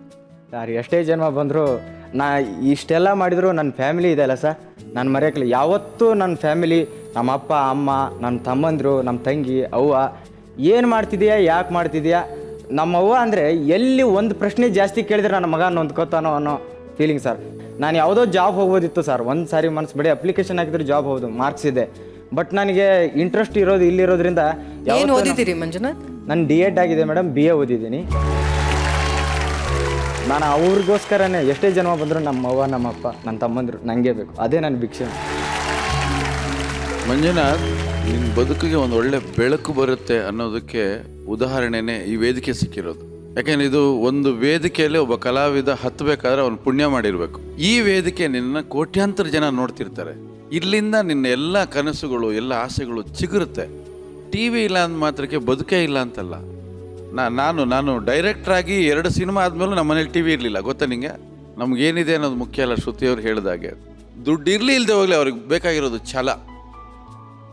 [SPEAKER 7] ಸರ್ ಎಷ್ಟೇ ಜನ್ಮ ಬಂದರೂ ನಾ ಇಷ್ಟೆಲ್ಲ ಮಾಡಿದ್ರು ನನ್ನ ಫ್ಯಾಮಿಲಿ ಇದೆಯಲ್ಲ ಸರ್, ನಾನು ಮರೆಯೋಕ್ಕಿಲ್ಲ. ಯಾವತ್ತೂ ನನ್ನ ಫ್ಯಾಮಿಲಿ, ನಮ್ಮ ಅಪ್ಪ ಅಮ್ಮ, ನನ್ನ ತಮ್ಮಂದರು, ನಮ್ಮ ತಂಗಿ, ಅವ್ವ, ಏನು ಮಾಡ್ತಿದ್ಯಾ, ಯಾಕೆ ಮಾಡ್ತಿದ್ಯಾ, ನಮ್ಮ ಅವ್ವ ಅಂದರೆ ಎಲ್ಲಿ ಒಂದು ಪ್ರಶ್ನೆ ಜಾಸ್ತಿ ಕೇಳಿದ್ರೆ ನನ್ನ ಮಗ ನೊಂದ್ಕೋತಾನೋ ಅನ್ನೋ ಫೀಲಿಂಗ್ ಸರ್. ನಾನು ಯಾವುದೋ ಜಾಬ್ ಹೋಗ್ಬೋದಿತ್ತು ಸರ್, ಒಂದು ಸಾರಿ ಮನಸ್ಸು ಬಿಡಿ ಅಪ್ಲಿಕೇಶನ್ ಹಾಕಿದ್ರೆ ಜಾಬ್ ಹೋಗೋದು, ಮಾರ್ಕ್ಸ್ ಇದೆ. ಬಟ್ ನನಗೆ ಇಂಟ್ರೆಸ್ಟ್ ಇರೋದು ಇಲ್ಲಿರೋದ್ರಿಂದ
[SPEAKER 5] ಏನು ಓದಿದ್ದೀರಿ ಮಂಜುನಾಥ್?
[SPEAKER 7] ನಾನು D.Ed ಆಗಿದೆ ಮೇಡಮ್, BA ಓದಿದ್ದೀನಿ. ನಾನು ಅವ್ರಿಗೋಸ್ಕರನೇ ಎಷ್ಟೇ ಜನ್ಮ ಬಂದರೂ ನಮ್ಮ ಅವ್ವ, ನಮ್ಮ ಅಪ್ಪ, ನನ್ನ ತಮ್ಮಂದರು ನನಗೆ ಬೇಕು. ಅದೇ ನನ್ನ ಭಿಕ್ಷೆ.
[SPEAKER 4] ಮಂಜುನಾಥ್, ನಿನ್ನ ಬದುಕಿಗೆ ಒಂದು ಒಳ್ಳೆ ಬೆಳಕು ಬರುತ್ತೆ ಅನ್ನೋದಕ್ಕೆ ಉದಾಹರಣೆನೇ ಈ ವೇದಿಕೆ ಸಿಕ್ಕಿರೋದು. ಯಾಕೆಂದ್ರೆ ಇದು ಒಂದು ವೇದಿಕೆಯಲ್ಲಿ ಒಬ್ಬ ಕಲಾವಿದ ಹತ್ತಬೇಕಾದ್ರೆ ಅವನು ಪುಣ್ಯ ಮಾಡಿರಬೇಕು. ಈ ವೇದಿಕೆ ನಿನ್ನ ಕೋಟ್ಯಾಂತರ ಜನ ನೋಡ್ತಿರ್ತಾರೆ. ಇಲ್ಲಿಂದ ನಿನ್ನ ಎಲ್ಲ ಕನಸುಗಳು, ಎಲ್ಲ ಆಸೆಗಳು ಚಿಗುರುತ್ತೆ. TV ಇಲ್ಲ ಅಂದ ಮಾತ್ರಕ್ಕೆ ಬದುಕೇ ಇಲ್ಲ ಅಂತಲ್ಲ. ನಾನು ಡೈರೆಕ್ಟರ್ ಆಗಿ 2 ಸಿನಿಮಾ ಆದ್ಮೇಲೆ ನಮ್ಮ ಮನೇಲಿ TV ಇರಲಿಲ್ಲ, ಗೊತ್ತಾ ನಿಂಗೆ? ನಮ್ಗೇನಿದೆ ಅನ್ನೋದು ಮುಖ್ಯ ಅಲ್ಲ. ಶ್ರುತಿಯವ್ರು ಹೇಳಿದಾಗೆ ದುಡ್ಡು ಇರಲಿ ಇಲ್ಲದೆ ಹೋಗ್ಲಿ, ಅವ್ರಿಗೆ ಬೇಕಾಗಿರೋದು ಛಲ.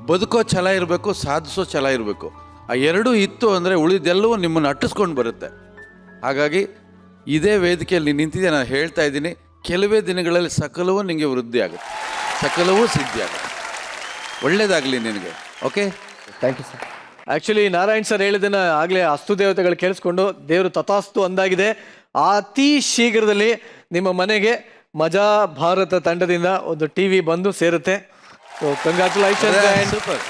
[SPEAKER 4] ಬದುಕೋ ಛಲ ಇರಬೇಕು, ಸಾಧಿಸೋ ಛಲ ಇರಬೇಕು. ಆ ಎರಡೂ ಇತ್ತು ಅಂದರೆ ಉಳಿದೆಲ್ಲವೂ ನಿಮ್ಮನ್ನು ಅಟ್ಟಿಸ್ಕೊಂಡು ಬರುತ್ತೆ. ಹಾಗಾಗಿ ಇದೇ ವೇದಿಕೆಯಲ್ಲಿ ನಿಂತಿದ್ದೆ, ನಾನು ಹೇಳ್ತಾ ಇದ್ದೀನಿ, ಕೆಲವೇ ದಿನಗಳಲ್ಲಿ ಸಕಲವೂ ನಿನಗೆ ವೃದ್ಧಿ ಆಗುತ್ತೆ, ಸಕಲವೂ ಸಿದ್ಧಿ ಆಗುತ್ತೆ. ಒಳ್ಳೇದಾಗಲಿ ನಿನಗೆ. Okay,
[SPEAKER 7] thank you sir.
[SPEAKER 3] Actually Narayan sir ಹೇಳಿದ್ದನ್ನ ಆಗಲೇ ಅಸ್ತು ದೇವತೆಗಳು ಕೇಳಿಸ್ಕೊಂಡು ದೇವರು ತಥಾಸ್ತು ಅಂದಾಗಿದೆ. ಅತಿ ಶೀಘ್ರದಲ್ಲಿ ನಿಮ್ಮ ಮನೆಗೆ ಮಜಾ ಭಾರತ ತಂಡದಿಂದ ಒಂದು TV ಬಂದು ಸೇರುತ್ತೆ. So congratulation.
[SPEAKER 4] ಸೂಪರ್.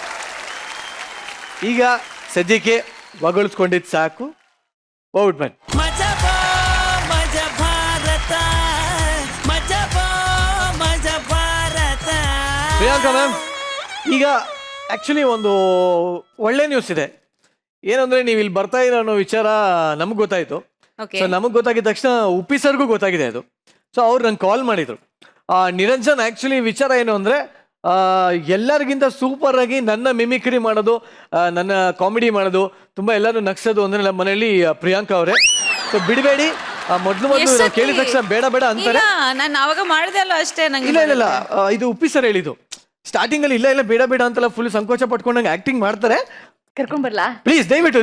[SPEAKER 3] ಈಗ ಸದ್ಯಕ್ಕೆ ಹೊಗಳಿಸ್ಕೊಂಡಿದ್ದು ಸಾಕು, ಹೋಗ್ಬಿಟ್ಟು ಬನ್ನಿ.
[SPEAKER 1] ಮಜಾ ಬಾ ಮಜಾ ಭಾರತ, ಮಜಾ ಬಾ ಮಜಾ ಭಾರತ.
[SPEAKER 3] ಪ್ರಿಯಾಂಕಾ ಮ್ಯಾಮ್, ಈಗ ಆ್ಯಕ್ಚುಲಿ ಒಂದು ಒಳ್ಳೆ ನ್ಯೂಸ್ ಇದೆ. ಏನಂದ್ರೆ ನೀವು ಇಲ್ಲಿ ಬರ್ತಾ ಇರೋ ಅನ್ನೋ ವಿಚಾರ ನಮ್ಗೆ ಗೊತ್ತಾಯ್ತು. ಸೊ ನಮಗೆ ಗೊತ್ತಾಗಿದ ತಕ್ಷಣ ಉಪ್ಪಿ ಸರ್ಗೂ ಗೊತ್ತಾಗಿದೆ ಅದು. ಸೊ ಅವ್ರು ನಂಗೆ ಕಾಲ್ ಮಾಡಿದ್ರು. ನಿರಂಜನ್, ಆ್ಯಕ್ಚುಲಿ ವಿಚಾರ ಏನು ಅಂದರೆ ಎಲ್ಲರಿಗಿಂತ ಸೂಪರ್ ಆಗಿ ನನ್ನ ಮಿಮಿಕ್ರಿ ಮಾಡೋದು, ನನ್ನ ಕಾಮಿಡಿ ಮಾಡೋದು, ತುಂಬ ಎಲ್ಲರೂ ನಗ್ಸೋದು ಅಂದರೆ ನಮ್ಮ ಮನೆಯಲ್ಲಿ ಪ್ರಿಯಾಂಕಾ ಅವರೇ. ಸೊ ಬಿಡಬೇಡಿ, ಮೊದಲು ನಾವು ಕೇಳಿದ ತಕ್ಷಣ ಬೇಡ ಬೇಡ ಅಂತಾರೆ.
[SPEAKER 6] ನಾನು ಅವಾಗ ಮಾಡಿದೆ ಅಲ್ಲ ಅಷ್ಟೇ. ನಂಗೆ
[SPEAKER 3] ಇಲ್ಲ ಇದು ಉಪ್ಪಿ ಸರ್ ಹೇಳಿದ್ದು. ಸ್ಟಾರ್ಟಿಂಗ್ ಅಲ್ಲಿ ಇಲ್ಲ ಬೇಡ ಬೇಡ ಅಂತೆಲ್ಲ ಫುಲ್ ಸಂಕೋಚ ಪಟ್ಕೊಂಡಂಗೆ ಆಕ್ಟಿಂಗ್ ಮಾಡ್ತಾರೆ.
[SPEAKER 2] ಕರ್ಕೊಂಡ್ ಬರ್ಲಾ
[SPEAKER 3] ಪ್ಲೀಸ್? ದಯವಿಟ್ಟು.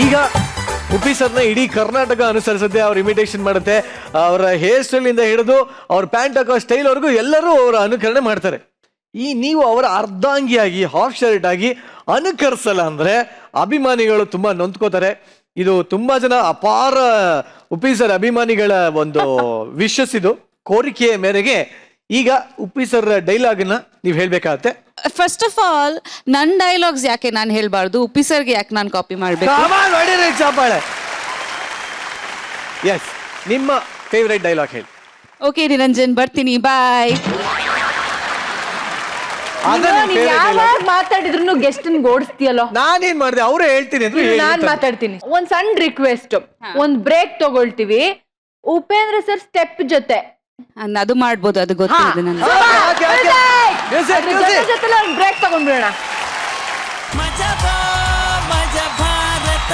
[SPEAKER 3] ಈಗ ಉಪ್ಪಿ ಸರ್ನ ಇಡೀ ಕರ್ನಾಟಕ ಅನುಸರಿಸುತ್ತೆ, ಅವ್ರ ಇಮಿಟೇಷನ್ ಮಾಡುತ್ತೆ. ಅವರ ಹೇರ್ ಸ್ಟೈಲ್ ಇಂದ ಹಿಡಿದು ಅವ್ರ ಪ್ಯಾಂಟ್ ಹಾಕೋ ಸ್ಟೈಲ್ ವರೆಗೂ ಎಲ್ಲರೂ ಅವರ ಅನುಕರಣೆ ಮಾಡ್ತಾರೆ. ನೀವು ಅವರ ಅರ್ಧಾಂಗಿಯಾಗಿ, ಹಾಫ್ ಶರ್ಟ್ ಆಗಿ ಅನುಕರಿಸಲ್ಲ ಅಂದ್ರೆ ಅಭಿಮಾನಿಗಳು ತುಂಬಾ ನೊಂದ್ಕೋತಾರೆ. ಇದು ತುಂಬಾ ಜನ ಅಪಾರ ಉಪ್ಪಿ ಸರ್ ಅಭಿಮಾನಿಗಳ ಒಂದು ವಿಶಸ್, ಇದು ಕೋರಿಕೆಯ ಮೇರೆಗೆ ಈಗ ಉಪ್ಪಿ ಸರ್ ಡೈಲಾಗ್ನ ನೀವು ಹೇಳ್ಬೇಕಾಗತ್ತೆ.
[SPEAKER 6] ಫಸ್ಟ್ ಆಫ್ ಆಲ್ ನನ್ನ ಡೈಲಾಗ್ಸ್ ಯಾಕೆ ನಾನು ಹೇಳ್ಬಾರ್ದು, ಉಪ್ಪಿ ಸರ್ಗೆ ಯಾಕೆ ನಾನು ಕಾಪಿ ಮಾಡ್ಬೇಕು?
[SPEAKER 3] ಚಾಪಾಳೆ. ಎಸ್, ನಿಮ್ಮ ಫೇವ್ರೆಟ್ ಡೈಲಾಗ್ ಹೇಳಿ.
[SPEAKER 6] ಓಕೆ ನಿರಂಜನ್, ಬರ್ತೀನಿ, ಬಾಯ್.
[SPEAKER 2] ಯಾವಾಗ ಮಾತಾಡಿದ್ರು ಗೆಸ್ಟ್ ಓಡಿಸ್ತೀಯಲ್ಲೋ.
[SPEAKER 3] ನಾನೇನ್ ಮಾಡಿದೆ, ಅವರೇ ಹೇಳ್ತೀನಿ ಅಂದ್ರೆ
[SPEAKER 2] ನಾನ್ ಮಾತಾಡ್ತೀನಿ. ಒಂದ್ ಸಣ್ಣ ರಿಕ್ವೆಸ್ಟ್, ಒಂದ್ ಬ್ರೇಕ್ ತಗೊಳ್ತೀವಿ ಉಪೇಂದ್ರ ಸರ್ ಸ್ಟೆಪ್ ಜೊತೆ.
[SPEAKER 6] ಅದು ಮಾಡ್ಬೋದು, ಅದು ಗೊತ್ತಿದೆ ನನಗೆ.
[SPEAKER 2] ಬ್ರೇಕ್ ತಗೊಂಡ್ಬಿಡೋಣ.
[SPEAKER 1] ಮಜಾ ಬಾ ಮಜಾ ಭಾರತ,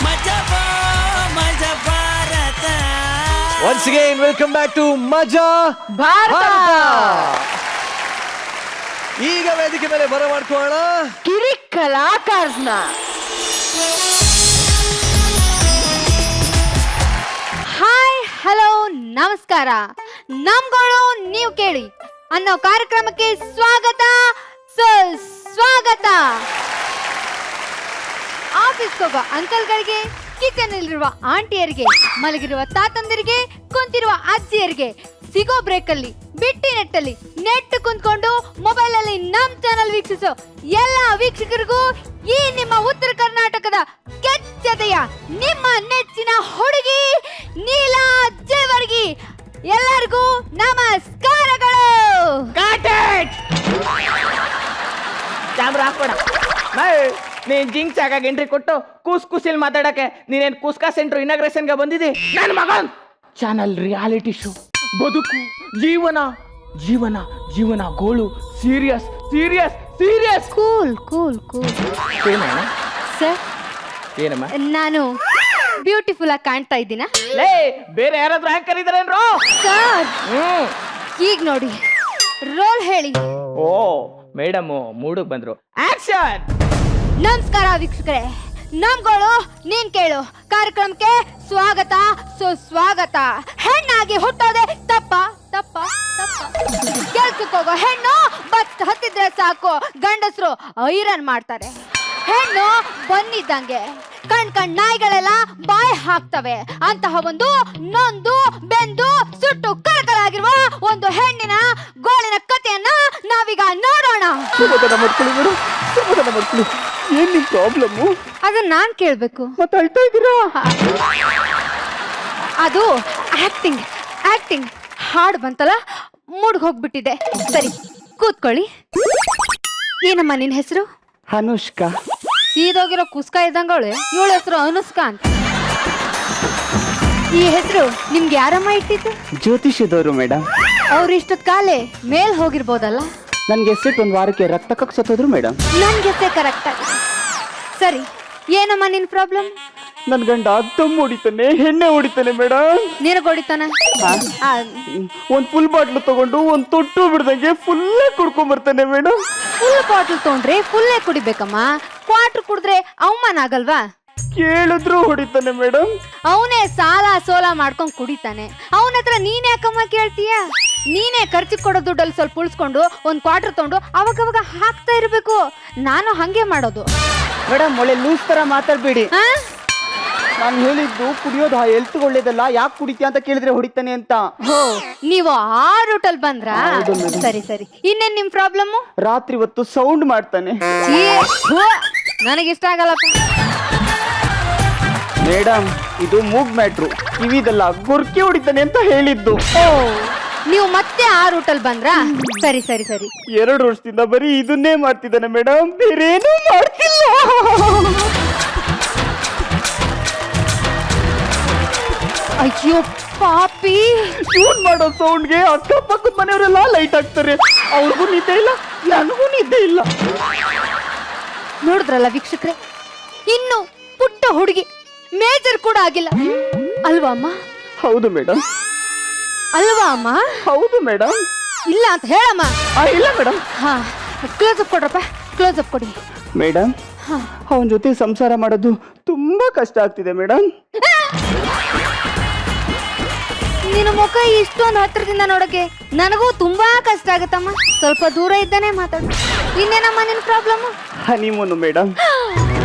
[SPEAKER 1] ಮಜಾ ಬಾ ಮಜಾ Bharat.
[SPEAKER 3] Once again, welcome back to ಮಜಾ
[SPEAKER 2] ಭಾರತ.
[SPEAKER 3] ಈಗ ವೇದಿಕೆ ಮೇಲೆ ಬರಮಾಡ್ಕೋಣ
[SPEAKER 2] ಕಿರಿ ಕಲಾಕಾರನ.
[SPEAKER 9] ಹಾಯ್, ಹಲೋ, ನಮಸ್ಕಾರ. ನಮ್ಗಳು ನೀವು ಕೇಳಿ ಅನ್ನೋ ಕಾರ್ಯಕ್ರಮಕ್ಕೆ ಸ್ವಾಗತ, ಸ್ವಾಗತ. ಆಫೀಸ್ಗೆ ಹೋಗೋ ಅಂಕಲ್ಗಳಿಗೆ, ಕಿಚನ್ ಅಲ್ಲಿರುವ ಆಂಟಿಯರಿಗೆ, ಮಲಗಿರುವ ತಾತಂದಿರಿಗೆ, ಕುಂತಿರುವ ಅಜ್ಜಿಯರಿಗೆ, ಸಿಗೋ ಬ್ರೇಕ್ ಅಲ್ಲಿ, ಬಿಟ್ಟಿ ನೆಟ್ಟಲ್ಲಿ, ನೆಟ್ ಕುಂತ್ಕೊಂಡು ಮೊಬೈಲ್ ಅಲ್ಲಿ ನಮ್ ಚಾನಲ್ ವೀಕ್ಷಿಸೋ ಎಲ್ಲ ವೀಕ್ಷಕರಿಗೂ ಈ ನಿಮ್ಮ ಉತ್ತರ ಕರ್ನಾಟಕದ ಕೆಚ್ಚದೆಯ ನಿಮ್ಮ ನೆಚ್ಚಿನ ಹುಡುಗಿ ನೀಲಾ ಜೇವರ್ಗಿ ಎಲ್ಲರಿಗೂ ನಮಸ್ಕಾರಗಳು.
[SPEAKER 8] ಕ್ಯಾಮ್ರಾ ಹಾಕೋಣ. ನೀನ್ ಜಿಂಕ್ ಜಾಗ ಎಂಟ್ರಿ ಕೊಟ್ಟು ಕೂಸಿಲ್ ಮಾತಾಡಕ್ಕೆ ನೀನೇನ್ ಕೂಸ್ಕಾ ಸೆಂಟ್ರ್ ಇನಾಗ್ರೇಷನ್ಗೆ ಬಂದಿದ್ದಿ? ನನ್ನ ಮಗನ್ ಚಾನಲ್ ರಿಯಾಲಿಟಿ ಶೋ, ಬದುಕು, ಜೀವನ ಜೀವನ ಜೀವನ ಗೋಳು, serious serious serious.
[SPEAKER 9] Cool cool cool. Sir,
[SPEAKER 8] ಏನಮ್ಮ
[SPEAKER 9] ನಾನು ಬ್ಯೂಟಿಫುಲ್ ಆಗಿ ಕಾಣ್ತಾ ಇದ್ದೀನ?
[SPEAKER 8] ಲೇ, ಬೇರೆ ಯಾರಾದ್ರೂ ಆಂಕರ್ ಇದಾರೇನ್ರೋ?
[SPEAKER 9] ಸರ್, ಈಗ ನೋಡಿ, ರೋಲ್ ಹೇಳಿ.
[SPEAKER 8] ಓ ಮೇಡಮ್ ಮೂಡಕ್ ಬಂದ್ರು. ಆಕ್ಷನ್.
[SPEAKER 9] ನಮಸ್ಕಾರ ವೀಕ್ಷಕರೇ, ನಮ್ಗಳು ನೀನ್ ಕೇಳು ಕಾರ್ಯಕ್ರಮಕ್ಕೆ ಸ್ವಾಗತ ಸುಸ್ವಾಗತ. ಹೆಣ್ಣಾಗಿ ಹುಟ್ಟೋದೆ ತಪ್ಪ ತಪ್ಪ ತಪ್ಪ. ಕೆಲ್ಸಕ್ಕೆ ಹೋಗೋ ಹೆಣ್ಣು ಬಸ್ ಹತ್ತಿದ್ರೆ ಸಾಕು ಗಂಡಸರು ಐರನ್ ಮಾಡ್ತಾರೆ. ಹೆಣ್ಣು ಬಂದಿದ್ದಂಗೆ ಕಣ್ ನಾಯಿಗಳೆಲ್ಲ ಬಾಯಿ ಹಾಕ್ತವೆ. ಅಂತಹ ಒಂದು ನೊಂದು ಬೆಂದು ಸುಟ್ಟು ಕಳಕಲಾಗಿರುವ ಒಂದು ಹೆಣ್ಣಿನ ಗೋಳಿನ ಕಥೆಯನ್ನ ನಾವೀಗ ನೋಡೋಣ.
[SPEAKER 7] ಏನ್ ನಿಮ್ ಪ್ರಾಬ್ಲಮ್ಮು?
[SPEAKER 9] ಅದನ್ನ ನಾನ್ ಕೇಳ್ಬೇಕು.
[SPEAKER 7] ಮತ್ತೆ ಅಳ್ತಾ ಇದ್ದೀರಾ?
[SPEAKER 9] ಅದು ಆಕ್ಟಿಂಗ್ ಆಕ್ಟಿಂಗ್ ಹಾಡು ಬಂತಲ್ಲ ಮೂಡ್ಗ್ ಹೋಗ್ಬಿಟ್ಟಿದೆ. ಸರಿ ಕೂತ್ಕೊಳ್ಳಿ. ಏನಮ್ಮ ನಿನ್ ಹೆಸರು?
[SPEAKER 7] ಅನುಷ್ಕಾ.
[SPEAKER 9] ಸೀದೋಗಿರೋ ಕುಸ್ಕ ಇದ್ದಂಗವಳೆ. ಇವಳ ಹೆಸರು ಅನುಷ್ಕಾ ಅಂತ. ಈ ಹೆಸರು ನಿಮ್ಗೆ ಯಾರಮ್ಮ ಇಟ್ಟಿದ್ದು?
[SPEAKER 7] ಜ್ಯೋತಿಷ್ಯದವರು ಮೇಡಮ್.
[SPEAKER 9] ಅವ್ರು ಇಷ್ಟೊತ್ ಕಾಲೇ ಮೇಲ್ ಹೋಗಿರ್ಬೋದಲ್ಲ.
[SPEAKER 7] ನನ್ಗೆ ಎಸ್ಸೆಟ್ ಒಂದ್ ವಾರಕ್ಕೆ ರಕ್ತ ಕಕ್ಸೋದ್ರು ಮೇಡಮ್.
[SPEAKER 9] ನನ್ಗೆ ಕರೆಕ್ಟ್ ಆಗಿ. ಸರಿ ಏನಮ್ಮ ನಿನ್ ಪ್ರಾಬ್ಲಮ್?
[SPEAKER 7] ನನ್ ಗಂಡ ದಮ್ ಹೊಡಿತಾನೆ, ಎಣ್ಣೆ ಹೊಡಿತಾನೆ ಮೇಡಮ್.
[SPEAKER 9] ನಿನಗ್ ಹೊಡಿತಾನ?
[SPEAKER 7] ಒಂದ್ ಫುಲ್ ಬಾಟ್ಲು ತಗೊಂಡು ಒಂದ್ ತೊಟ್ಟು ಬಿಡ್ದಂಗೆ ಫುಲ್ಲೇ ಕುಡ್ಕೊಂಡ್ ಬರ್ತಾನೆ ಮೇಡಮ್.
[SPEAKER 9] ಫುಲ್ ಬಾಟಲ್ ತೊಗೊಂಡ್ರೆ ಫುಲ್ಲೇ ಕುಡಿಬೇಕಮ್ಮ. ಕ್ವಾರ್ಟರ್ ಕುಡಿದ್ರೆ ಅವಮಾನ ಆಗಲ್ವಾ?
[SPEAKER 7] ಕೇಳಿದ್ರು ಹೊಡಿತಾನೆ ಮೇಡಮ್.
[SPEAKER 9] ಅವನೇ ಸಾಲ ಸೋಲ ಮಾಡ್ಕೊಂಡ್ ಕುಡಿತಾನೆ. ಅವನ ಹತ್ರ ನೀನ್ ಯಾಕಮ್ಮ ಕೇಳ್ತೀಯ? ನೀನೇ ಖರ್ಚಿಗೆ ಕೊಡೋ ದುಡ್ಡಲ್ಲಿ ಸ್ವಲ್ಪ ಉಳಿಸ್ಕೊಂಡು ಒಂದ್ ಕ್ವಾರ್ಟರ್ ತಗೊಂಡು ಅವಾಗವಾಗ ಹಾಕ್ತಾ ಇರ್ಬೇಕು. ನಾನು ಹಂಗೆ ಮಾಡೋದು
[SPEAKER 7] ಮೇಡಮ್. ಒಳ್ಳೆ ಲೂಸ್ ತರ ಮಾತಾಡ್ಬೇಡಿ.
[SPEAKER 9] ಆ?
[SPEAKER 7] ನಾನು ಹೇಳಿದ್ದು ಕುಡಿಯೋದು ಹೆಲ್ತ್ ಒಳ್ಳೇದಲ್ಲ, ಯಾಕೆ ಕುಡಿತೀಯ ಅಂತ ಕೇಳಿದ್ರೆ ಹೊಡಿತಾನೆ ಅಂತ.
[SPEAKER 9] ಹೋ, ನೀವು ಆ ರೂಟಲ್ಲಿ ಬಂದ್ರಾ? ಸರಿ ಸರಿ. ಇನ್ನೇನ್ ನಿಮ್ ಪ್ರಾಬ್ಲಮ್?
[SPEAKER 7] ರಾತ್ರಿ ಹೊತ್ತು ಸೌಂಡ್ ಮಾಡ್ತಾನೆ
[SPEAKER 9] ನನಗಿಷ್ಟ ಆಗಲ್ಲಪ್ಪ
[SPEAKER 7] ಮೇಡಮ್. ಇದು ಮೂಗ್ ಮ್ಯಾಟ್ರು, ಕಿವಿದಲ್ಲ ಗೊರ್ಕೆ ಹೊಡಿತಾನೆ ಅಂತ ಹೇಳಿದ್ದು.
[SPEAKER 9] ಓ, ನೀವು ಮತ್ತೆ ಆ ರೂಟಲ್ಲಿ ಬಂದ್ರಾ? ಸರಿ ಸರಿ ಸರಿ.
[SPEAKER 7] 2 ವರ್ಷದಿಂದ ಬರೀ ಇದನ್ನೇ ಮಾಡ್ತಿದ್ದಾನೆ ಮೇಡಮ್, ಬೇರೇನೂ ಮಾಡ್ತಿಲ್ಲ.
[SPEAKER 9] ಅಯ್ಯೋ ಪಾಪಿ,
[SPEAKER 7] ಟ್ಯೂನ್ ಮಾಡೋ ಸೌಂಡ್ಗೆ ಅಕ್ಕಪಕ್ಕದ ಮನೆಯವರೆಲ್ಲ ಲೈಟ್ ಹಾಕ್ತಾರೆ. ಅವ್ರಿಗೂ ನಿದ್ದೆ ಇಲ್ಲ, ನನಗೂ ನಿದ್ದೆ ಇಲ್ಲ.
[SPEAKER 9] ನೋಡಿದ್ರಲ್ಲ ವೀಕ್ಷಕ್ರೆ, ಇನ್ನು ಪುಟ್ಟ ಹುಡುಗಿ, ಮೇಜರ್ ಕೂಡ ಆಗಿಲ್ಲ ಅಲ್ವಾ ಅಮ್ಮ?
[SPEAKER 7] ಹೌದು ಮೇಡಮ್.
[SPEAKER 9] ಅಲ್ವಾ ಅಮ್ಮ?
[SPEAKER 7] ಹೌದು ಮೇಡಮ್.
[SPEAKER 9] ಇಲ್ಲ ಅಂತ ಹೇಳಮ್ಮ.
[SPEAKER 7] ಇಲ್ಲ ಮೇಡಮ್.
[SPEAKER 9] ಹಾ, ಕ್ಲೋಸ್ ಅಪ್ ಕೊಡ್ರಪ್ಪ, ಕ್ಲೋಸ್ ಅಪ್ ಕೊಡಿ
[SPEAKER 7] ಮೇಡಮ್. ಅವನ ಜೊತೆ ಸಂಸಾರ ಮಾಡೋದು ತುಂಬಾ ಕಷ್ಟ ಆಗ್ತಿದೆ ಮೇಡಮ್.
[SPEAKER 9] ನಿನ್ನ ಮುಖ ಇಷ್ಟೊಂದು ಹತ್ರದಿಂದ ನೋಡಕ್ಕೆ ನನಗೂ ತುಂಬಾ ಕಷ್ಟ ಆಗುತ್ತಮ್ಮ. ಸ್ವಲ್ಪ ದೂರ ಇದ್ದಾನೆ ಮಾತಾಡು. ಇನ್ನೇನಮ್ಮ ನಿನ್ ಪ್ರಾಬ್ಲಮ್?
[SPEAKER 7] Honeymoon madam.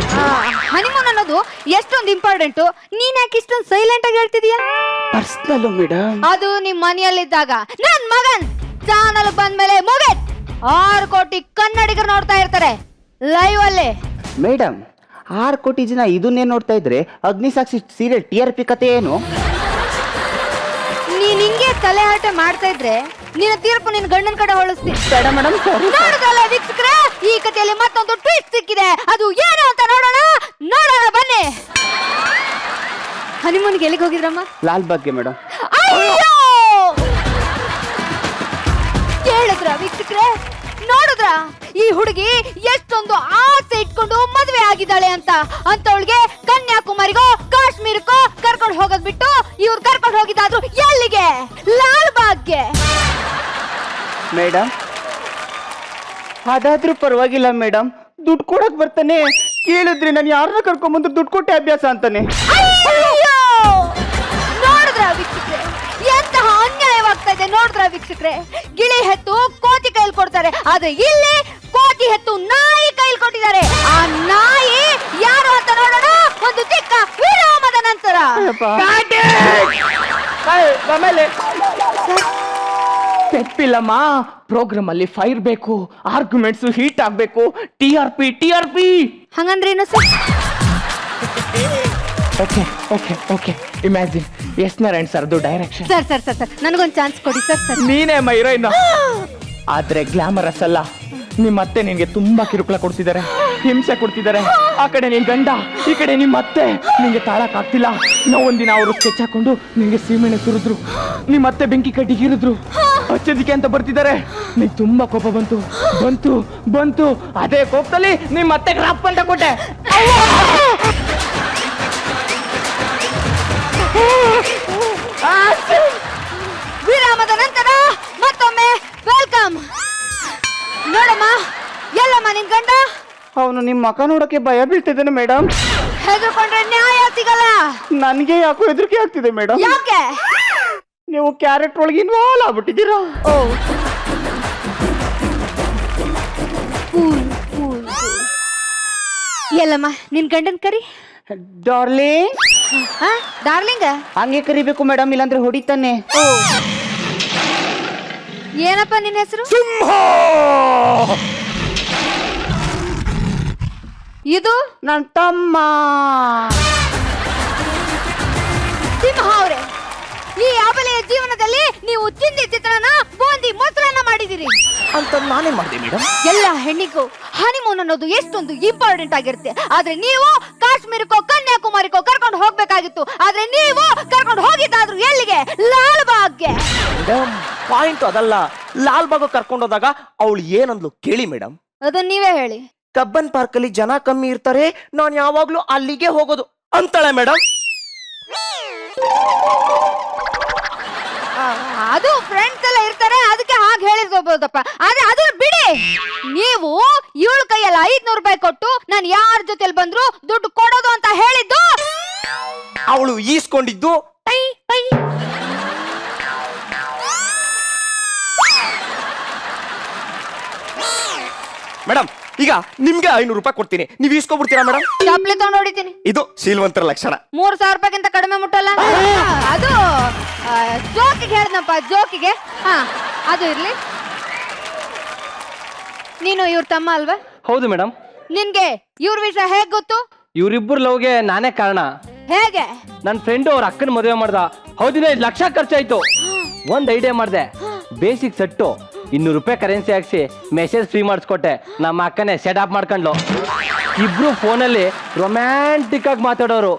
[SPEAKER 9] ಹನಿಮೂನ್ ಅನ್ನೋದು ಎಷ್ಟೊಂದು ಇಂಪಾರ್ಟೆಂಟ್. ನೀನ್ ಯಾಕೆ ಇಷ್ಟೊಂದು ಸೈಲೆಂಟ್ ಆಗಿ ಹೇಳ್ತಿದೀಯ?
[SPEAKER 7] Personal madam.
[SPEAKER 9] ಅದು ನಿಮ್ ಮನೆಯಲ್ಲಿದ್ದಾಗ. ನನ್ ಮಗನ್ ಚಾನಲ್ ಬಂದ್ಮೇಲೆ ಮುಗಿತ್. 6 ಕೋಟಿ ಕನ್ನಡಿಗರು ನೋಡ್ತಾ ಇರ್ತಾರೆ ಲೈವ್ ಅಲ್ಲಿ.
[SPEAKER 7] ಮೇಡಮ್, 6 ಕೋಟಿ ಜನ ಇದನ್ನೇ ನೋಡ್ತಾ ಇದ್ರೆ ಅಗ್ನಿಸಾಕ್ಷಿ ಸೀರಿಯಲ್ TRP ಕತೆ ಏನು?
[SPEAKER 9] ನೀನ್ ಹಿಂಗೆ ತಲೆ ಹರಟೆ ಮಾಡ್ತಾ ಇದ್ರೆ ನಿನ್ನ ತೀರ್ಪು ನಿನ್ ಗಂಡನ ಕಡೆ ಹೊಳಿಸ್ತೀನಿ.
[SPEAKER 7] ಮೇಡಮ್
[SPEAKER 9] ನೋಡುದಲ್ಲ ವೀಕ್ಷಕರೇ, ಈ ಕಥೆಯಲ್ಲಿ ಮತ್ತೊಂದು ಟ್ವಿಸ್ಟ್ ಸಿಕ್ಕಿದೆ. ಅದು ಏನು ಅಂತ ನೋಡೋಣ ಬನ್ನಿ. ಹನಿಮೂನ್ಗೆ ಎಲ್ಲಿಗೆ ಹೋಗಿದ್ರಮ್ಮ?
[SPEAKER 7] ಲಾಲ್ಬಾಗ್ಗೆ ಮೇಡಮ್.
[SPEAKER 9] ಅಯ್ಯೋ, ಕೇಳಿದ್ರ ವೀಕ್ಷಕರೇ? ನೋಡಿದ್ರ ಈ ಹುಡುಗಿ ಎಷ್ಟೊಂದು ಆಸೆ ಇಟ್ಕೊಂಡು ಮದುವೆ ಆಗಿದ್ದಾಳೆ ಅಂತ. ಅಂತವಳಿಗೆ ಕನ್ಯಾಕುಮಾರಿಗೋ ಕಾಶ್ಮೀರಕ್ಕೋ ಕರ್ಕೊಂಡು ಹೋಗೋದ್ ಬಿಟ್ಟು ಇವ್ರು ಕರ್ಕೊಂಡು ಹೋಗಿದ್ದಾದ್ರು ಎಲ್ಲಿಗೆ? ಲಾಲ್ಬಾಗ್ಗೆ.
[SPEAKER 7] ಮೇಡಮ್, ಅದಾದ್ರೂ ಪರವಾಗಿಲ್ಲ ಮೇಡಮ್. ದುಡ್ಡು ಕೊಡಕ್ ಬರ್ತಾನೆ, ಕೇಳಿದ್ರೆ ನಾನು ಯಾರನ್ನ ಕರ್ಕೊಂಡ್ಬಂದು ದುಡ್ಡು ಕೊಟ್ಟೆ ಅಭ್ಯಾಸ ಅಂತಾನೆ.
[SPEAKER 9] ನೋಡಿದ್ರ ವೀಕ್ಷಕ್ರೆ, ಎಂತಹ ಅನ್ಯಾಯವಾಗ್ತಾ ಇದೆ. ನೋಡಿದ್ರ ವೀಕ್ಷಕ್ರೆ, ಗಿಳಿ ಹೆತ್ತು ಕೋತಿ ಕೈಲಿ ಕೊಡ್ತಾರೆ, ಆದ್ರೆ ಇಲ್ಲಿ ಕೋತಿ ಹೆತ್ತು ನಾಯಿ ಕೈಲಿ ಕೊಟ್ಟಿದ್ದಾರೆ. ಆ ನಾಯಿ ಯಾರು ಅಂತ ನೋಡೋಣ ಒಂದು ಚಿಕ್ಕ ವಿರಾಮದ ನಂತರ.
[SPEAKER 8] ತೆಪ್ಪಿಲ್ಲಮ್ಮ, ಪ್ರೋಗ್ರಾಮ್ ಅಲ್ಲಿ ಫೈರ್ ಬೇಕು, ಆರ್ಗ್ಯುಮೆಂಟ್ಸ್ ಹೀಟ್ ಆಗ್ಬೇಕು, TRP.
[SPEAKER 9] ಹಂಗಂದ್ರೇನು ಸರ್?
[SPEAKER 8] Okay okay okay. Imagine S Narayan ಸರ್ದು direction.
[SPEAKER 9] Sir sir sir sir ನನಗೊಂದು ಚಾನ್ಸ್ ಕೊಡಿ ಸರ್. ಸರ್
[SPEAKER 8] ನೀನೇ ಹೀರೋಯಿನ್. ಆದ್ರೆ ಗ್ಲಾಮರಸ್ ಅಲ್ಲ. ನಿಮ್ಮ ಅತ್ತೆ ನಿನ್ಗೆ ತುಂಬಾ ಕಿರುಕುಳ ಕೊಡ್ತಿದ್ದಾರೆ, ಹಿಂಸೆ ಕೊಡ್ತಿದ್ದಾರೆ. ಆ ಕಡೆ ನಿನ್ ಗಂಡ, ಈ ಕಡೆ ನಿಮ್ಮ ಅತ್ತೆ. ನಿಂಗೆ ತಾಳಕ್ ಆಗ್ತಿಲ್ಲ. ನಾವು ಒಂದಿನ ಅವರು ಸ್ಕೆಚ್ ಹಾಕೊಂಡು ನಿಂಗೆ ಸೀಮೆಣ್ಣೆ ಸುರಿದ್ರು, ನಿಮ್ಮ ಅತ್ತೆ ಬೆಂಕಿ ಕಡ್ಡಿಗಿರಿದ್ರು, ಹಚ್ಚದಿಕ್ಕೆ ಅಂತ ಬರ್ತಿದ್ದಾರೆ. ನಿಂಗೆ ತುಂಬಾ ಕೋಪ ಬಂತು ಬಂತು ಬಂತು. ಅದೇ ಕೋಪದಲ್ಲಿ ನಿಮ್ಮ ಅತ್ತೆಗೆ ರಾಪ್ ಅಂತ ಕೊಟ್ಟೆ.
[SPEAKER 9] ವಿರಾಮದ ನಂತರ ಮತ್ತೊಮ್ಮೆ ವೆಲ್ಕಮ್. ನೋಡಮ್ಮ, ಎಲ್ಲಮ್ಮ ನಿನ್ ಗಂಡ?
[SPEAKER 7] ಅವನು ನಾನು ನಿಮ್ಮ ಮಕ ನೋಡಕ್ಕೆ ಭಯ ಬೀಳ್ತಿದ್ದೇನೆ ಮೇಡಮ್.
[SPEAKER 9] ಹೆದರ್ಕೊಂಡ್ರೆ ನ್ಯಾಯ ಸಿಗಲ್ಲ.
[SPEAKER 7] ನನಗೆ ಯಾಕೋ ಹೆದರಿಕೆ ಆಗ್ತಿದೆ ಮೇಡಮ್.
[SPEAKER 9] ಯಾಕೆ?
[SPEAKER 7] ನೀವು ಕ್ಯಾರೆಕ್ಟರ್ ಒಳಗೆ ಇನ್ವಾಲ್ವ್ ಆಗ್ಬಿಟ್ಟಿದ್ದೀರಾ.
[SPEAKER 9] ಎಲ್ಲಮ್ಮ ನಿನ್ ಗಂಡನ್ ಕರಿ.
[SPEAKER 7] ಡಾರ್ಲಿಂಗ್,
[SPEAKER 9] ಡಾರ್ಲಿಂಗ್
[SPEAKER 7] ಹಂಗೆ ಕರಿಬೇಕು ಮೇಡಮ್, ಇಲ್ಲಾಂದ್ರೆ ಹೊಡಿತಾನೆ.
[SPEAKER 9] ಏನಪ್ಪ ನಿನ್ನ ಹೆಸರು? ಇದು
[SPEAKER 7] ನನ್ನ ತಮ್ಮ
[SPEAKER 9] ಸಿಂಹ ಅವರೇ, ಈ ಅಬಲೆಯ ಜೀವನದಲ್ಲಿ ನೀವು ಚಿಂದಿ ಚಿತ್ರನ ಬೂಂದಿ ಮೊಸರನ್ನ ಮಾಡಿದಿರಿ
[SPEAKER 3] ಅಂತ ನಾನೇ ಮಾಡಿದೆ ಮೇಡಮ್.
[SPEAKER 9] ಎಲ್ಲ ಹೆಣ್ಣಿಗೂ ಹನಿಮೂನ್ ಅನ್ನೋದು ಎಷ್ಟೊಂದು ಇಂಪಾರ್ಟೆಂಟ್ ಆಗಿರುತ್ತೆ. ಆದ್ರೆ ನೀವು ಕಾಶ್ಮೀರಕ್ಕೋ ಕನ್ಯಾಕುಮಾರಿಕೋ ಕರ್ಕೊಂಡು ಹೋಗ್ಬೇಕಾಗಿತ್ತು. ಆದ್ರೆ ನೀವು ಕರ್ಕೊಂಡು ಹೋಗಿದ್ದಾದ್ರು ಎಲ್ಲಿಗೆ? ಲಾಲ್ಬಾಗ್ಗೆ.
[SPEAKER 10] ಮೇಡಮ್ ಪಾಯಿಂಟ್ ಅದಲ್ಲ. ಲಾಲ್ ಬಾಗ್ ಕರ್ಕೊಂಡೋದಾಗ ಅವಳು ಏನಂದ್ಲು ಕೇಳಿ ಮೇಡಮ್.
[SPEAKER 9] ಅದನ್ನ ನೀವೇ ಹೇಳಿ.
[SPEAKER 10] ಕಬ್ಬನ್ ಪಾರ್ಕ್ ಅಲ್ಲಿ ಜನ ಕಮ್ಮಿ ಇರ್ತಾರೆ, ನಾನು ಯಾವಾಗ್ಲೂ ಅಲ್ಲಿಗೆ ಹೋಗೋದು ಅಂತಾಳೆ ಮೇಡಮ್.
[SPEAKER 9] ಅದು ಫ್ರೆಂಡ್ಸ್ ಎಲ್ಲ ಇರ್ತಾರೆ, ಅದಕ್ಕೆ ಹಾಗೆ ಹೇಳಿರ್ಬೋದಪ್ಪ. ಆದ್ರೆ ಅದನ್ನ ಬಿಡಿ. ನೀವು ಇವಳ ಕೈಯಲ್ಲಿ 500 ರೂಪಾಯಿ ಕೊಟ್ಟು ನಾನು ಯಾರ ಜೊತೆಲಿ ಬಂದ್ರು ದುಡ್ಡು ಕೊಡೋದು ಅಂತ ಹೇಳಿದ್ದು.
[SPEAKER 10] ಅವಳು ಈಸ್ಕೊಂಡಿದ್ದು ಟೈ ಟೈ. ಮೇಡಮ್ ಈಗ ನಿಮ್ಗೆ 500 ರೂಪಾಯಿ ಕೊಡ್ತೀನಿ, ನೀವು ಈಸ್ಕೊಬಿಡ್ತೀರಾ ಮೇಡಮ್?
[SPEAKER 9] ಚಪ್ಲಿ ತಗೊಂಡು ಹೊಡಿತೀನಿ.
[SPEAKER 10] ಇದು ಶೀಲವಂತರ ಲಕ್ಷಣ.
[SPEAKER 9] 3000 ರೂಪಾಯಿಗಿಂತ ಕಡಿಮೆ ಮುಟ್ಟಲ್ಲ. ಅದು ಜೋಕಿಗೆ ಹೇಳ್ದನಪ್ಪ, ಜೋಕಿಗೆ. ಹಾ ಅದು ಇರ್ಲಿ. ನೀನು ಇವ್ರ ತಮ್ಮ ಅಲ್ವಾ?
[SPEAKER 8] ಹೌದು ಮೇಡಮ್.
[SPEAKER 9] ನಿನ್ಗೆ ಇವ್ರ ವಿಷಯ ಹೇಗ್ ಗೊತ್ತು?
[SPEAKER 8] ಇವ್ರಿಬ್ಬರು ಲವ್ಗೆ ನಾನೇ ಕಾರಣ.
[SPEAKER 9] ಹೇಗೆ?
[SPEAKER 8] ನನ್ನ ಫ್ರೆಂಡು ಅವ್ರ ಅಕ್ಕನ ಮದುವೆ ಮಾಡ್ದ. 15 ಲಕ್ಷ ಖರ್ಚಾಯ್ತು. ಒಂದ್ ಐಡಿಯಾ ಮಾಡಿದೆ. ಬೇಸಿಕ್ ಸೆಟ್ಟು 200 ರೂಪಾಯಿ ಕರೆನ್ಸಿ ಹಾಕ್ಸಿ ಮೆಸೇಜ್ ಫ್ರೀ ಮಾಡಿಸ್ಕೊಟ್ಟೆ. ನಮ್ಮ ಅಕ್ಕನೇ ಸೆಟ್ ಅಪ್ ಮಾಡ್ಕೊಂಡ್ಲು. ಇಬ್ರು ಫೋನಲ್ಲಿ ರೊಮ್ಯಾಂಟಿಕ್ ಆಗಿ ಮಾತಾಡೋರು,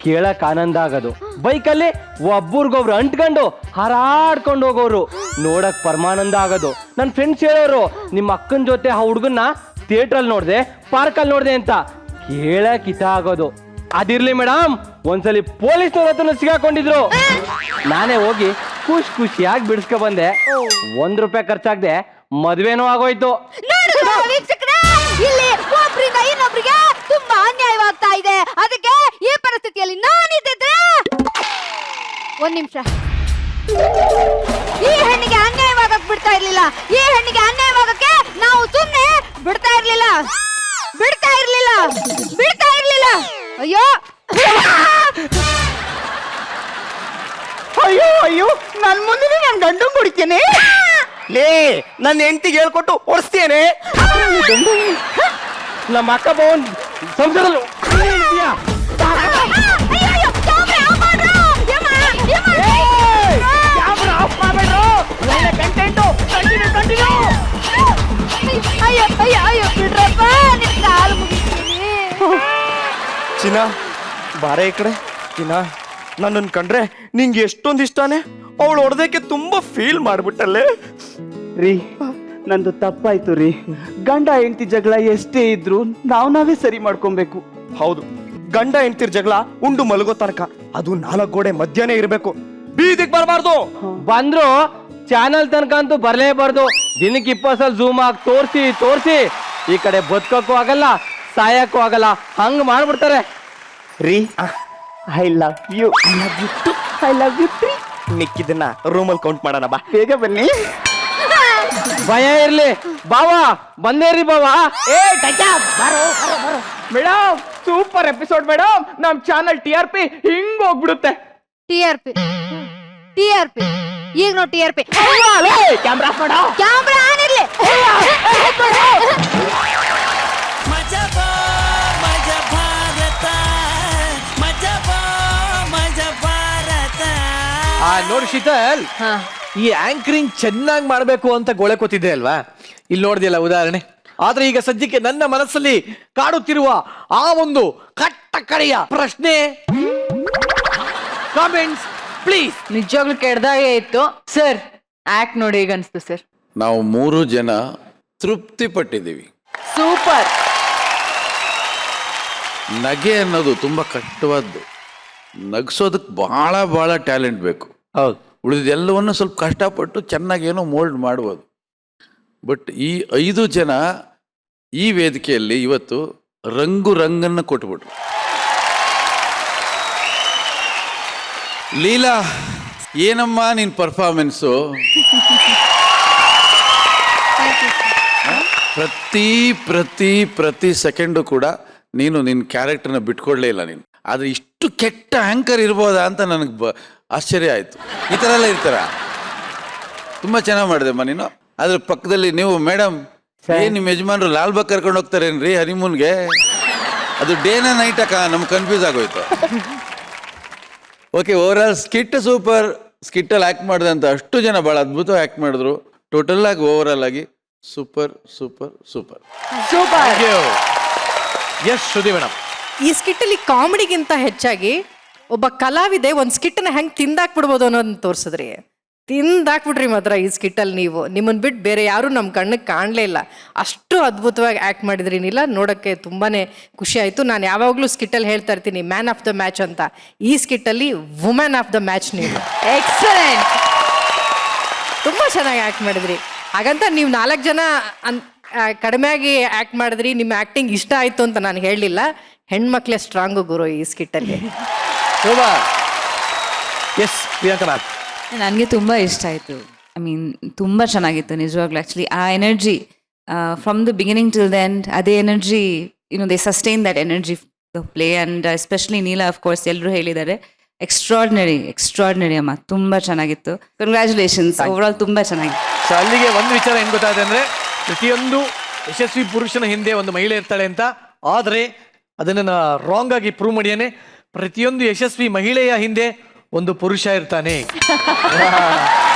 [SPEAKER 8] ಕೇಳಕ್ ಆನಂದ ಆಗೋದು. ಬೈಕಲ್ಲಿ ಒಬ್ಬರಿಗೊಬ್ರು ಅಂಟ್ಕೊಂಡು ಹಾರಾಡ್ಕೊಂಡು ಹೋಗೋರು, ನೋಡಕ್ ಪರಮಾನಂದ ಆಗೋದು. ನನ್ನ ಫ್ರೆಂಡ್ಸ್ ಹೇಳೋರು, ನಿಮ್ಮ ಅಕ್ಕನ ಜೊತೆ ಆ ಹುಡುಗನ್ನ ಥಿಯೇಟ್ರಲ್ಲಿ ನೋಡಿದೆ, ಪಾರ್ಕಲ್ಲಿ ನೋಡಿದೆ ಅಂತ. ಕೇಳಕ್ ಹಿತ ಆಗೋದು. ಅದಿರ್ಲಿ ಮೇಡಮ್, ಒಂದ್ಸಲಿ ಪೊಲೀಸ್ನವ್ರ ಹತ್ರ ಸಿಗಾಕೊಂಡಿದ್ರು. ನಾನೇ ಹೋಗಿ ಖುಷಿಯಾಗಿ ಬಿಡಿಸ್ಕೊ ಬಂದೆ. 1 ರೂಪಾಯಿ ಖರ್ಚಾಗ್ದೆ ಮದ್ವೆನೂ ಆಗೋಯ್ತು.
[SPEAKER 9] ವೀಕ್ಷಕರೇ, ಇಲ್ಲಿ ಒಬ್ರಿಂದ ಇನ್ನೊಬ್ರಿಗೆ ತುಂಬಾ ಅನ್ಯಾಯವಾಗ್ತಾ ಇದೆ. ಅದಕ್ಕೆ ಈ ಪರಿಸ್ಥಿತಿಯಲ್ಲಿ ನಾನಿದ್ದಿದ್ರೆ ಒಂದ್ ನಿಮಿಷ, ಈ ಹೆಣ್ಣಿಗೆ ಅನ್ಯಾಯವಾಗಕ್ ಬಿಡ್ತಾ ಇರ್ಲಿಲ್ಲ. ಈ ಹೆಣ್ಣಿಗೆ ಅನ್ಯಾಯವಾಗಕ್ಕೆ ನಾವು ಸುಮ್ನೆ ಬಿಡ್ತಾ ಇರ್ಲಿಲ್ಲ. ಅಯ್ಯೋ
[SPEAKER 7] ಅಯ್ಯೋ ಅಯ್ಯೋ, ನನ್ ಮುಂದೆ ನನ್ ಗಂಡು ಕುಡಿತೇನೆ.
[SPEAKER 10] ಲೇ ನನ್ನ ಹೆಂಡತಿಗೆ ಹೇಳ್ಕೊಟ್ಟು ಓಡಿಸ್ತೇನೆ.
[SPEAKER 8] ನಮ್ಮ ಅಕ್ಕ ಭವನ್ ಸಂಸದಲ್ಲಿ
[SPEAKER 9] ಅಯ್ಯೋ ಬಿಡ್ರಪ್ಪ, ನಿನ್ ಕಾಲು ಮುಗಿಸ್ತೀನಿ.
[SPEAKER 10] ಚಿನ್ನ ಬಾರೆ ಈ ಕಡೆ. ಚಿನ್ನ ನನ್ನನ್ನು ಕಂಡ್ರೆ ನಿಂಗೆ ಎಷ್ಟೊಂದು ಇಷ್ಟಾನೆ. ಅವಳು ಹೊಡೆದಕ್ಕೆ ತುಂಬಾ ಫೀಲ್ ಮಾಡ್ಬಿಟ್ಟಲ್ಲೇ.
[SPEAKER 7] ರೀ, ನಂದು ತಪ್ಪಾಯ್ತು ರೀ. ಗಂಡ ಹೆಂಡತಿ ಜಗಳ ಎಷ್ಟೇ ಇದ್ರು ನಾವೇ ಸರಿ ಮಾಡ್ಕೊಬೇಕು.
[SPEAKER 10] ಹೌದು, ಗಂಡ ಹೆಂಡ್ತಿರ್ ಜಗಳ ಉಂಡು ಮಲಗೋ ತನಕ ಅದು 4 ಗೋಡೆ ಮಧ್ಯನೇ ಇರಬೇಕು, ಬೀದಿಗೆ ಬರಬಾರ್ದು.
[SPEAKER 8] ಬಂದ್ರು ಚಾನಲ್ ತನಕ ಅಂತೂ ಬರ್ಲೇಬಾರ್ದು. ದಿನಕ್ಕೆ 20 ಸಲ ಝೂಮ್ ಆಗಿ ತೋರಿಸಿ ಈ ಕಡೆ ಬದುಕಕ್ಕೂ ಆಗಲ್ಲ, ಸಾಯಕ್ಕೂ ಆಗಲ್ಲ, ಹಂಗ್ ಮಾಡ್ಬಿಡ್ತಾರೆ.
[SPEAKER 10] ರೀ
[SPEAKER 7] I love you. I love you tree.
[SPEAKER 10] ಮಿಕ್ಕಿದನ್ನ ರೂಮಲ್ಲಿ ಕೌಂಟ್ ಮಾಡೋಣ ಬಾ.
[SPEAKER 7] ಬೇಗ ಬನ್ನಿ.
[SPEAKER 8] ಭಯ ಇರ್ಲಿ ಬಾವಾ, ಬಂದೇರಿ ಬಾವಾ.
[SPEAKER 7] Madam super episode madam. ನಮ್ ಚಾನಲ್ TRP ಹಿಂಗ್ ಹೋಗ್ಬಿಡುತ್ತೆ.
[SPEAKER 9] TRP ಈಗ ನೋಡಿ TRP.
[SPEAKER 7] ಕ್ಯಾಮ್ರಾ ಮಾಡೋ.
[SPEAKER 9] ಕ್ಯಾಮ್ರಾ ಆನ್ ಇರ್ಲಿ.
[SPEAKER 1] ಮಜಾ ಭಾರತ, ಮಜಾ ಭಾರತ.
[SPEAKER 3] ನೋಡಿ ಶೀತಲ್, ಈ ಆಂಕರಿಂಗ್ ಚೆನ್ನಾಗಿ ಮಾಡ್ಬೇಕು ಅಂತ ಗೋಳೆ ಕೂತಿದ್ದೆ ಅಲ್ವಾ? ಇಲ್ಲಿ ನೋಡ್ದಿಯಲ್ಲ ಉದಾಹರಣೆ. ಆದ್ರೆ ಈಗ ಸದ್ಯಕ್ಕೆ ನನ್ನ ಮನಸ್ಸಲ್ಲಿ ಕಾಡುತ್ತಿರುವ ಆ ಒಂದು ಕಟ್ಟ ಕಡೆಯ ಪ್ರಶ್ನೆ, ಕಾಮೆಂಟ್ಸ್ ಪ್ಲೀಸ್.
[SPEAKER 2] ನಿಜವಾಗ್ಲೂ ಕೆಡ್ದಾಗೆ ಇತ್ತು ಸರ್. ಆಕ್ಟ್ ನೋಡಿ ಈಗ ಅನ್ಸ್ತು ಸರ್.
[SPEAKER 4] ನಾವು 3 ಜನ ತೃಪ್ತಿ ಪಟ್ಟಿದ್ದೀವಿ.
[SPEAKER 2] ಸೂಪರ್.
[SPEAKER 4] ನಗೆ ಅನ್ನೋದು ತುಂಬ ಕಷ್ಟವಾದ್ದು. ನಗಿಸೋದಕ್ಕೆ ಭಾಳ ಟ್ಯಾಲೆಂಟ್ ಬೇಕು.
[SPEAKER 3] ಹೌದು,
[SPEAKER 4] ಉಳಿದೆಲ್ಲವನ್ನು ಸ್ವಲ್ಪ ಕಷ್ಟಪಟ್ಟು ಚೆನ್ನಾಗೇನೋ ಮೋಲ್ಡ್ ಮಾಡ್ಬೋದು. ಬಟ್ ಈ 5 ಜನ ಈ ವೇದಿಕೆಯಲ್ಲಿ ಇವತ್ತು ರಂಗನ್ನು ಕೊಟ್ಬಿಟ್ರು. ಲೀಲಾ, ಏನಮ್ಮ ನಿನ್ ಪರ್ಫಾರ್ಮೆನ್ಸು? ಪ್ರತಿ ಪ್ರತಿ ಪ್ರತಿ ಸೆಕೆಂಡು ಕೂಡ ನೀನು ನಿನ್ನ ಕ್ಯಾರೆಕ್ಟರ್ನ ಬಿಟ್ಕೊಡ್ಲೇ ಇಲ್ಲ ನೀನು. ಆದರೆ ಇಷ್ಟು ಕೆಟ್ಟ ಆ್ಯಂಕರ್ ಇರ್ಬೋದಾ ಅಂತ ನನಗೆ ಆಶ್ಚರ್ಯ ಆಯಿತು. ಈ ಥರ ಎಲ್ಲ ಇರ್ತಾರ? ತುಂಬ ಚೆನ್ನಾಗಿ ಮಾಡಿದೆಮ್ಮ ನೀನು. ಅದ್ರ ಪಕ್ಕದಲ್ಲಿ ನೀವು ಮೇಡಮ್, ನಿಮ್ಮ ಯಜಮಾನ್ರು ಲಾಲ್ಬಾಗ್ ಕರ್ಕೊಂಡು ಹೋಗ್ತಾರೇನ್ರಿ ಹನಿಮೂನ್ಗೆ? ಅದು ಡೇನ ನೈಟಕ್ಕ ನಮ್ಗೆ ಕನ್ಫ್ಯೂಸ್ ಆಗೋಯ್ತು. Okay, overall skit super. ಸ್ಕಿಟ್ಟಲ್ಲಿ ಆ್ಯಕ್ಟ್ ಮಾಡಿದಂಥ ಅಷ್ಟು ಜನ ಭಾಳ ಅದ್ಭುತವಾಗಿ ಆ್ಯಕ್ಟ್ ಮಾಡಿದ್ರು. ಟೋಟಲ್ ಆಗಿ ಓವರ್ ಆಲ್ ಆಗಿ super super super
[SPEAKER 2] super.
[SPEAKER 3] S Shruti madam,
[SPEAKER 5] ಈ ಸ್ಕಿಟ್ಟಲ್ಲಿ ಕಾಮಿಡಿಗಿಂತ ಹೆಚ್ಚಾಗಿ ಒಬ್ಬ ಕಲಾವಿದೆ ಒಂದು ಸ್ಕಿಟ್ಟನ್ನ ಹೆಂಗೆ ತಿಂದಾಕ್ಬಿಡ್ಬೋದು ಅನ್ನೋದನ್ನ ತೋರಿಸಿದ್ರಿ. ತಿಂದಾಕ್ಬಿಟ್ರಿ ಮಾತ್ರ ಈ ಸ್ಕಿಟ್ಟಲ್ಲಿ. ನೀವು ನಿಮ್ಮನ್ನು ಬಿಟ್ಟು ಬೇರೆ ಯಾರೂ ನಮ್ಮ ಕಣ್ಣಿಗೆ ಕಾಣಲೇ ಇಲ್ಲ. ಅಷ್ಟು ಅದ್ಭುತವಾಗಿ ಆ್ಯಕ್ಟ್ ಮಾಡಿದ್ರಿ ನೀಲ. ನೋಡೋಕ್ಕೆ ತುಂಬಾ ಖುಷಿ ಆಯಿತು. ನಾನು ಯಾವಾಗಲೂ ಸ್ಕಿಟ್ಟಲ್ಲಿ ಹೇಳ್ತಾ ಇರ್ತೀನಿ ಮ್ಯಾನ್ ಆಫ್ ದ ಮ್ಯಾಚ್ ಅಂತ. ಈ ಸ್ಕಿಟ್ಟಲ್ಲಿ ವುಮೆನ್ ಆಫ್ ದ ಮ್ಯಾಚ್ ನೀವು.
[SPEAKER 2] ಎಕ್ಸಲೆಂಟ್.
[SPEAKER 5] ತುಂಬ ಚೆನ್ನಾಗಿ ಆ್ಯಕ್ಟ್ ಮಾಡಿದ್ರಿ. ಹಾಗಂತ ನೀವು 4 ಜನ ಕಡಿಮೆಯಾಗಿ ಆ್ಯಕ್ಟ್ ಮಾಡಿದ್ರಿ, ನಿಮ್ಮ ಆ್ಯಕ್ಟಿಂಗ್ ಇಷ್ಟ ಆಯಿತು ಅಂತ ನಾನು ಹೇಳಲಿಲ್ಲ. ಹೆಣ್ಮಕ್ಳೇ ಸ್ಟ್ರಾಂಗು ಗುರು ಈ ಸ್ಕಿಟ್ಟಲ್ಲಿ.
[SPEAKER 3] ಸೂಪರ್. ಎಸ್ ಪ್ರಿಯಾಂಕಾ ಮ್ಯಾಮ್,
[SPEAKER 6] ನನಗೆ ತುಂಬ ಇಷ್ಟ ಆಯಿತು. ಐ ಮೀನ್ ತುಂಬ ಚೆನ್ನಾಗಿತ್ತು ನಿಜವಾಗ್ಲೂ. ಆ್ಯಕ್ಚುಲಿ ಆ energy from the beginning till the end, ಅದೇ energy they sustain that energy the play. And especially Neela, of course ಎಲ್ಲರೂ ಹೇಳಿದ್ದಾರೆ, ಎಕ್ಸ್ಟ್ರಾರ್ಡಿನರಿ ಅಮ್ಮ. ತುಂಬ ಚೆನ್ನಾಗಿತ್ತು. ಕಂಗ್ರ್ಯಾಚುಲೇಷನ್ಸ್. ಓವರಾಲ್ ತುಂಬ ಚೆನ್ನಾಗಿತ್ತು.
[SPEAKER 3] ಸೊ ಅಲ್ಲಿಗೆ ಒಂದು ವಿಚಾರ ಏನು ಗೊತ್ತಾಗಿದೆ ಅಂದರೆ, ಪ್ರತಿಯೊಂದು ಯಶಸ್ವಿ ಪುರುಷನ ಹಿಂದೆ ಒಂದು ಮಹಿಳೆ ಇರ್ತಾಳೆ ಅಂತ. ಆದರೆ ಅದನ್ನು ರಾಂಗ್ ಆಗಿ ಪ್ರೂವ್ ಮಾಡಿಯಾನೆ. ಪ್ರತಿಯೊಂದು ಯಶಸ್ವಿ ಮಹಿಳೆಯ ಹಿಂದೆ ಒಂದು ಪುರುಷ ಇರ್ತಾನೆ.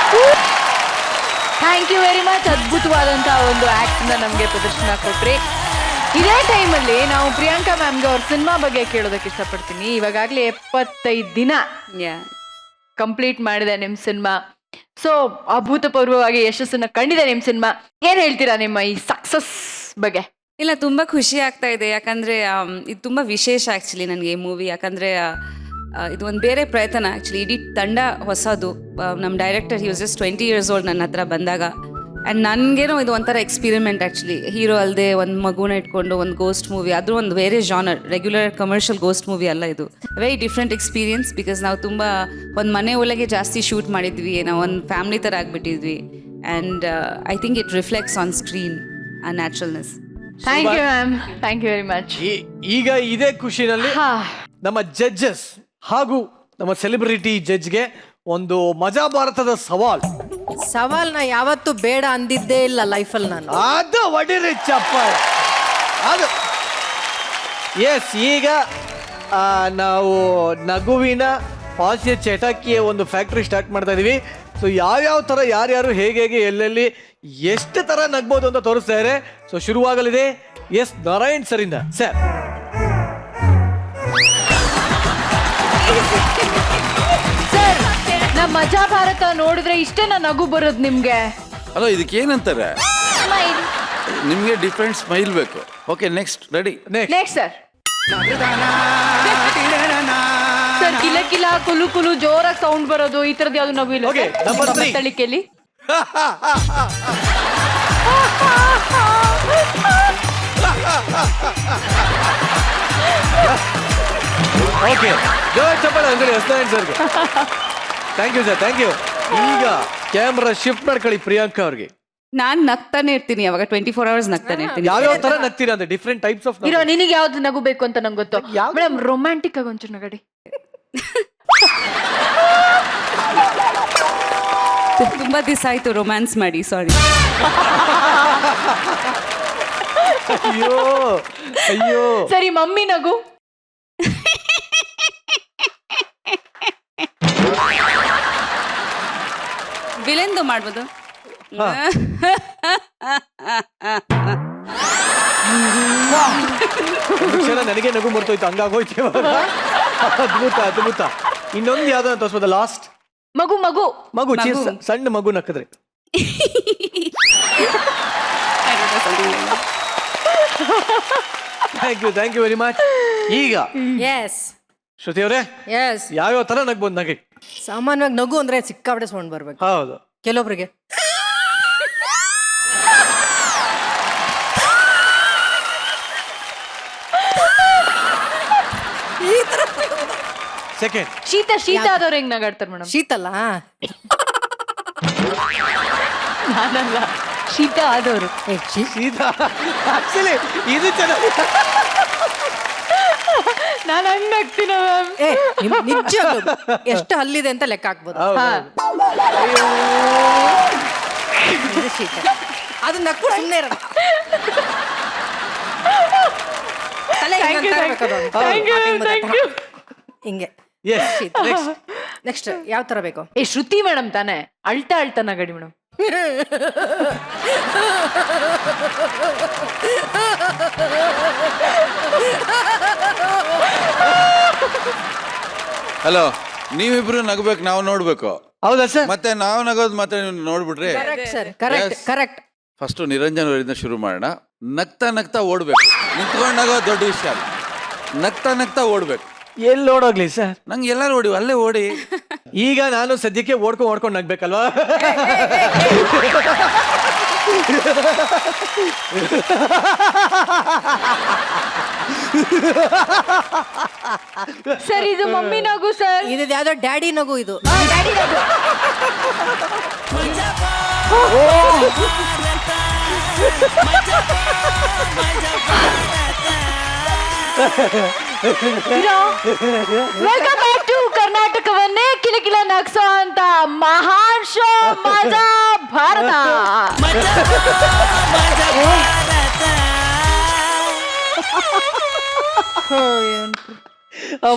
[SPEAKER 2] Thank you very much. ಅದ್ಭುತವಾದಂತಹ ಒಂದು ಆಕ್ಟ್ನ ನಮಗೆ ಪ್ರದರ್ಶನ ಕೊಟ್ರಿ. ಇದೇ ಟೈಮಲ್ಲಿ ನಾವು ಪ್ರಿಯಾಂಕಾ ಮ್ಯಾಮ್ಗೆ ಅವ್ರ ಸಿನಿಮಾ ಬಗ್ಗೆ ಕೇಳೋದಕ್ಕೆ ಇಷ್ಟಪಡ್ತೀನಿ. ಇವಾಗಲೇ 75 ದಿನ ಕಂಪ್ಲೀಟ್ ಮಾಡಿದೆ ನಿಮ್ಮ ಸಿನಿಮಾ. ಸೊ ಅಭೂತಪೂರ್ವವಾಗಿ ಯಶಸ್ಸನ್ನ ಕಂಡಿದೆ ನಿಮ್ಮ ಸಿನಿಮಾ. ಏನ್ ಹೇಳ್ತೀರಾ ನಿಮ್ಮ ಈ ಸಕ್ಸಸ್ ಬಗ್ಗೆ?
[SPEAKER 6] ಇಲ್ಲ, ತುಂಬ ಖುಷಿ ಆಗ್ತಾ ಇದೆ. ಯಾಕಂದರೆ ಇದು ತುಂಬ ವಿಶೇಷ ಆ್ಯಕ್ಚುಲಿ ನನಗೆ ಈ ಮೂವಿ. ಯಾಕಂದರೆ ಇದು ಒಂದು ಬೇರೆ ಪ್ರಯತ್ನ. ಆ್ಯಕ್ಚುಲಿ ಇಡೀ ತಂಡ ಹೊಸದು. ನಮ್ಮ director he was just 20 years old ನನ್ನ ಹತ್ರ ಬಂದಾಗ. ಆ್ಯಂಡ್ ನನಗೇನೋ ಇದು ಒಂಥರ ಎಕ್ಸ್ಪೀರಿಮೆಂಟ್ ಆ್ಯಕ್ಚುಲಿ. ಹೀರೋ ಅಲ್ಲದೆ ಒಂದು ಮಗುನ ಇಟ್ಕೊಂಡು ಒಂದು ಗೋಸ್ಟ್ ಮೂವಿ, ಅದು ಒಂದು ಬೇರೆ genre, regular commercial ghost movie ಅಲ್ಲ ಇದು. Very different experience. ಬಿಕಾಸ್ ನಾವು ತುಂಬ ಒಂದು ಮನೆ ಒಳಗೆ ಜಾಸ್ತಿ ಶೂಟ್ ಮಾಡಿದ್ವಿ, ನಾವು ಒಂದು ಫ್ಯಾಮ್ಲಿ ಥರ ಆಗಿಬಿಟ್ಟಿದ್ವಿ. And I think it reflects on screen ಆ naturalness.
[SPEAKER 2] Thank you ma'am, thank you very much.
[SPEAKER 3] ಈಗ ಇದೇ ಖುಷಿನಲ್ಲಿ ನಮ್ಮ ಜಡ್ಜಸ್ ಹಾಗೂ ನಮ್ಮ ಸೆಲೆಬ್ರಿಟಿ ಜಡ್ಜ್ಗೆ ಒಂದು ಮಜಾ ಭಾರತದ
[SPEAKER 5] ಸವಾಲ್ನ ಯಾವತ್ತೂ ಬೇಡ ಅಂದಿದ್ದೇ ಇಲ್ಲ ಲೈಫಲ್ಲಿ ನಾನು.
[SPEAKER 3] ಅದು ಒಡಿರಿ ಚಪ್ಪಾಳೆ ಅದು. ಎಸ್, ಈಗ ನಾವು ನಗುವಿನ ಹಾಸ್ಯ ಚಟಕಿಯ ಒಂದು ಫ್ಯಾಕ್ಟ್ರಿ ಸ್ಟಾರ್ಟ್ ಮಾಡ್ತಾ ಇದೀವಿ. ಸೊ ಯಾವ್ಯಾವ ಥರ ಯಾರ್ಯಾರು ಹೇಗೆ ಎಲ್ಲೆಲ್ಲಿ ಎಷ್ಟು ಥರ ನಗ್ಬೋದು ಅಂತ ತೋರಿಸ್ತಾ ಇದ್ದಾರೆ. ಸೊ ಶುರುವಾಗಲಿದೆ. ಎಸ್ ನಾರಾಯಣ್ ಸರಿಂದ ಸರ್.
[SPEAKER 2] ಸರ್, ನಮ್ಮ ಮಜಾ ಭಾರತ ನೋಡಿದ್ರೆ ಇಷ್ಟೇನ ನಗು ಬರೋದು ನಿಮ್ಗೆ?
[SPEAKER 4] ಅಲ್ಲ, ಇದಕ್ಕೆ ಏನಂತಾರೆ? ನಿಮಗೆ ಡಿಫ್ರೆಂಟ್ ಸ್ಮೈಲ್ ಬೇಕು. Okay, next ready.
[SPEAKER 2] Next sir. Sir, ಕಿಲ ಕಿಲ ಕುಲು ಕುಲು ಜೋರಾಗಿ ಸೌಂಡ್ ಬರೋದು, ಈ ತರದ್ದು ಯಾವ್ದು ನಗು ಇಲ್ಲ?
[SPEAKER 3] Okay, number 3.
[SPEAKER 2] ತಳಿಕೆಯಲ್ಲಿ
[SPEAKER 3] ಓಕೆ, ಜೋರ್ ಚಪ್ಪಾಳೆ ಅಂಗಡಿ ಹೊಸದಾಗಿ ಸರ್ಗೆ. Thank you sir, thank you. ಈಗ ಕ್ಯಾಮ್ರಾ ಶಿಫ್ಟ್ ಮಾಡ್ಕೊಳ್ಳಿ ಪ್ರಿಯಾಂಕಾ ಅವ್ರಿಗೆ.
[SPEAKER 6] ನಾನು ನಗ್ತಾನೆ ಇರ್ತೀನಿ, ಅವಾಗ 24 hours ನಗ್ತಾನೆ ಇರ್ತೀನಿ.
[SPEAKER 3] ಯಾವ್ಯಾವ ತರ ನಗ್ತೀರಾ ಅಂತ ಡಿಫ್ರೆಂಟ್ ಟೈಪ್ಸ್ ಆಫ್
[SPEAKER 2] ಇರೋ. ನಿನಗೆ ಯಾವ್ದು ನಗು ಬೇಕು ಅಂತ ನಂಗೆ ಗೊತ್ತು ಮೇಡಮ್. ರೊಮ್ಯಾಂಟಿಕ್ ಆಗಿ ಒಂಚೂರು ನಗಡಿ.
[SPEAKER 6] ತುಂಬಾ ದಿವಸ ಆಯ್ತು ರೊಮ್ಯಾನ್ಸ್ ಮಾಡಿ, ಸಾರಿ.
[SPEAKER 3] ಅಯ್ಯೋ ಅಯ್ಯೋ.
[SPEAKER 2] ಸರಿ, ಮಮ್ಮಿ ನಗು.
[SPEAKER 6] ವಿಲೆಂದು ಮಾಡ್ಬೋದು.
[SPEAKER 3] ನನಗೆ ನಗು ಮರ್ತೋಯ್ತು, ಹಂಗಾಗೋಯ್ತು ಇವಾಗ. ಅದ್ಭುತ ಅದ್ಭುತ. ಇನ್ನೊಂದು ಯಾವ್ದನ್ನ ತೋರಿಸ್ಬೋದ? ಲಾಸ್ಟ್
[SPEAKER 2] ಮಗು ಮಗು
[SPEAKER 3] ಮಗು ಸಣ್ಣ ಮಗು ನಕ್ಕಿದ್ರೆ. Thank you very much. ಈಗ
[SPEAKER 5] ಎಸ್
[SPEAKER 3] ಶ್ರುತಿ ಅವರೇ,
[SPEAKER 5] ಎಸ್,
[SPEAKER 3] ಯಾವ್ಯಾವ ತರ ನಗ್ಬೋದು ನಗೆ?
[SPEAKER 5] ಸಾಮಾನ್ಯವಾಗಿ ನಗು ಅಂದ್ರೆ ಸಿಕ್ಕಾಪಟ್ಟೆ ಸೌಂಡ್ ಬರ್ಬೇಕು.
[SPEAKER 3] ಹೌದು.
[SPEAKER 5] ಕೆಲವೊಬ್ರಿಗೆ
[SPEAKER 3] ಸೆಕೆಂಡ್.
[SPEAKER 2] ಶೀತ ಆದವ್ರು ಹೆಂಗ್ ನಗಾಡ್ತಾರೆ ಮೇಡಮ್?
[SPEAKER 5] ಶೀತಲ್ಲ
[SPEAKER 2] ನಾನಲ್ಲ, ಶೀತ ಆದವರು.
[SPEAKER 3] ಸೀದಾ ಆಕ್ಚುಲಿ ಇದು ಚೆನ್ನಾಗಿ
[SPEAKER 2] ನಾನು ಹಂಗ್ ನಗ್ತೀನ ಮ್ಯಾಮ್.
[SPEAKER 5] ನಿಜ ಎಷ್ಟು ಹಲ್ಲಿದೆ ಅಂತ ಲೆಕ್ಕ ಹಾಕ್ಬೋದು. ಇದು ಶೀತ. ಅದು ನಕ್ಕು ಸುಮ್ಮನೆ ಇರಲ್ಲ. ತಲೆ ಹಿಂಗಂತ ಇರ್ಬೇಕು ಅದು. ಹಿಂಗೆ ಶೀತ. ನೆಕ್ಸ್ಟ್ ಯಾವ ತರ ಬೇಕು?
[SPEAKER 2] ಶ್ರುತಿ ಮೇಡಮ್ ತಾನೆ, ಅಳ್ತಾ ನಗಡಿ ಮೇಡಮ್.
[SPEAKER 4] ಹಲೋ, ನೀವಿಬ್ರು ನಗಬೇಕು, ನಾವು ನೋಡ್ಬೇಕು.
[SPEAKER 3] ಹೌದಾ ಸರ್?
[SPEAKER 4] ಮತ್ತೆ ನಾವು ನಗೋದು ಮತ್ತೆ ನೀವು ನೋಡ್ಬಿಟ್ರೆ
[SPEAKER 5] ಕರೆಕ್ಟ್.
[SPEAKER 4] ಫಸ್ಟ್ ನಿರಂಜನ್ ಅವರಿಂದ ಶುರು ಮಾಡೋಣ. ನಗ್ತಾ ಓಡ್ಬೇಕು. ನಿಂತ್ಕೊಂಡು ನಗೋದು ದೊಡ್ಡ ವಿಷಯ ಅಲ್ಲ, ನಗ್ತಾ ಓಡ್ಬೇಕು.
[SPEAKER 3] ಎಲ್ಲಿ ಓಡೋಗ್ಲಿ ಸರ್?
[SPEAKER 4] ನಂಗೆ ಎಲ್ಲರೂ ಓಡಿ, ಅಲ್ಲೇ ಓಡಿ.
[SPEAKER 3] ಈಗ ನಾನು ಸದ್ಯಕ್ಕೆ ಓಡ್ಕೊಂಡು ನಗ್ಬೇಕಲ್ವಾ?
[SPEAKER 2] ಸರ್ ಇದು ಮಮ್ಮಿ ನಗು ಸರ್.
[SPEAKER 5] ಇದು ಯಾವ್ದೋ ಡ್ಯಾಡಿ ನಗು. ಇದು
[SPEAKER 2] ಡ್ಯಾಡಿ ನಗು. ವೆಲ್ಕಮ್ ಬ್ಯಾಕ್ ಟು ಕರ್ನಾಟಕವನ್ನೇ ಕಿಲಕಿಲ ನಗ್ಸೋ ಅಂತ ಮಹಾನ್ ಶೋ ಮಜಾ ಭಾರತ.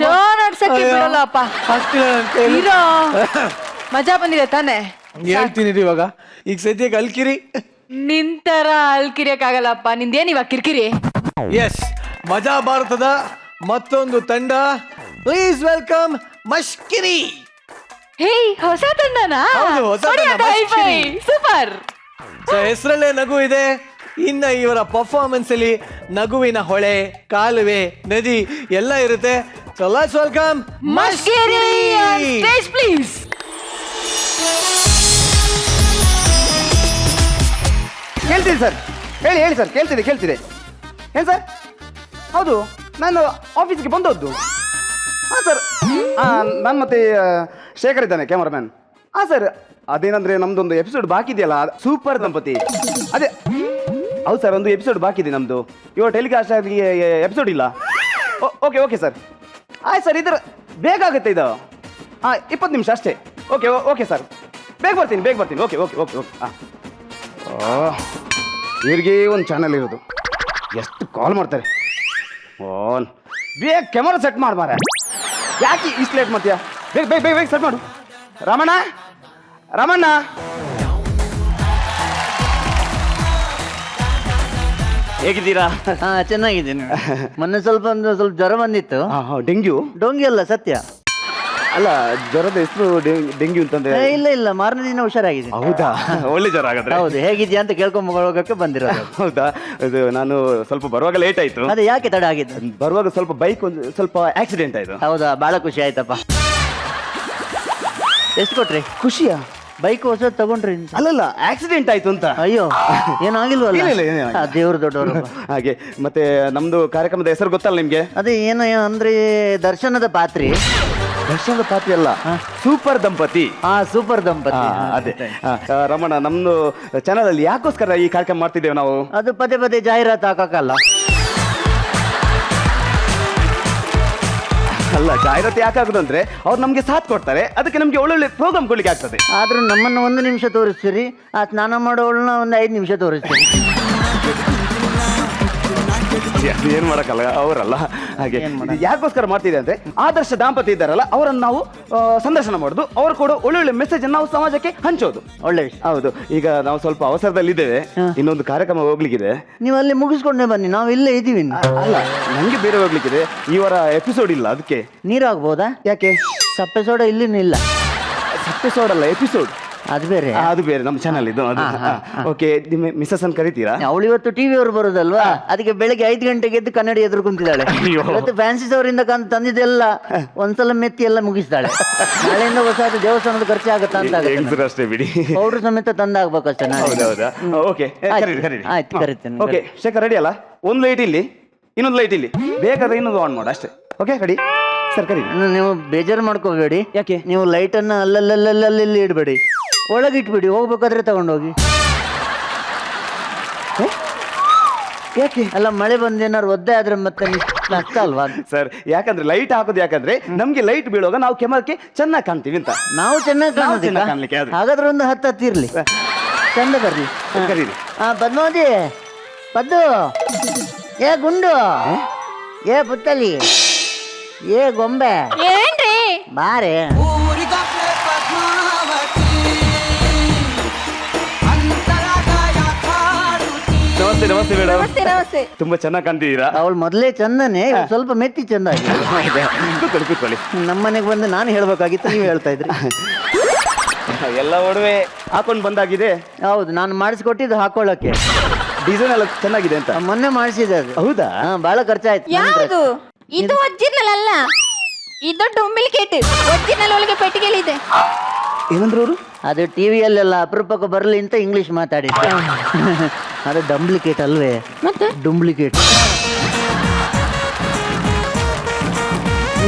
[SPEAKER 2] ಶೋ ನಡ್ಸಕ್ಕೆ ಬಿಡಲ್ಲಪ್ಪ. ಹೀರೋ ಮಜಾ ಬಂದಿದೆ ತಾನೆ?
[SPEAKER 3] ಹೇಳ್ತೀನಿ ಇವಾಗ. ಈಗ ಸದ್ಯಕ್ಕೆ ಅಲ್ಕಿರಿ
[SPEAKER 2] ನಿಂತರ ಅಲ್ಕಿರಿಯಕ್ಕಾಗಲ್ಲಪ್ಪ. ನಿಂದೇನ್ ಇವಾಗ ಕಿರಿಕಿರಿ?
[SPEAKER 3] ಎಸ್, ಮಜಾ ಭಾರತದ ಮತ್ತೊಂದು ತಂಡ. Please welcome ಮಷ್ಕಿರಿ.
[SPEAKER 2] ಹೇ, ಹೊಸ ತಂಡನಾ?
[SPEAKER 3] ಹೌದು, ಹೊಸ ತಂಡ, ಮಷ್ಕಿರಿ.
[SPEAKER 2] ಸೂಪರ್.
[SPEAKER 3] ಹೆಸರಲ್ಲೇ ನಗು ಇದೆ. ಇನ್ನ ಇವರ ಪರ್ಫಾರ್ಮೆನ್ಸ್ ಅಲ್ಲಿ ನಗುವಿನ ಹೊಳೆ, ಕಾಲುವೆ, ನದಿ ಎಲ್ಲ ಇರುತ್ತೆ. So let's welcome
[SPEAKER 2] Mashkiri on stage please.
[SPEAKER 11] ಕೇಳ್ತೀನಿ ಸರ್, ಹೇಳಿ ಸರ್. ಕೇಳ್ತಿದೆ ಏನು ಸರ್? ಹೌದು, ನಾನು ಆಫೀಸ್ಗೆ ಬಂದದ್ದು. ಹಾಂ ಸರ್, ನಾನು ಮತ್ತೆ ಶೇಖರ್ ಇದ್ದಾನೆ ಕ್ಯಾಮರಾಮ್ಯಾನ್. ಹಾಂ ಸರ್, ಅದೇನಂದರೆ ನಮ್ಮದೊಂದು ಎಪಿಸೋಡ್ ಬಾಕಿ ಇದೆಯಲ್ಲ, ಸೂಪರ್ ದಂಪತಿ. ಅದೇ ಹೌದು ಸರ್, ಒಂದು ಎಪಿಸೋಡ್ ಬಾಕಿ ಇದೆ ನಮ್ಮದು. ಇವಾಗ ಟೆಲಿಕಾಸ್ಟ್ ಆಗಿ ಎಪಿಸೋಡ್ ಇಲ್ಲ. Okay sir. ಆಯ್ತು ಸರ್, ಇದರ ಬೇಗ ಆಗುತ್ತೆ ಇದು. ಹಾಂ, 20 ನಿಮಿಷ ಅಷ್ಟೇ. ಓಕೆ ಸರ್, ಬೇಗ ಬರ್ತೀನಿ. ಓಕೆ ಹಾಂ. ಇವ್ರಿಗೆ ಒಂದು ಚಾನಲ್ ಇರೋದು, ಎಷ್ಟು ಕಾಲ್ ಮಾಡ್ತಾರೆ. ಬೇಗ ಕ್ಯಾಮರಾ ಸೆಟ್ ಮಾರ. ಯಾಕೆ ಇಷ್ಟು ಲೇಟ್ ಮಾಡ್ತೀಯಾ? ಬೇಗ ಸೆಟ್ ಮಾಡು. ರಾಮಣ್ಣ ಹೇಗಿದ್ದೀರಾ?
[SPEAKER 7] ಹಾ, ಚೆನ್ನಾಗಿದ್ದೀನಿ. ಮೊನ್ನೆ ಸ್ವಲ್ಪ ಜ್ವರ ಬಂದಿತ್ತು.
[SPEAKER 11] ಡೆಂಗ್ಯೂ?
[SPEAKER 7] ಡೊಂಗಿ ಅಲ್ಲ, ಸತ್ಯ.
[SPEAKER 11] ಅಲ್ಲ, ಜ್ವರದ ಹೆಸರು ಡೆಂಗ್ಯೂ ಅಂತಂದ್ರೆ?
[SPEAKER 7] ಇಲ್ಲ, ಮಾರನೇ ದಿನ ಹುಷಾರಾಗಿದೆ.
[SPEAKER 11] ಹೌದಾ, ಒಳ್ಳೆ ಜ್ವರ ಆಗಾದ್ರೆ.
[SPEAKER 7] ಹೌದು, ಹೇಗಿದ್ಯಾ ಅಂತ ಕೇಳ್ಕೊಂಬೋಗಕ್ಕೆ ಬಂದಿರೋದು.
[SPEAKER 11] ಹೌದಾ, ಇದು ನಾನು ಸ್ವಲ್ಪ ಬರುವಾಗ ಲೇಟ್ ಆಯ್ತು.
[SPEAKER 7] ಅದೇ ಯಾಕೆ ತಡ ಆಗಿದ್ದು?
[SPEAKER 11] ಬರುವಾಗ ಸ್ವಲ್ಪ ಬೈಕ್ ಸ್ವಲ್ಪ ಆಕ್ಸಿಡೆಂಟ್ ಆಯ್ತು.
[SPEAKER 7] ಹೌದಾ, ಬಹಳ ಖುಷಿ ಆಯ್ತಪ್ಪ. ಎಷ್ಟು ಕೊಟ್ರಿ?
[SPEAKER 11] ಖುಷಿಯಾ?
[SPEAKER 7] ಬೈಕ್ ಹೊಸ ತಗೊಂಡ್ರಿ?
[SPEAKER 11] ಅಲ್ಲಲ್ಲ, ಆಕ್ಸಿಡೆಂಟ್ ಆಯ್ತು ಅಂತ.
[SPEAKER 7] ಅಯ್ಯೋ, ಏನಾಗಿಲ್ವಲ್ಲ?
[SPEAKER 11] ಇಲ್ಲ,
[SPEAKER 7] ದೇವ್ರು ದೊಡ್ಡವರು.
[SPEAKER 11] ಹಾಗೆ ಮತ್ತೆ ನಮ್ದು ಕಾರ್ಯಕ್ರಮದ ಹೆಸರು ಗೊತ್ತಲ್ಲ ನಿಮ್ಗೆ?
[SPEAKER 7] ಅದೇ ಏನು ಅಂದ್ರೆ ದರ್ಶನದ ಪಾತ್ರಿ.
[SPEAKER 11] ದರ್ಶನದ ಪಾತ್ರಿ ಅಲ್ಲ, ಸೂಪರ್ ದಂಪತಿ.
[SPEAKER 7] ಸೂಪರ್ ದಂಪತಿ.
[SPEAKER 11] ಅದೇ ರಮಣ, ನಮ್ದು ಚಾನಲ್ ಅಲ್ಲಿ ಯಾಕೋಸ್ಕರ ಈ ಕಾರ್ಯಕ್ರಮ ಮಾಡ್ತಿದ್ದೇವೆ ನಾವು?
[SPEAKER 7] ಅದು ಪದೇ ಜಾಹೀರಾತು ಹಾಕಲ್ಲ.
[SPEAKER 11] ಅಲ್ಲ, ಜಾಹೀರಾತು ಯಾಕಾಗುದು ಅಂದ್ರೆ ಅವ್ರು ನಮ್ಗೆ ಸಾಥ್ ಕೊಡ್ತಾರೆ, ಅದಕ್ಕೆ ನಮ್ಗೆ ಒಳ್ಳೊಳ್ಳೆ ಪ್ರೋಗ್ರಾಮ್ ಕೊಡ್ಲಿಕ್ಕೆ ಆಗ್ತದೆ.
[SPEAKER 7] ಆದ್ರೂ ನಮ್ಮನ್ನು 1 ನಿಮಿಷ ತೋರಿಸ್ತೀರಿ, ಆ ಸ್ನಾನ ಮಾಡೋಳನ್ನ ಒಂದು 5 ನಿಮಿಷ ತೋರಿಸ್ತೀರಿ.
[SPEAKER 11] ಏನ್ ಮಾಡಕ್ಕಲ್ಲ, ಅವರಲ್ಲ. ಹಾಗೆ ಯಾಕೋಸ್ಕರ ಮಾಡ್ತಿದೆ ಅಂದ್ರೆ, ಆದರ್ಶ ದಾಂಪತ್ಯ ಇದ್ದಾರಲ್ಲ, ಅವರನ್ನು ನಾವು ಸಂದರ್ಶನ ಮಾಡೋದು, ಅವರು ಕೊಡೋ ಒಳ್ಳೊಳ್ಳೆ ಮೆಸೇಜ್ ನಾವು ಸಮಾಜಕ್ಕೆ ಹಂಚೋದು.
[SPEAKER 7] ಒಳ್ಳೆ ವಿಷಯ.
[SPEAKER 11] ಹೌದು, ಈಗ ನಾವು ಸ್ವಲ್ಪ ಅವಸರದಲ್ಲಿದ್ದೇವೆ, ಇನ್ನೊಂದು ಕಾರ್ಯಕ್ರಮ ಹೋಗ್ಲಿಕ್ಕಿದೆ.
[SPEAKER 7] ನೀವು ಅಲ್ಲಿ ಮುಗಿಸ್ಕೊಂಡೇ ಬನ್ನಿ, ನಾವು ಇಲ್ಲೇ ಇದ್ದೀವಿ.
[SPEAKER 11] ಅಲ್ಲ, ನಂಗೆ ಬೇರೆ ಹೋಗ್ಲಿಕ್ಕಿದೆ, ಈ ವಾರ ಎಪಿಸೋಡ್ ಇಲ್ಲ, ಅದಕ್ಕೆ.
[SPEAKER 7] ನೀರಾಗ್ಬೋದಾ?
[SPEAKER 11] ಯಾಕೆ?
[SPEAKER 7] ಸಪ್ಪೆ ಸೋಡ ಇಲ್ಲಿನೂ ಇಲ್ಲ.
[SPEAKER 11] ಎಪಿಸೋಡ್ ಅಲ್ಲ, ಎಪಿಸೋಡ್
[SPEAKER 7] ಅದು ಬೇರೆ.
[SPEAKER 11] ಅದು ಬೇರೆ, ನಮ್ಮ ಚಾನಲ್ ಇದು. ಓಕೆ, ನಿಮ್ಮ ಮಿಸಸ್ ಅನ್ನು ಕರಿತೀರಾ?
[SPEAKER 7] ಅವಳು ಇವತ್ತು ಟಿವಿ ಅವರು ಬರೋದಲ್ವಾ, ಅದಕ್ಕೆ ಬೆಳಗ್ಗೆ 5 ಗಂಟೆಗೆ ಎದ್ದು ಕನ್ನಡಿ ಎದುರು ಕುಂತಿದ್ದಾಳೆ. ಇವತ್ತು ಫ್ಯಾನ್ಸಿಸ್ ಅವರಿಂದ ತಂದಿದ್ದೆಲ್ಲ ಒಂದ್ಸಲ ಮೆತ್ತಿ ಎಲ್ಲ ಮುಗಿಸ್ತಾಳೆ. ನಾಳೆಯಿಂದ ಹೊಸ ದೇವಸ್ಥಾನದ ಖರ್ಚು ಆಗತ್ತಾ ಅಂತ
[SPEAKER 11] ಅಷ್ಟೇ ಬಿಡಿ.
[SPEAKER 7] ಪೌಡ್ರು ಸಮೇತ ತಂದಾಗ್ಬೇಕಷ್ಟೇ.
[SPEAKER 11] ಹೌದಾ? ಓಕೆ,
[SPEAKER 7] ಆಯ್ತು, ಕರಿತೇನೆ.
[SPEAKER 11] ಓಕೆ, ಶೇಖರ್ ರೆಡಿ ಅಲ್ಲ? ಒಂದು ಲೈಟ್ ಇಲ್ಲಿ, ಇನ್ನೊಂದು ಲೈಟ್ ಇಲ್ಲಿ, ಬೇಕಾದ್ರೆ ಇನ್ನೊಂದು ಆನ್ ಮಾಡು ಅಷ್ಟೇ. Okay, ready? ಸರ್ ಕರೀರಿ.
[SPEAKER 7] ನೀವು ಬೇಜಾರು ಮಾಡ್ಕೋಬೇಡಿ.
[SPEAKER 11] ಯಾಕೆ?
[SPEAKER 7] ನೀವು ಲೈಟನ್ನು ಅಲ್ಲಲ್ಲಿ ಇಡಬೇಡಿ, ಒಳಗಿಟ್ಬಿಡಿ, ಹೋಗ್ಬೇಕಾದ್ರೆ ತಗೊಂಡೋಗಿ.
[SPEAKER 11] ಯಾಕೆ?
[SPEAKER 7] ಅಲ್ಲ, ಮಳೆ ಬಂದು ಏನಾದ್ರು ಒದ್ದೆ ಆದ್ರೆ ಮತ್ತೆ ನಷ್ಟ ಅಲ್ವಾ?
[SPEAKER 11] ಸರ್ ಯಾಕಂದ್ರೆ ಲೈಟ್ ಹಾಕೋದು ಯಾಕಂದ್ರೆ ನಮ್ಗೆ ಲೈಟ್ ಬೀಳುವಾಗ ನಾವು ಕೆಮರಕ್ಕೆ ಚೆನ್ನಾಗಿ ಕಾಣ್ತೀವಿ ಅಂತ.
[SPEAKER 7] ನಾವು ಚೆನ್ನಾಗಿ
[SPEAKER 11] ಕಾಣ್ಲಿಕ್ಕೆ ಅದು.
[SPEAKER 7] ಹಾಗಾದ್ರೆ ಒಂದು 10 ಹತ್ತಿರ್ಲಿ, ಚಂದ ಬರ್ಲಿ.
[SPEAKER 11] ಕರೀರಿ.
[SPEAKER 7] ಪದ್ಮಾವತಿ, ಪದ್ದು, ಏ ಗುಂಡು, ಏ ಪುತ್ತಲಿ, ಏ ಗೊಂಬೆ,
[SPEAKER 9] ಏನ್ರಿ
[SPEAKER 7] ಬಾರೆ.
[SPEAKER 1] ಊರಿಗೊಬ್ಳೆ ಪದ್ಮಾವತಿ ಅಂತರಾಗಾಯ ಕಾಡುತ್ತಿ.
[SPEAKER 11] ನಮಸ್ತೆ ನಮಸ್ತೆ ಮೇಡಮ್.
[SPEAKER 9] ನಮಸ್ತೆ ನಮಸ್ತೆ.
[SPEAKER 11] ತುಂಬಾ ಚೆನ್ನಾಗಿ ಕಾಣ್ತಿದ್ದೀರಾ.
[SPEAKER 7] ಅವಳು ಮೊದಲೇ ಚಂದನೆ, ಇವಾಗ ಸ್ವಲ್ಪ ಮೆತ್ತಿ ಚಂದ ಆಗಿದೆ.
[SPEAKER 11] ಕೂತ್ಕೊಳ್ಳಿ ಕೂತ್ಕೊಳ್ಳಿ.
[SPEAKER 7] ನಮ್ಮನೆಗೆ ಬಂದು ನಾನು ಹೇಳ್ಬೇಕಾಗಿತ್ತು, ನೀವು ಹೇಳ್ತಾ ಇದ್ರಿ.
[SPEAKER 11] ಎಲ್ಲ ಒಡವೆ ಹಾಕೊಂಡು ಬಂದಾಗಿದೆ.
[SPEAKER 7] ಹೌದು, ನಾನು ಮಾಡಿಸ್ಕೊಟ್ಟಿದ್ದು ಹಾಕೊಳ್ಳೋಕೆ.
[SPEAKER 11] ಡಿಸೈನ್ ಎಲ್ಲ ಚೆನ್ನಾಗಿದೆ ಅಂತ.
[SPEAKER 7] ಮೊನ್ನೆ ಮಾಡಿಸಿದೆ ಅದು.
[SPEAKER 11] ಹೌದಾ?
[SPEAKER 7] ಬಹಳ ಖರ್ಚಾಯ್ತು.
[SPEAKER 9] ಯಾವುದು ಇದು? ಒರಿಜಿನಲ್ ಅಲ್ಲ, ಇದು ಡೂಪ್ಲಿಕೇಟ್. ಒರಿಜಿನಲ್ ಒಳಗೆ ಪೆಟ್ಟಿಗೆಲಿದೆ.
[SPEAKER 11] ಏನಂದ್ರು ಅವರು?
[SPEAKER 7] ಅದು ಟಿವಿಯಲ್ಲೆಲ್ಲ ಅಪರೂಪಕ್ಕೆ ಬರಲಿ ಅಂತ ಇಂಗ್ಲಿಷ್ ಮಾತಾಡಿದ್ದೆ. ಅದು ಡಂಪ್ಲಿಕೇಟ್ ಅಲ್ವೇ?
[SPEAKER 9] ಮತ್ತೆ
[SPEAKER 7] ಡುಂಪ್ಲಿಕೇಟ್.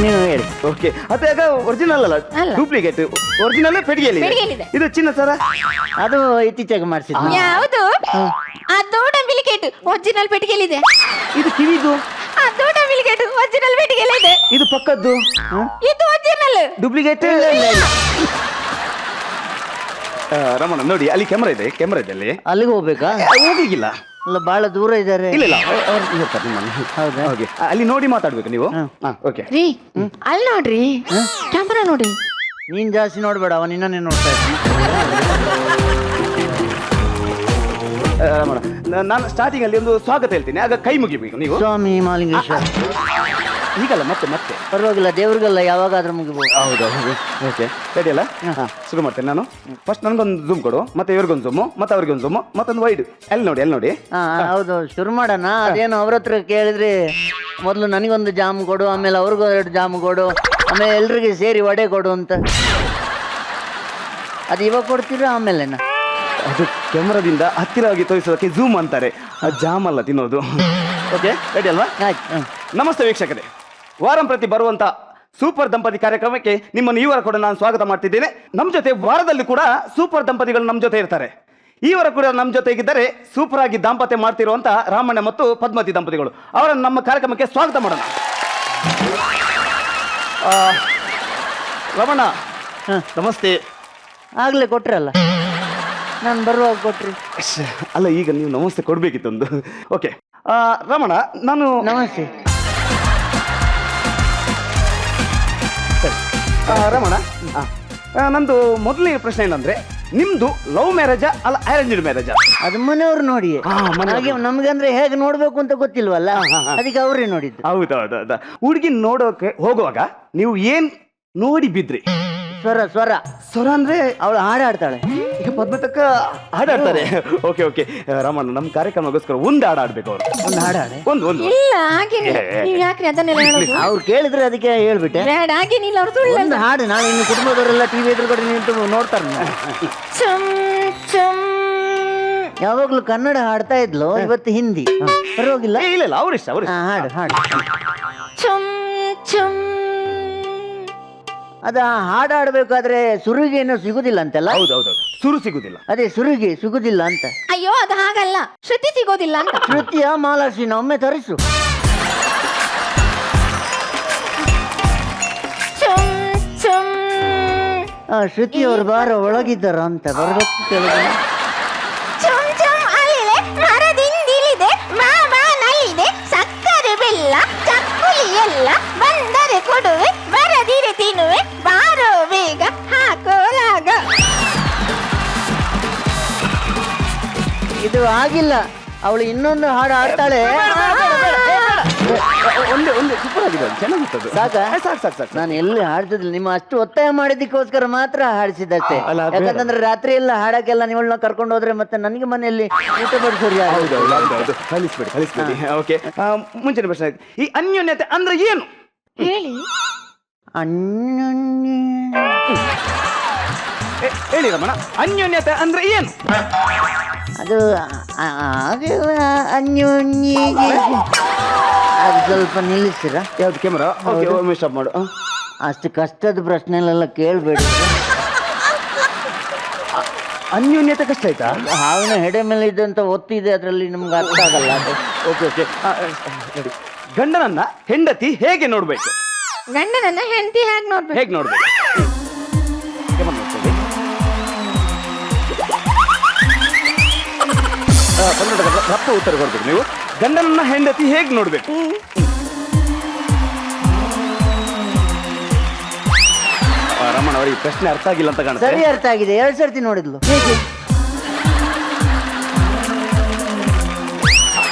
[SPEAKER 7] ನೀವು ಹೇಳಿ.
[SPEAKER 11] ಓಕೆ, ಅದಾಗ ಒರಿಜಿನಲ್ ಅಲ್ಲ, ಡೂಪ್ಲಿಕೇಟ್. ಒರಿಜಿನಲ್ ಪೆಟ್ಟಿಗೆಯಲ್ಲಿ
[SPEAKER 9] ಪೆಟ್ಟಿಗೆಯಲ್ಲಿದೆ.
[SPEAKER 11] ಇದು ಚಿನ್ನ ಸರ.
[SPEAKER 7] ಅದು ಇತ್ತೀಚೆಗೆ ಮಾಡಿಸಿದ್ದು.
[SPEAKER 9] ಯಾವುದು? ಅದು ಡೂಪ್ಲಿಕೇಟ್. ಒರಿಜಿನಲ್ ಪೆಟ್ಟಿಗೆಲಿದೆ.
[SPEAKER 11] ಇದು ಕಿವಿದು.
[SPEAKER 9] ಅದು ಡೂಪ್ಲಿಕೇಟ್. ಒರಿಜಿನಲ್ ಪೆಟ್ಟಿಗೆಲಿದೆ.
[SPEAKER 11] ಇದು ಪಕ್ಕದ್ದು
[SPEAKER 9] ಇದು ಒರಿಜಿನಲ್.
[SPEAKER 11] ಡೂಪ್ಲಿಕೇಟ್. ರಮಣ ನೋಡಿ, ಅಲ್ಲಿ ಕ್ಯಾಮರಾ ಇದೆ, ಕ್ಯಾಮರಾ ಇದೆ ಅಲ್ಲಿ.
[SPEAKER 7] ಅಲ್ಲಿಗೆ ಹೋಗ್ಬೇಕಾ?
[SPEAKER 11] ಹೋಗಿಲ್ಲ.
[SPEAKER 7] ಅಲ್ಲ, ಬಹಳ ದೂರ ಇದ್ದಾರೆ.
[SPEAKER 11] ಇಲ್ಲ ಇಲ್ಲ, ಅವ್ರು ಇರ್ತಾರೆ ನಿಮ್ಮನ್ನು.
[SPEAKER 7] ಹೌದಾ?
[SPEAKER 11] ಓಕೆ, ಅಲ್ಲಿ ನೋಡಿ ಮಾತಾಡ್ಬೇಕು ನೀವು. ಓಕೆ.
[SPEAKER 9] ರೀ ಅಲ್ಲಿ ನೋಡ್ರಿ, ಕ್ಯಾಮರಾ ನೋಡಿ.
[SPEAKER 7] ನೀನ್ ಜಾಸ್ತಿ ನೋಡ್ಬೇಡ, ಅವ ನಿನ್ನೇ ನೋಡ್ತಾ ಇದ್ದಾನೆ.
[SPEAKER 11] ರಮಣ, ನಾನು ಸ್ಟಾರ್ಟಿಂಗ್ ಅಲ್ಲಿ ಒಂದು ಸ್ವಾಗತ ಹೇಳ್ತೀನಿ, ಆಗ ಕೈ ಮುಗಿಬೇಕು ನೀವು.
[SPEAKER 7] ಸ್ವಾಮಿ ಮಾಲಿಂಗೇಶ್ವರ.
[SPEAKER 11] ಈಗಲ್ಲ, ಮತ್ತೆ ಮತ್ತೆ
[SPEAKER 7] ಪರವಾಗಿಲ್ಲ, ದೇವ್ರಿಗೆಲ್ಲ ಯಾವಾಗಾದ್ರೂ ಮುಗಿಬೋದು.
[SPEAKER 11] ಹೌದು. ಓಕೆ, ರೆಡಿ ಅಲ್ಲ? ಶುರು ಮಾಡ್ತೇನೆ ನಾನು. ಫಸ್ಟ್ ನನಗೊಂದು ಜೂಮ್ ಕೊಡು, ಮತ್ತೆ ಇವ್ರಿಗೊಂದು ಜೂಮು, ಮತ್ತೆ ಅವ್ರಿಗೆ ಒಂದು ಜೂಮು, ಮತ್ತೊಂದು ವೈಡ್. ಎಲ್ಲಿ ನೋಡಿ, ಎಲ್ಲಿ ನೋಡಿ.
[SPEAKER 7] ಹೌದು, ಶುರು ಮಾಡೋಣ. ಅದೇನು ಅವ್ರ ಹತ್ರ ಕೇಳಿದ್ರೆ ಮೊದಲು ನನಗೊಂದು ಜಾಮ್ ಕೊಡು, ಆಮೇಲೆ ಅವ್ರಿಗೂ 2 ಜಾಮ್ ಕೊಡು, ಆಮೇಲೆ ಎಲ್ರಿಗೆ ಸೇರಿ ವಡೆ ಕೊಡು ಅಂತ. ಅದು ಇವಾಗ ಕೊಡ್ತೀರಾ ಆಮೇಲೆನಾ?
[SPEAKER 11] ಅದು ಕ್ಯಾಮ್ರಾದಿಂದ ಹತ್ತಿರವಾಗಿ ತೋರಿಸೋದಕ್ಕೆ ಜೂಮ್ ಅಂತಾರೆ, ಜಾಮ್ ಅಲ್ಲ ತಿನ್ನೋದು. ಓಕೆ, ರೆಡಿ ಅಲ್ವಾ?
[SPEAKER 7] ಆಯ್ತು.
[SPEAKER 11] ನಮಸ್ತೆ ವೀಕ್ಷಕರೇ, ವಾರಂ ಪ್ರತಿ ಬರುವಂತ ಸೂಪರ್ ದಂಪತಿ ಕಾರ್ಯಕ್ರಮಕ್ಕೆ ನಿಮ್ಮನ್ನು ಈ ವಾರ ಕೂಡ ನಾನು ಸ್ವಾಗತ ಮಾಡ್ತಿದ್ದೇನೆ. ನಮ್ಮ ಜೊತೆ ವಾರದಲ್ಲಿ ಕೂಡ ಸೂಪರ್ ದಂಪತಿಗಳು ನಮ್ಮ ಜೊತೆ ಇರ್ತಾರೆ. ಈ ವಾರ ಕೂಡ ನಮ್ಮ ಜೊತೆಗಿದ್ದರೆ ಸೂಪರ್ ಆಗಿ ದಾಂಪತ್ಯ ಮಾಡ್ತಿರುವಂತ ರಾಮಣ್ಣ ಮತ್ತು ಪದ್ಮತಿ ದಂಪತಿಗಳು. ಅವರನ್ನು ನಮ್ಮ ಕಾರ್ಯಕ್ರಮಕ್ಕೆ ಸ್ವಾಗತ ಮಾಡೋಣ. ರಮಣ ನಮಸ್ತೆ.
[SPEAKER 7] ಆಗ್ಲೇ ಕೊಟ್ರಲ್ಲ, ನಾನು ಬರುವಾಗ ಕೊಟ್ರಿ.
[SPEAKER 11] ಅಲ್ಲ, ಈಗ ನೀವು ನಮಸ್ತೆ ಕೊಡ್ಬೇಕಿತ್ತೊಂದು. ಓಕೆ ರಮಣ, ನಾನು
[SPEAKER 7] ನಮಸ್ತೆ.
[SPEAKER 11] ರಮಣ, ನಂದು ಮೊದಲನೇ ಪ್ರಶ್ನೆ ಏನಂದ್ರೆ, ನಿಮ್ದು ಲವ್ ಮ್ಯಾರೇಜಾ ಅಲ್ಲ ಅರೇಂಜ್ಡ್ ಮ್ಯಾರೇಜಾ?
[SPEAKER 7] ಅದು ಮನೆಯವ್ರು ನೋಡಿ. ಹಾಗೆ ನಮ್ಗಂದ್ರೆ ಹೇಗೆ ನೋಡ್ಬೇಕು ಅಂತ ಗೊತ್ತಿಲ್ವಲ್ಲ, ಅದಕ್ಕೆ ಅವ್ರೇ ನೋಡಿದ್ದು.
[SPEAKER 11] ಹೌದೌದ. ಹುಡುಗಿ ನೋಡೋಕೆ ಹೋಗುವಾಗ ನೀವು ಏನ್ ನೋಡಿ ಬಿದ್ರಿ?
[SPEAKER 7] ಸ್ವರ.
[SPEAKER 11] ಸ್ವರ ಅಂದ್ರೆ
[SPEAKER 7] ಅವಳು ಹಾಡಾಡ್ತಾಳೆ.
[SPEAKER 11] ಈಗ ಪದ್ಮತಕ್ಕ ಹಾಡಾಡ್ತಾರೆ. ಓಕೆ ಓಕೆ ರಮಣ, ನಮ್ಮ ಕಾರ್ಯಕ್ರಮಗೋಸ್ಕರ ಒಂದು ಹಾಡು ಆಡ್ಬೇಕು ಅವರು.
[SPEAKER 7] ಒಂದು ಹಾಡಾಡೆ.
[SPEAKER 11] ಒಂದು
[SPEAKER 9] ಇಲ್ಲ ಹಾಗೇನಿಲ್ಲ. ನೀವು ಯಾಕ್ರಿ ಅದನ್ನೆಲ್ಲ ಹೇಳೋದು?
[SPEAKER 7] ಅವ್ರು ಕೇಳಿದ್ರೆ ಅದಕ್ಕೆ ಹೇಳ್ಬಿಟ್ಟೆ.
[SPEAKER 9] ಬೇಡ, ಹಾಗೇನಿಲ್ಲ. ಅವ್ರು ಸುಳ್ಳು
[SPEAKER 7] ಒಂದು ಹಾಡು, ನಾಳೆ ಇನ್ನು ಕುಟುಂಬದವರೆಲ್ಲ ಟಿವಿ ಎದುರುಗಡೆ ನಿಂತು ನೋಡ್ತಾರೆ.
[SPEAKER 9] ಚುಮ್ ಚುಮ್.
[SPEAKER 7] ಯಾವಾಗ್ಲೂ ಕನ್ನಡ ಹಾಡ್ತಾ ಇದ್ಲು, ಇವತ್ತು ಹಿಂದಿ. ಪರವಾಗಿಲ್ಲ.
[SPEAKER 11] ಇಲ್ಲ ಅವ್ರಿಷ್ಟ.
[SPEAKER 7] ಹಾಡು.
[SPEAKER 9] ಚುಮ್ ಚುಮ್.
[SPEAKER 7] ಅದ ಹಾಡಾಡ್ಬೇಕಾದ್ರೆ ಸುರುಗಿ ಏನೋ ಸಿಗುದಿಲ್ಲ ಅಂತೆಲ್ಲ.
[SPEAKER 11] ಹೌದೌದು, ಸುರು ಸಿಗುದಿಲ್ಲ.
[SPEAKER 7] ಅದೇ ಸುರುಗಿ ಸಿಗುದಿಲ್ಲ ಅಂತ.
[SPEAKER 9] ಅಯ್ಯೋ, ಅದು ಹಾಗಲ್ಲ, ಶ್ರುತಿ ಸಿಗೋದಿಲ್ಲ ಅಂತ.
[SPEAKER 7] ಶ್ರುತಿಯ ಮಾಲಾಶ್ರೀನ ಒಮ್ಮೆ ತರಿಸು.
[SPEAKER 9] ಚುಮ್ ಚುಮ್.
[SPEAKER 7] ಶ್ರುತಿ ಅವ್ರ ಬಾರ ಒಳಗಿದ್ದಾರ ಅಂತ ಬರ್ಬೇಕು ಕೆಳಗೆ.
[SPEAKER 9] ಚುಮ್ ಚುಮ್ ಅಲ್ಲಿದೆ, ಮರದಿಂದಿಲಿದೆ, ಮಾವನಲ್ಲಿದೆ, ಸಕ್ಕರೆ ಬೆಲ್ಲ ಚಕ್ಕುಲಿ ಎಲ್ಲ, ಬಂದರೆ ಕೊಡುವೆ, ಬರದಿರೆ ತಿನ್ನುವೆ, ಬಾರೋ ಬೇಗ ಹಾಕೋ ರಾಗ.
[SPEAKER 7] ಇದು ಆಗಿಲ್ಲ, ಅವಳು ಇನ್ನೊಂದು ಹಾಡು ಹಾಡ್ತಾಳೆ.
[SPEAKER 11] ಒಂದೇ ಸೂಪರ್ ಆಗಿದೆ, ಚೆನ್ನಾಗಿತ್ತು. ಸಾಕು.
[SPEAKER 7] ನಾನು ಎಲ್ಲಿ ಹಾಡ್ತಿದ್ದಿಲ್ಲ, ನಿಮ್ಮ ಅಷ್ಟು ಒತ್ತಾಯ ಮಾಡಿದ್ದಕ್ಕೋಸ್ಕರ ಮಾತ್ರ ಹಾಡಿಸಿದ್ದಷ್ಟೇ. ಯಾಕಂತಂದ್ರೆ ರಾತ್ರಿ ಎಲ್ಲ ಹಾಡಕ್ಕೆಲ್ಲ ನೀವಳನ್ನ ಕರ್ಕೊಂಡು ಹೋದ್ರೆ ಮತ್ತೆ ನನಗೆ ಮನೆಯಲ್ಲಿ ಊಟ ಬಡಿಸೋರು ಯಾರು?
[SPEAKER 11] ಹೌದು, ಕಲಿಸ್ಬೇಡಿ. ಓಕೆ, ಮುಂಚಿನ ಪ್ರಶ್ನೆ, ಈ ಅನ್ಯೋನ್ಯತೆ ಅಂದ್ರೆ ಏನು
[SPEAKER 9] ಹೇಳಿ.
[SPEAKER 11] ಹೇಳಿ ರಮಣ, ಅನ್ಯೋನ್ಯತೆ ಅಂದ್ರೆ ಏನು?
[SPEAKER 7] ಅದು ಅನ್ಯೋನ್ಯ ಅದು ಸ್ವಲ್ಪ ನಿಲ್ಲಿಸ್ತೀರಾ?
[SPEAKER 11] ಯಾವ್ದು ಕ್ಯಾಮರಾ? ಓಕೆ, ಒಮ್ಮೆ ಸ್ಟಾಪ್ ಮಾಡು.
[SPEAKER 7] ಅಷ್ಟು ಕಷ್ಟದ ಪ್ರಶ್ನೆಲೆಲ್ಲ ಕೇಳಬೇಡಿ.
[SPEAKER 11] ಅನ್ಯೋನ್ಯತೆ ಕಷ್ಟ ಆಯ್ತಾ?
[SPEAKER 7] ಹಾವಿನ ಹೆಡೆ ಮೇಲೆ ಇದ್ದಂತ ಒತ್ತಿದೆ, ಅದರಲ್ಲಿ ನಮ್ಗೆ ಅರ್ಥ ಆಗಲ್ಲ ಅದು.
[SPEAKER 11] ಓಕೆ ಓಕೆ, ನೋಡಿ. ಗಂಡನನ್ನ ಹೆಂಡತಿ ಹೇಗೆ ನೋಡ್ಬೇಕು?
[SPEAKER 9] ಗಂಡನನ್ನ ಹೆಂಡತಿ ಹೇಗೆ ನೋಡ್ಬೇಕು?
[SPEAKER 11] ಹೇಗೆ ನೋಡ್ಬೇಕು? ಕ್ಯಾಮರಾ ನೋಡ್ಕೊಳ್ಳಿ. ಕನ್ನಡದ ರಪ್ಪ ಉತ್ತರ ಕೊಡ್ಬೇಕು ನೀವು. ಗಂಡನನ್ನ ಹೆಂಡತಿ ಹೇಗೆ ನೋಡ್ಬೇಕು? ರಮಣ ಅವರಿಗೆ ಪ್ರಶ್ನೆ ಅರ್ಥ ಆಗಿಲ್ಲ ಅಂತ ಕಾಣುತ್ತೆ.
[SPEAKER 7] ಸರಿ, ಅರ್ಥ ಆಗಿದೆ. 2 ಸರ್ತಿ ನೋಡಿದ್ಲು.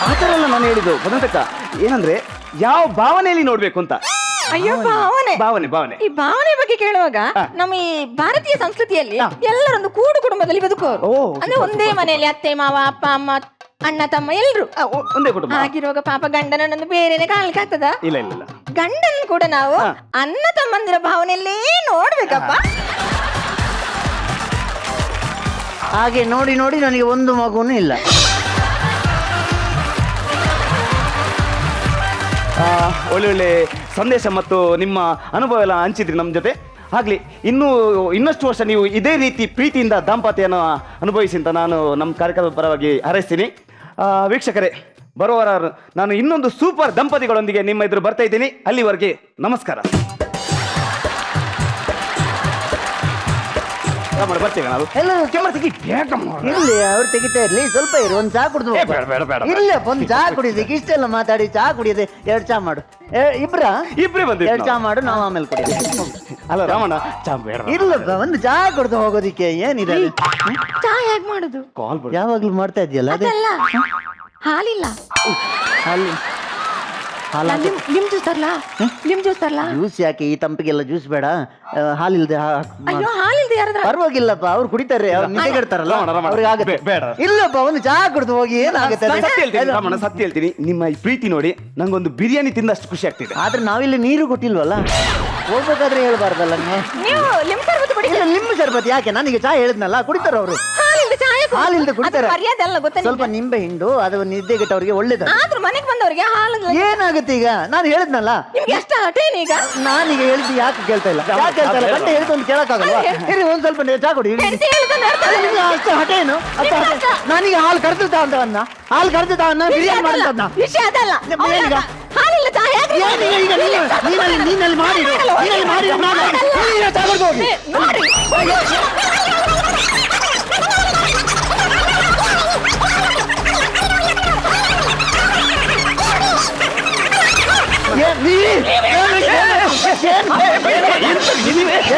[SPEAKER 11] ಆ ಥರ ಎಲ್ಲ ನಾನು ಹೇಳಿದ್ದು ಪದಂತಕ್ಕ. ಏನಂದ್ರೆ ಯಾವ ಭಾವನೆಯಲ್ಲಿ ನೋಡ್ಬೇಕು ಅಂತ.
[SPEAKER 9] ಅಯ್ಯೋ ಭಾವನೆ
[SPEAKER 11] ಭಾವನೆ ಭಾವನೆ
[SPEAKER 9] ಈ ಭಾವನೆ ಬಗ್ಗೆ ಕೇಳುವಾಗ ನಮ್ಮ ಈ ಭಾರತೀಯ ಸಂಸ್ಕೃತಿಯಲ್ಲಿ ಎಲ್ಲರೊಂದು ಕೂಡು ಕುಟುಂಬದಲ್ಲಿ ಬದುಕೋರು.
[SPEAKER 11] ಓ,
[SPEAKER 9] ಅಂದ್ರೆ ಒಂದೇ ಮನೆಯಲ್ಲಿ ಅತ್ತೆ ಮಾವ ಅಪ್ಪ ಅಮ್ಮ ಅಣ್ಣ ತಮ್ಮ ಎಲ್ರು
[SPEAKER 11] ಒಂದೇ ಕುಟುಂಬ.
[SPEAKER 9] ಆಗಿರುವಾಗ ಪಾಪ ಗಂಡನನ್ನೊಂದು ಬೇರೆನೆ ಕಾಣ್ಲಿಕ್ಕೆ ಆಗ್ತದ?
[SPEAKER 11] ಇಲ್ಲ ಇಲ್ಲ ಇಲ್ಲ,
[SPEAKER 9] ಗಂಡನ್ ಕೂಡ ನಾವು ಅಣ್ಣ ತಮ್ಮಂದಿರ ಭಾವನೆಯಲ್ಲೇ ನೋಡ್ಬೇಕಪ್ಪ.
[SPEAKER 7] ಹಾಗೆ ನೋಡಿ ನೋಡಿ ನನಗೆ ಒಂದು ಮಗುನೂ ಇಲ್ಲ.
[SPEAKER 11] ಒಳ್ಳೊಳ್ಳೆ ಸಂದೇಶ ಮತ್ತು ನಿಮ್ಮ ಅನುಭವ ಎಲ್ಲ ಹಂಚಿದ್ರಿ ನಮ್ಮ ಜೊತೆ. ಆಗ್ಲಿ, ಇನ್ನಷ್ಟು ವರ್ಷ ನೀವು ಇದೇ ರೀತಿ ಪ್ರೀತಿಯಿಂದ ದಾಂಪತ್ಯನ ಅನುಭವಿಸಿ ಅಂತ ನಾನು ನಮ್ಮ ಕಾರ್ಯಕ್ರಮದ ಪರವಾಗಿ ಹಾರೈಸ್ತೀನಿ. ವೀಕ್ಷಕರೇ, ಬರುವ ವಾರ ನಾನು ಇನ್ನೊಂದು ಸೂಪರ್ ದಂಪತಿಗಳೊಂದಿಗೆ ನಿಮ್ಮ ಎದುರು ಬರ್ತಾ ಇದ್ದೀನಿ. ಅಲ್ಲಿವರೆಗೆ ನಮಸ್ಕಾರ. ಬರ್ತೇವೆ ನಾವು. ಕ್ಯಾಮರಾ ತೆಗಿ ಬೇಗ ಮಾಡು.
[SPEAKER 7] ಇರ್ಲಿ, ಅವ್ರು ತೆಗಿತಾ ಇರ್ಲಿ. ಸ್ವಲ್ಪ ಇರು, ಒಂದು ಚಾ ಕುಡಿದು
[SPEAKER 11] ಬೇಡ ಬೇಡ ಬೇಡ.
[SPEAKER 7] ಇಲ್ಲ, ಒಂದು ಚಾ ಕುಡಿಯೋದಕ್ಕೆ ಇಷ್ಟೆಲ್ಲ ಮಾತಾಡಿ ಚಾ ಕುಡಿಯೋದೆ. 2 ಚಾ ಮಾಡು.
[SPEAKER 11] ಇಬ್ಬರೇ ಬಂದಿವಿ.
[SPEAKER 7] 2 ಚಾ ಮಾಡು, ನಾವು ಆಮೇಲೆ ಕುಡಿಯೋದು.
[SPEAKER 11] ಅಲ್ಲ ರಮಣ, ಚಾ ಬೇಡ.
[SPEAKER 7] ಇಲ್ಲಪ್ಪ, ಒಂದು ಚಾ ಕುಡ್ದು ಹೋಗೋದಿಕ್ಕೆ ಏನಿದೆ?
[SPEAKER 9] ಚಾ ಹೇಗ್ ಮಾಡುದು?
[SPEAKER 11] ಕಾಲ್
[SPEAKER 7] ಯಾವಾಗ್ಲೂ ಮಾಡ್ತಾ ಇದೆಯಲ್ಲ ಅದೇ.
[SPEAKER 9] ಅದಲ್ಲ, ಹಾಲಿಲ್ಲ. ನಿಮ್ ಜ್ಯೂಸ್ ತರ್ಲಾ? ನಿಮ್ ಜ್ಯೂಸ್ ತರ್ಲಾ?
[SPEAKER 7] ಜ್ಯೂಸ್ ಯಾಕೆ? ಈ ತಂಪಿಗೆಲ್ಲ ಜ್ಯೂಸ್ ಬೇಡ. ಹಾಲಿಲ್ದೆ
[SPEAKER 9] ಅಯ್ಯೋ, ಹಾಲಿಲ್ದೆ ಯಾರಾದ್ರೂ
[SPEAKER 7] ಪರವಾಗಿಲ್ಲಪ್ಪ, ಅವ್ರು ಕುಡಿತಾರೆ. ಅವ್ರು ನಿದ್ದೆಗೆಡ್ತಾರಲ್ಲ, ಅವ್ರಿಗೆ ಆಗುತ್ತೆ.
[SPEAKER 11] ಬೇಡ.
[SPEAKER 7] ಇಲ್ಲಪ್ಪ, ಒಂದು ಚಾ ಕುಡ್ದು ಹೋಗಿ ಏನಾಗುತ್ತೆ?
[SPEAKER 11] ಸತ್ಯ ಹೇಳ್ತೀನಿ ರಮಣ, ಸತ್ಯ ಹೇಳ್ತೀನಿ. ನಿಮ್ಮ ಈ ಪ್ರೀತಿ ನೋಡಿ ನಂಗೊಂದು ಬಿರಿಯಾನಿ ತಿಂದಷ್ಟು ಖುಷಿ ಆಗ್ತಿದೆ.
[SPEAKER 7] ಆದ್ರೆ ನಾವಿಲ್ಲಿ ನೀರು ಕೊಟ್ಟಿಲ್ವಲ್ಲ, ಹೋಗ್ಬೇಕಾದ್ರೆ ಹೇಳ್ಬಾರ್ದಲ್ಲ ನೀವು.
[SPEAKER 9] ನೀವು ಲಿಂಬು ಶರ್ಬತ್ ಕುಡಿ.
[SPEAKER 7] ಇಲ್ಲ, ನಿಂಬು ಶರ್ಬತ್ ಯಾಕೆ? ನನಗೆ ಚಾ ಹೇಳಿದ್ನಲ್ಲ, ಕುಡಿತಾರ ಅವರು.
[SPEAKER 9] ಹಾಲಿಲ್ದೆ ಚಾ ಹೇಗೆ?
[SPEAKER 7] ಹಾಲಿಲ್ದೆ ಕುಡಿತಾರೆ.
[SPEAKER 9] ಮರ್ಯಾದೆ ಅಲ್ಲ ಗೊತ್ತಾ?
[SPEAKER 7] ಸ್ವಲ್ಪ ನಿಂಬೆ ಹಿಂಡು, ಅದು ನಿದ್ದೆಗೆಟ್ಟವ್ರಿಗೆ ಒಳ್ಳೇದು.
[SPEAKER 9] ಆದ್ರೂ ಮನೆಗೆ ಬಂದವರಿಗೆ ಹಾಲು
[SPEAKER 7] ಏನಾಗುತ್ತೆ ಈಗ? ನಾನು ಹೇಳಿದ್ನಲ್ಲ,
[SPEAKER 9] ನಿಮ್ಗೆ ಎಷ್ಟು ಹಠೇನು ಈಗ?
[SPEAKER 7] ನಾನೀಗ ಹೇಳಿದ್ದು ಯಾಕೆ ಕೇಳ್ತಾ ಇಲ್ಲ? ಯಾಕೆ ಕೇಳ್ತಾ ಇಲ್ಲ? ಗಂಟೆ ಹೇಳಿದ್ದು ಒಂದು ಕೇಳಕ್ಕಾಗಲ್ವಾ? ಇರಿ, ಒಂದ್ ಸ್ವಲ್ಪ ಚಾ ಕೊಡಿ.
[SPEAKER 9] ಹೆಂಡತಿ ಹೇಳಿದ್ದನ್ನ ಅರ್ಥ
[SPEAKER 7] ಅಲ್ಲ, ನಿಮ್ಗೆ ಅಷ್ಟು ಹಠೇನು? ಅಷ್ಟು ಹಠೆ. ನಾನೀಗ ಹಾಲು ಕರೆದಿದ್ದ ಅಂತವನ್ನ, ಹಾಲು ಕರೆದಿದ್ದ ಬಿರಿಯಾನಿ ಮಾಡಿದ್ದನ್ನ.
[SPEAKER 9] ವಿಷಯ ಅದಲ್ಲ.
[SPEAKER 7] ಏನೀಗ?
[SPEAKER 9] ಹಾಲಿಲ್ಲ ಚಾ ಹೇಗೆ?
[SPEAKER 7] ಏನೀಗ? ಈಗ ನೀನಲ್ಲಿ ಮಾಡಿ ಚಾ ಕೊಡ್ದು ಹೋಗಿ
[SPEAKER 9] ನೋಡಿ.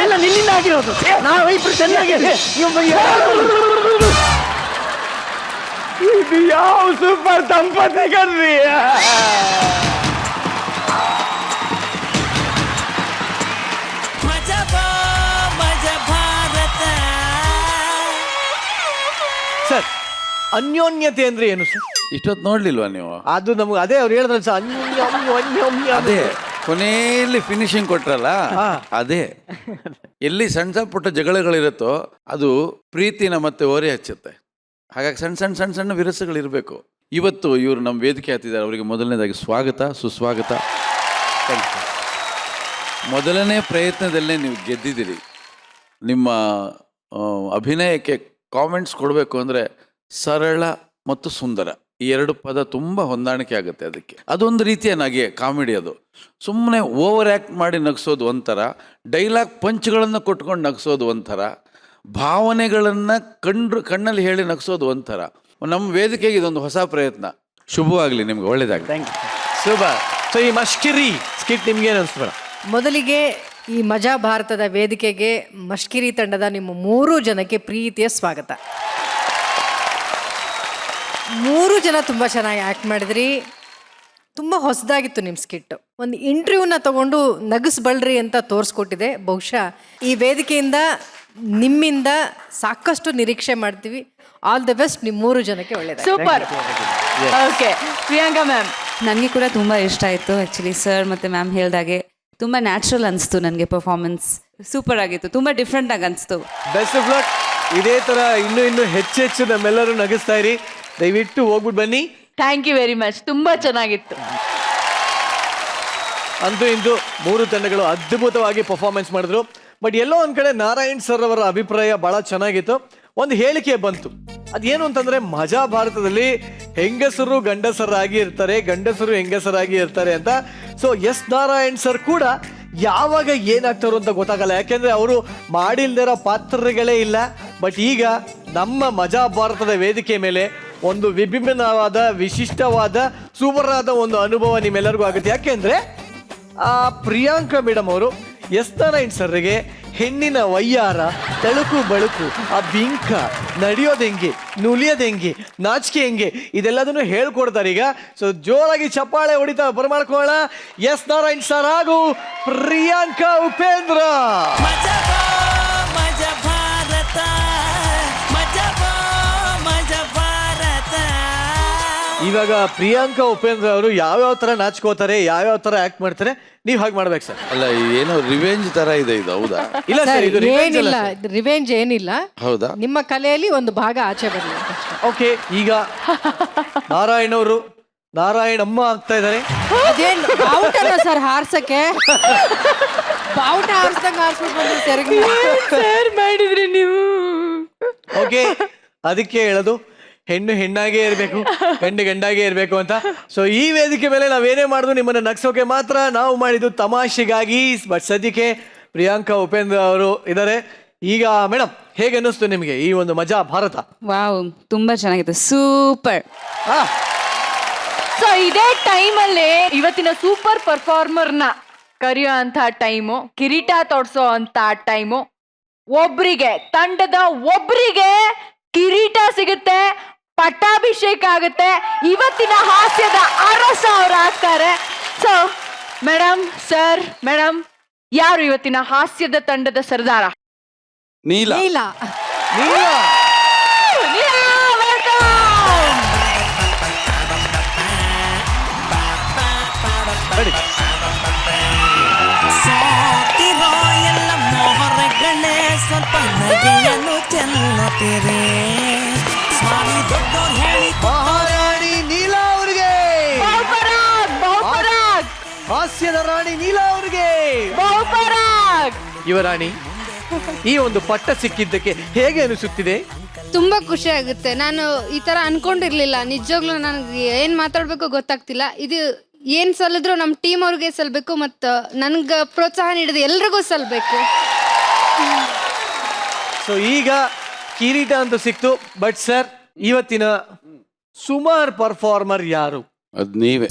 [SPEAKER 7] ಎಲ್ಲ ನಿನ್ನಿಂದ ಆಗಿರೋದು. ನಾವು ಇಬ್ರು ಚೆನ್ನಾಗಿದೆ.
[SPEAKER 11] ಇದು ಯಾವ ಸೂಪರ್ ದಂಪತಿಗಳ್ರಿ!
[SPEAKER 3] ಸರ್, ಅನ್ಯೋನ್ಯತೆ ಅಂದ್ರೆ ಏನು ಸರ್?
[SPEAKER 4] ಇಷ್ಟೊತ್ತು ನೋಡ್ಲಿಲ್ವಾ ನೀವು?
[SPEAKER 3] ಅದು ನಮ್ಗೆ ಅದೇ ಅವ್ರು ಹೇಳಿದ್ರಲ್ಲ ಸರ್, ಅನ್ಯೋನ್ಯ.
[SPEAKER 4] ಅದೇ ಕೊನೆಯಲ್ಲಿ ಫಿನಿಶಿಂಗ್ ಕೊಟ್ರಲ್ಲ, ಅದೇ. ಎಲ್ಲಿ ಸಣ್ಣ ಸಣ್ಣ ಪುಟ್ಟ ಜಗಳಗಳಿರುತ್ತೋ ಅದು ಪ್ರೀತಿನ ಮತ್ತೆ ಓರೆ ಹಚ್ಚುತ್ತೆ. ಹಾಗಾಗಿ ಸಣ್ಣ ಸಣ್ಣ ಸಣ್ಣ ಸಣ್ಣ ವಿರಸಗಳಿರಬೇಕು. ಇವತ್ತು ಇವರು ನಮ್ಮ ವೇದಿಕೆ ಹತ್ತಿದ್ದಾರೆ. ಅವರಿಗೆ ಮೊದಲನೇದಾಗಿ ಸ್ವಾಗತ, ಸುಸ್ವಾಗತ. ಮೊದಲನೇ ಪ್ರಯತ್ನದಲ್ಲೇ ನೀವು ಗೆದ್ದಿದ್ದೀರಿ. ನಿಮ್ಮ ಅಭಿನಯಕ್ಕೆ ಕಾಮೆಂಟ್ಸ್ ಕೊಡಬೇಕು ಅಂದರೆ ಸರಳ ಮತ್ತು ಸುಂದರ, ಈ 2 ಪದ ತುಂಬ ಹೊಂದಾಣಿಕೆ ಆಗುತ್ತೆ. ಅದಕ್ಕೆ ಅದೊಂದು ರೀತಿಯ ನಗೆ, ಕಾಮಿಡಿ. ಅದು ಸುಮ್ಮನೆ ಓವರ್ ಆ್ಯಕ್ಟ್ ಮಾಡಿ ನಗಿಸೋದು ಒಂಥರ, ಡೈಲಾಗ್ ಪಂಚ್ಗಳನ್ನು ಕೊಟ್ಕೊಂಡು ನಗಿಸೋದು ಒಂಥರ, ಭಾವನೆಗಳನ್ನು ಕಣ್ಣಲ್ಲಿ ಹೇಳಿ ನಗಿಸೋದು ಒಂಥರ. ನಮ್ಮ ವೇದಿಕೆಗೆ ಇದೊಂದು ಹೊಸ ಪ್ರಯತ್ನ. ಶುಭವಾಗಲಿ ನಿಮ್ಗೆ, ಒಳ್ಳೇದಾಗಲಿ.
[SPEAKER 3] Thank you. ಸೂಪರ್. ಸೊ ಈ ಮಷ್ಕಿರಿ ಸ್ಕಿಟ್ ನಿಮ್ಗೆ ಏನು ಅನಿಸ್ತು?
[SPEAKER 5] ಮೊದಲಿಗೆ ಈ ಮಜಾ ಭಾರತದ ವೇದಿಕೆಗೆ ಮಷ್ಕಿರಿ ತಂಡದ ನಿಮ್ಮ 3 ಜನಕ್ಕೆ ಪ್ರೀತಿಯ ಸ್ವಾಗತ. 3 ಜನ ತುಂಬ ಚೆನ್ನಾಗಿ ಆ್ಯಕ್ಟ್ ಮಾಡಿದ್ರಿ. ತುಂಬ ಹೊಸದಾಗಿತ್ತು ನಿಮ್ಮ ಸ್ಕಿಟ್. ಒಂದು ಇಂಟರ್ವ್ಯೂನ ತಗೊಂಡು ನಗಿಸ್ಬಳ್ರಿ ಅಂತ ತೋರಿಸ್ಕೊಟ್ಟಿದೆ. ಬಹುಶಃ ಈ ವೇದಿಕೆಯಿಂದ ನಿಮ್ಮಿಂದ ಸಾಕಷ್ಟು ನಿರೀಕ್ಷೆ ಮಾಡ್ತೀವಿ. ಆಲ್ ದ ಬೆಸ್ಟ್ ನಿಮ್ಮ 3 ಜನಕ್ಕೆ. ಒಳ್ಳೆಯದು.
[SPEAKER 2] ಸೂಪರ್. Okay, Priyanka ma'am.
[SPEAKER 6] ನನಗೆ ಕೂಡ ತುಂಬ ಇಷ್ಟ ಆಯಿತು. ಆ್ಯಕ್ಚುಲಿ ಸರ್ ಮತ್ತು ಮ್ಯಾಮ್ ಹೇಳ್ದಾಗೆ ತುಂಬ ನ್ಯಾಚುರಲ್ ಅನಿಸ್ತು ನನಗೆ. ಪರ್ಫಾರ್ಮೆನ್ಸ್ ಸೂಪರ್ ಆಗಿತ್ತು, ತುಂಬ ಡಿಫ್ರೆಂಟಾಗಿ ಅನಿಸ್ತು.
[SPEAKER 3] Best of luck. ಇದೇ ಥರ ಇನ್ನೂ ಹೆಚ್ಚು ನಮ್ಮೆಲ್ಲರೂ ನಗಿಸ್ತಾ ಇರಿ. ದಯವಿಟ್ಟು ಹೋಗ್ಬಿಟ್ಟು ಬನ್ನಿ.
[SPEAKER 2] Thank you very much. ತುಂಬ ಚೆನ್ನಾಗಿತ್ತು.
[SPEAKER 3] ಅಂತೂ ಇಂದು 3 ತಂಡಗಳು ಅದ್ಭುತವಾಗಿ ಪರ್ಫಾರ್ಮೆನ್ಸ್ ಮಾಡಿದ್ರು. ಬಟ್ ಎಲ್ಲೋ ಒಂದ್ ಕಡೆ ನಾರಾಯಣ್ ಸರ್ ಅವರ ಅಭಿಪ್ರಾಯ ಬಹಳ ಚೆನ್ನಾಗಿತ್ತು. ಒಂದು ಹೇಳಿಕೆ ಬಂತು, ಅದೇನು ಅಂತಂದ್ರೆ ಮಜಾ ಭಾರತದಲ್ಲಿ ಹೆಂಗಸರು ಗಂಡಸರಾಗಿ ಇರ್ತಾರೆ, ಗಂಡಸರು ಹೆಂಗಸರಾಗಿ ಇರ್ತಾರೆ ಅಂತ. ಸೊ ಎಸ್ ನಾರಾಯಣ್ ಸರ್ ಕೂಡ ಯಾವಾಗ ಏನಾಗ್ತಾರೋ ಅಂತ ಗೊತ್ತಾಗಲ್ಲ, ಯಾಕೆಂದ್ರೆ ಅವರು ಮಾಡಿಲ್ದಿರೋ ಪಾತ್ರಗಳೇ ಇಲ್ಲ. ಬಟ್ ಈಗ ನಮ್ಮ ಮಜಾ ಭಾರತದ ವೇದಿಕೆ ಮೇಲೆ ಒಂದು ವಿಭಿನ್ನವಾದ ವಿಶಿಷ್ಟವಾದ ಸೂಪರ್ ಆದ ಒಂದು ಅನುಭವ ನಿಮ್ಮೆಲ್ಲರಿಗೂ ಆಗುತ್ತೆ. ಯಾಕೆಂದ್ರೆ ಪ್ರಿಯಾಂಕಾ ಮೇಡಮ್ ಅವರು ಎಸ್ ನಾರಾಯಣ್ ಸರ್ಗೆ ಹೆಣ್ಣಿನ ವಯ್ಯಾರ, ತಳುಕು ಬಳುಕು, ಆ ಬಿಂಕ, ನಡೆಯೋದು ಹೆಂಗೆ, ನುಲಿಯೋದು ಹೆಂಗೆ, ನಾಚಿಕೆ ಹೆಂಗೆ, ಇದೆಲ್ಲದನ್ನು ಹೇಳ್ಕೊಡ್ತಾರೆ ಈಗ. ಸೊ ಜೋರಾಗಿ ಚಪ್ಪಾಳೆ ಹೊಡಿತಾ ಬರಮಾಡ್ಕೊಳ್ಳೋಣ ಎಸ್ ನಾರಾಯಣ್ ಸರ್ ಹಾಗೂ ಪ್ರಿಯಾಂಕಾ ಉಪೇಂದ್ರ. ಇವಾಗ ಪ್ರಿಯಾಂಕಾ ಉಪೇಂದ್ರ ಅವರು ಯಾವ್ಯಾವ ತರ ನಾಚ್ಕೋತಾರೆ, ಯಾವ್ಯಾವ ತರ ಆಕ್ಟ್ ಮಾಡ್ತಾರೆ, ನೀವ್ ಹಾಗೆ ಮಾಡ್ಬೇಕು ಸರ್.
[SPEAKER 4] ಅಲ್ಲ ಏನೋ ರಿವೆಂಜ್ ತರ ಇದೆ ಇದು, ಹೌದಾ?
[SPEAKER 3] ಇಲ್ಲ ಸರ್, ಇದು revenge ಅಲ್ಲ
[SPEAKER 5] ಏನಿಲ್ಲ,
[SPEAKER 3] sir.
[SPEAKER 5] ರಿವೆಂಜ್ ಏನಿಲ್ಲ.
[SPEAKER 4] ಹೌದಾ?
[SPEAKER 5] ನಿಮ್ಮ ಕಲೆಯಲ್ಲಿ ಒಂದು ಭಾಗ ಆಚೆ ಬರಲಿ.
[SPEAKER 3] ಓಕೆ, ಈಗ ನಾರಾಯಣ್ ಅವರು ನಾರಾಯಣಮ್ಮ ಆಗ್ತಾ ಇದ್ದಾರೆ.
[SPEAKER 5] ಅದೇನ್ ಬಾವುಟನ ಸರ್ ಹಾರ್ಸಕ್ಕೆ? ಬಾವುಟ ಹಾರಿಸ್ದಂಗ ಹಾರಿಸ್ಬಿಟ್ಟು ಬಂದ್ರು ತೆರಿಗೆ.
[SPEAKER 2] ಸರ್ ಮಾಡಿದ್ರಿ ನೀವು.
[SPEAKER 3] ಓಕೆ, ಅದಕ್ಕೆ ಹೇಳೋದು ಹೆಣ್ಣು ಹೆಣ್ಣಾಗೇ ಇರಬೇಕು, ಗಂಡು ಗಂಡಾಗೇ ಇರಬೇಕು ಅಂತ. ಸೊ ಈ ವೇದಿಕೆ ಮೇಲೆ ನಾವೇನೇ ಮಾಡಿದ್ರು ನಿಮ್ಮನ್ನ ನಗ್ಸೋಕೆ ಮಾತ್ರ, ನಾವು ಮಾಡಿದ್ದು ತಮಾಷೆಗಾಗಿ. ಬಟ್ ಸದ್ಯಕ್ಕೆ ಪ್ರಿಯಾಂಕಾ ಉಪೇಂದ್ರ ಅವರು ಇದ್ದಾರೆ. ಈಗ ಮೇಡಮ್, ಹೇಗೆ ಅನ್ನಿಸ್ತು ನಿಮಗೆ ಈ ಒಂದು ಮಜಾ ಭಾರತ?
[SPEAKER 6] ವಾವ್, ತುಂಬಾ ಚೆನ್ನಾಗಿತ್ತು, ಸೂಪರ್.
[SPEAKER 2] ಸೊ ಇದೇ ಟೈಮಲ್ಲಿ ಇವತ್ತಿನ ಸೂಪರ್ ಪರ್ಫಾರ್ಮರ್ನ ಕರೆಯೋ ಅಂತ ಟೈಮು, ಕಿರೀಟ ತೊಡ್ಸೋ ಅಂತ ಟೈಮು. ಒಬ್ರಿಗೆ, ತಂಡದ ಒಬ್ರಿಗೆ ಕಿರೀಟ ಸಿಗುತ್ತೆ, ಪಟ್ಟಾಭಿಷೇಕ ಆಗುತ್ತೆ. ಇವತ್ತಿನ ಹಾಸ್ಯದ ಅರಸ ಅವ್ರು ಆಗ್ತಾರೆ. ಸೊ ಮೇಡಮ್, ಸರ್, ಮೇಡಮ್, ಯಾರು ಇವತ್ತಿನ ಹಾಸ್ಯದ ತಂಡದ ಸರ್ದಾರ?
[SPEAKER 4] ನೀಲ.
[SPEAKER 5] ಇಲ್ಲ,
[SPEAKER 1] ಸೋತಿರೋ ಎಲ್ಲ ಮೋಹರಗಳೇ ಸ್ವಲ್ಪ ನಗೆಯನ್ನು ಚೆಲ್ಲುತ್ತೀರಿ. ಸ್ವಾಮಿ ದೊಡ್ಡೋರು ಹೇಳಿ
[SPEAKER 3] ಮಹಾರಾಣಿ ನೀಲಾ ಅವರಿಗೆ,
[SPEAKER 2] ಬಹುಪರಾಗ್,
[SPEAKER 3] ಹಾಸ್ಯದ ರಾಣಿ ನೀಲಾ ಅವರಿಗೆ
[SPEAKER 2] ಬಹುಪರಾಗ್.
[SPEAKER 3] ಯುವರಾಣಿ, ಈ ಒಂದು ಪಟ್ಟ ಸಿಕ್ಕಿದ್ದಕ್ಕೆ ಹೇಗೆ ಅನಿಸುತ್ತಿದೆ?
[SPEAKER 9] ತುಂಬಾ ಖುಷಿ ಆಗುತ್ತೆ. ನಾನು ಈ ತರ ಅನ್ಕೊಂಡಿರ್ಲಿಲ್ಲ. ನಿಜವಾಗ್ಲೂ ನನಗೆ ಏನ್ ಮಾತಾಡ್ಬೇಕು ಗೊತ್ತಾಗ್ತಿಲ್ಲ. ಇದು ಏನ್ ಸಲ್ಲಿದ್ರು ನಮ್ಮ ಟೀಮ್ ಅವ್ರಿಗೆ ಸಲ್ಬೇಕು, ಮತ್ತು ನನ್ಗೆ ಪ್ರೋತ್ಸಾಹ ನೀಡಿದ ಎಲ್ರಿಗೂ ಸಲ್ಬೇಕು.
[SPEAKER 3] ಸೊ ಈಗ ಕಿರೀಟ ಅಂತ ಸಿಕ್ತು. ಬಟ್ ಸರ್, ಇವತ್ತಿನ ಸುಮಾರ್ ಪರ್ಫಾರ್ಮರ್ ಯಾರು?
[SPEAKER 4] ಅದ್ ನೀವೇ.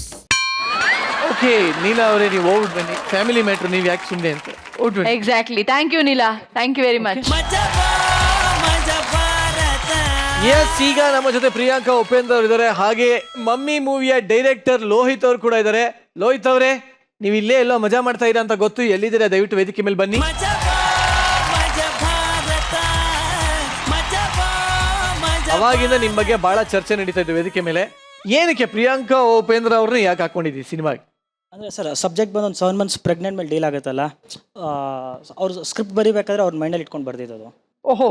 [SPEAKER 3] ಓಕೆ, ನೀಲಾ ಅವರೇ, ನೀವು ಹೋಗ್ಬಿಟ್ಟು ಬನ್ನಿ. ಫ್ಯಾಮಿಲಿ ಮ್ಯಾಟ್ರ್, ನೀವು ಯಾಕೆ ಸುಮ್ಮನೆ ಅಂತ ಹೋಗ್ಬಿಟ್ಟು.
[SPEAKER 2] Exactly. Thank you Neela, thank you very much.
[SPEAKER 1] ಮಜಾ ಭಾರತ.
[SPEAKER 3] ಎಸ್, ಈಗ ನಮ್ಮ ಜೊತೆ ಪ್ರಿಯಾಂಕಾ ಉಪೇಂದ್ರ ಅವರು ಇದ್ದಾರೆ. ಹಾಗೆ ಮಮ್ಮಿ ಮೂವಿಯ ಡೈರೆಕ್ಟರ್ ಲೋಹಿತ್ ಅವರು ಕೂಡ ಇದ್ದಾರೆ. ಲೋಹಿತ್ ಅವರೇ, ನೀವು ಇಲ್ಲೇ ಎಲ್ಲೋ ಮಜಾ ಮಾಡ್ತಾ ಇದ್ದೀರಾ ಅಂತ ಗೊತ್ತು. ಎಲ್ಲಿದ್ದೀರಾ? ದಯವಿಟ್ಟು ವೇದಿಕೆ ಮೇಲೆ ಬನ್ನಿ. ಅವಾಗಿಂದ ನಿಮ್ಮ ಬಗ್ಗೆ ಬಹಳ ಚರ್ಚೆ ನಡೀತಾ ಇತ್ತು ವೇದಿಕೆ ಮೇಲೆ. ಏನಕ್ಕೆ ಪ್ರಿಯಾಂಕಾ ಉಪೇಂದ್ರ ಅವ್ರನ್ನ ಯಾಕೆ ಹಾಕೊಂಡಿದ್ದೀವಿ ಸಿನಿಮಾಗೆ?
[SPEAKER 12] ಅಂದರೆ ಸರ್, ಸಬ್ಜೆಕ್ಟ್ ಬಂದು ಒಂದು 7 months ಪ್ರೆಗ್ನೆಂಟ್ ಮೇಲೆ ಡೀಲ್ ಆಗುತ್ತಲ್ಲ, ಅವ್ರು ಸ್ಕ್ರಿಪ್ಟ್ ಬರೀಬೇಕಾದ್ರೆ ಅವ್ರ ಮೈಂಡಲ್ಲಿ ಇಟ್ಕೊಂಡು ಬರ್ದಿದ್ದು.
[SPEAKER 3] ಓಹೋ,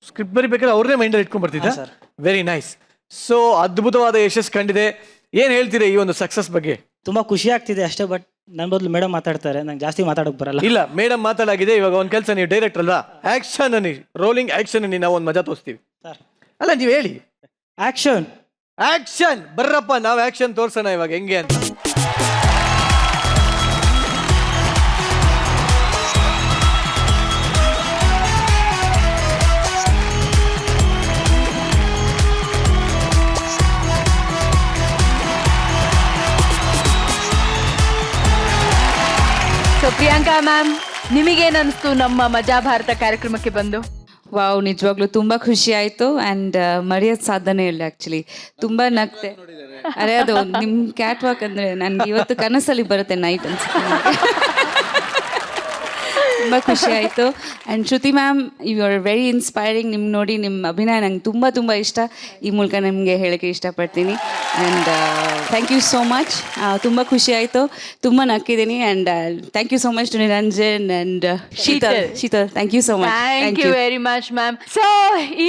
[SPEAKER 3] ಸ್ಕ್ರಿಪ್ಟ್ ಬರಿಬೇಕಾದ್ರೆ ಅವ್ರನ್ನೇ ಮೈಂಡಲ್ಲಿ ಇಟ್ಕೊಂಡು ಬರ್ತಿದ್ದ? Very nice. ಸೊ ಅದ್ಭುತವಾದ ಯಶಸ್ಸು ಕಂಡಿದೆ. ಏನು ಹೇಳ್ತೀರಾ ಈ ಒಂದು ಸಕ್ಸಸ್ ಬಗ್ಗೆ?
[SPEAKER 12] ತುಂಬ ಖುಷಿ ಆಗ್ತಿದೆ ಅಷ್ಟೇ. ಬಟ್ ನನ್ನ ಬದಲು ಮೇಡಮ್ ಮಾತಾಡ್ತಾರೆ, ನಂಗೆ ಜಾಸ್ತಿ ಮಾತಾಡೋಕೆ ಬರಲ್ಲ.
[SPEAKER 3] ಇಲ್ಲ, ಮೇಡಮ್ ಮಾತಾಡಾಗಿದೆ. ಇವಾಗ ಒಂದು ಕೆಲಸ, ನೀವು ಡೈರೆಕ್ಟರ್ ಅಲ್ವಾ, ಆಕ್ಷನ್ ಅನ್ನಿ, ರೋಲಿಂಗ್ ಆಕ್ಷನ್ ಅನ್ನಿ, ನಾವು ಒಂದು ಮಜಾ ತೋರಿಸ್ತೀವಿ. ಅಲ್ಲ, ನೀವು ಹೇಳಿ
[SPEAKER 12] ಆಕ್ಷನ್.
[SPEAKER 3] ಆಕ್ಷನ್ ಬರ್ರಪ್ಪ, ನಾವು ಆಕ್ಷನ್ ತೋರ್ಸೋಣ ಇವಾಗ ಹೆಂಗೆ ಅಂತ.
[SPEAKER 2] ಸೊ ಪ್ರಿಯಾಂಕಾ ಮ್ಯಾಮ್, ನಿಮಗೇನು ಅನಿಸ್ತು ನಮ್ಮ ಮಜಾ ಭಾರತ ಕಾರ್ಯಕ್ರಮಕ್ಕೆ ಬಂದು?
[SPEAKER 6] ವಾವ್, ನಿಜವಾಗ್ಲೂ ತುಂಬ ಖುಷಿ ಆಯಿತು. ಆ್ಯಂಡ್ ಮರೆಯೋದು ಸಾಧನೆ ಇಲ್ಲ ಆ್ಯಕ್ಚುಲಿ. ತುಂಬ ನಗ್ತೆ. ಅರೆ, ಅದು ನಿಮ್ಮ ಕ್ಯಾಟ್ ವಾಕ್ ಅಂದರೆ ನನಗೆ ಇವತ್ತು ಕನಸಲ್ಲಿ ಬರುತ್ತೆ ನೈಟ್ ಅನ್ಸುತ್ತೆ. ತುಂಬ ಖುಷಿ ಆಯಿತು. And Shruti ma'am, you are very inspiring. ನಿಮ್ಮ ನೋಡಿ ನಿಮ್ಮ ಅಭಿನಯ ನಂಗೆ ತುಂಬ ತುಂಬ ಇಷ್ಟ. ಈ ಮೂಲಕ ನಿಮಗೆ ಹೇಳೋಕ್ಕೆ ಇಷ್ಟಪಡ್ತೀನಿ. And thank you so much. ತುಂಬ ಖುಷಿ ಆಯಿತು, ತುಂಬ ನಕ್ಕಿದ್ದೀನಿ. And thank you so much to Niranjan and Sheetal. Thank you so much.
[SPEAKER 2] Thank you very much ma'am. So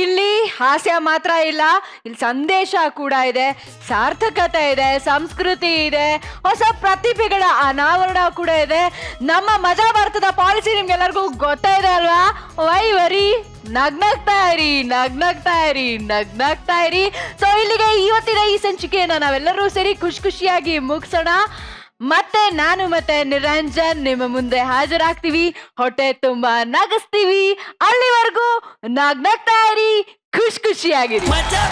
[SPEAKER 2] ಇಲ್ಲಿ ಹಾಸ್ಯ ಮಾತ್ರ ಇಲ್ಲ, ಇಲ್ಲಿ ಸಂದೇಶ ಕೂಡ ಇದೆ, ಸಾರ್ಥಕತೆ ಇದೆ, ಸಂಸ್ಕೃತಿ ಇದೆ, ಹೊಸ ಪ್ರತಿಭೆಗಳ ಅನಾವರಣ ಕೂಡ ಇದೆ. ನಮ್ಮ ಮಜಾ ಭಾರತದ ಪಾಲಿಸಿ ನಿಮ್ಗೆಲ್ಲರಿಗೂ ಗೊತ್ತೇ ಇದೆ ಅಲ್ವಾ? ವೈ ವರಿ, ನಗ್ನಗ್ತಾ ಇರಿ. ಸೊ ಇಲ್ಲಿಗೆ ಇವತ್ತಿನ ಈ ಸಂಚಿಕೆಯನ್ನ ನಾವೆಲ್ಲರೂ ಸೇರಿ ಖುಷಿಯಾಗಿ ಮುಗಿಸೋಣ. ಮತ್ತೆ ನಾನು ಮತ್ತೆ ನಿರಂಜನ್ ನಿಮ್ಮ ಮುಂದೆ ಹಾಜರಾಗ್ತೀವಿ, ಹೊಟ್ಟೆ ತುಂಬಾ ನಗಿಸ್ತೀವಿ. ಅಲ್ಲಿವರೆಗೂ ನಗ್ನಗ್ತಾ ಇರಿ, ಖುಷಿಯಾಗಿರಿ.
[SPEAKER 1] ಮಜಾ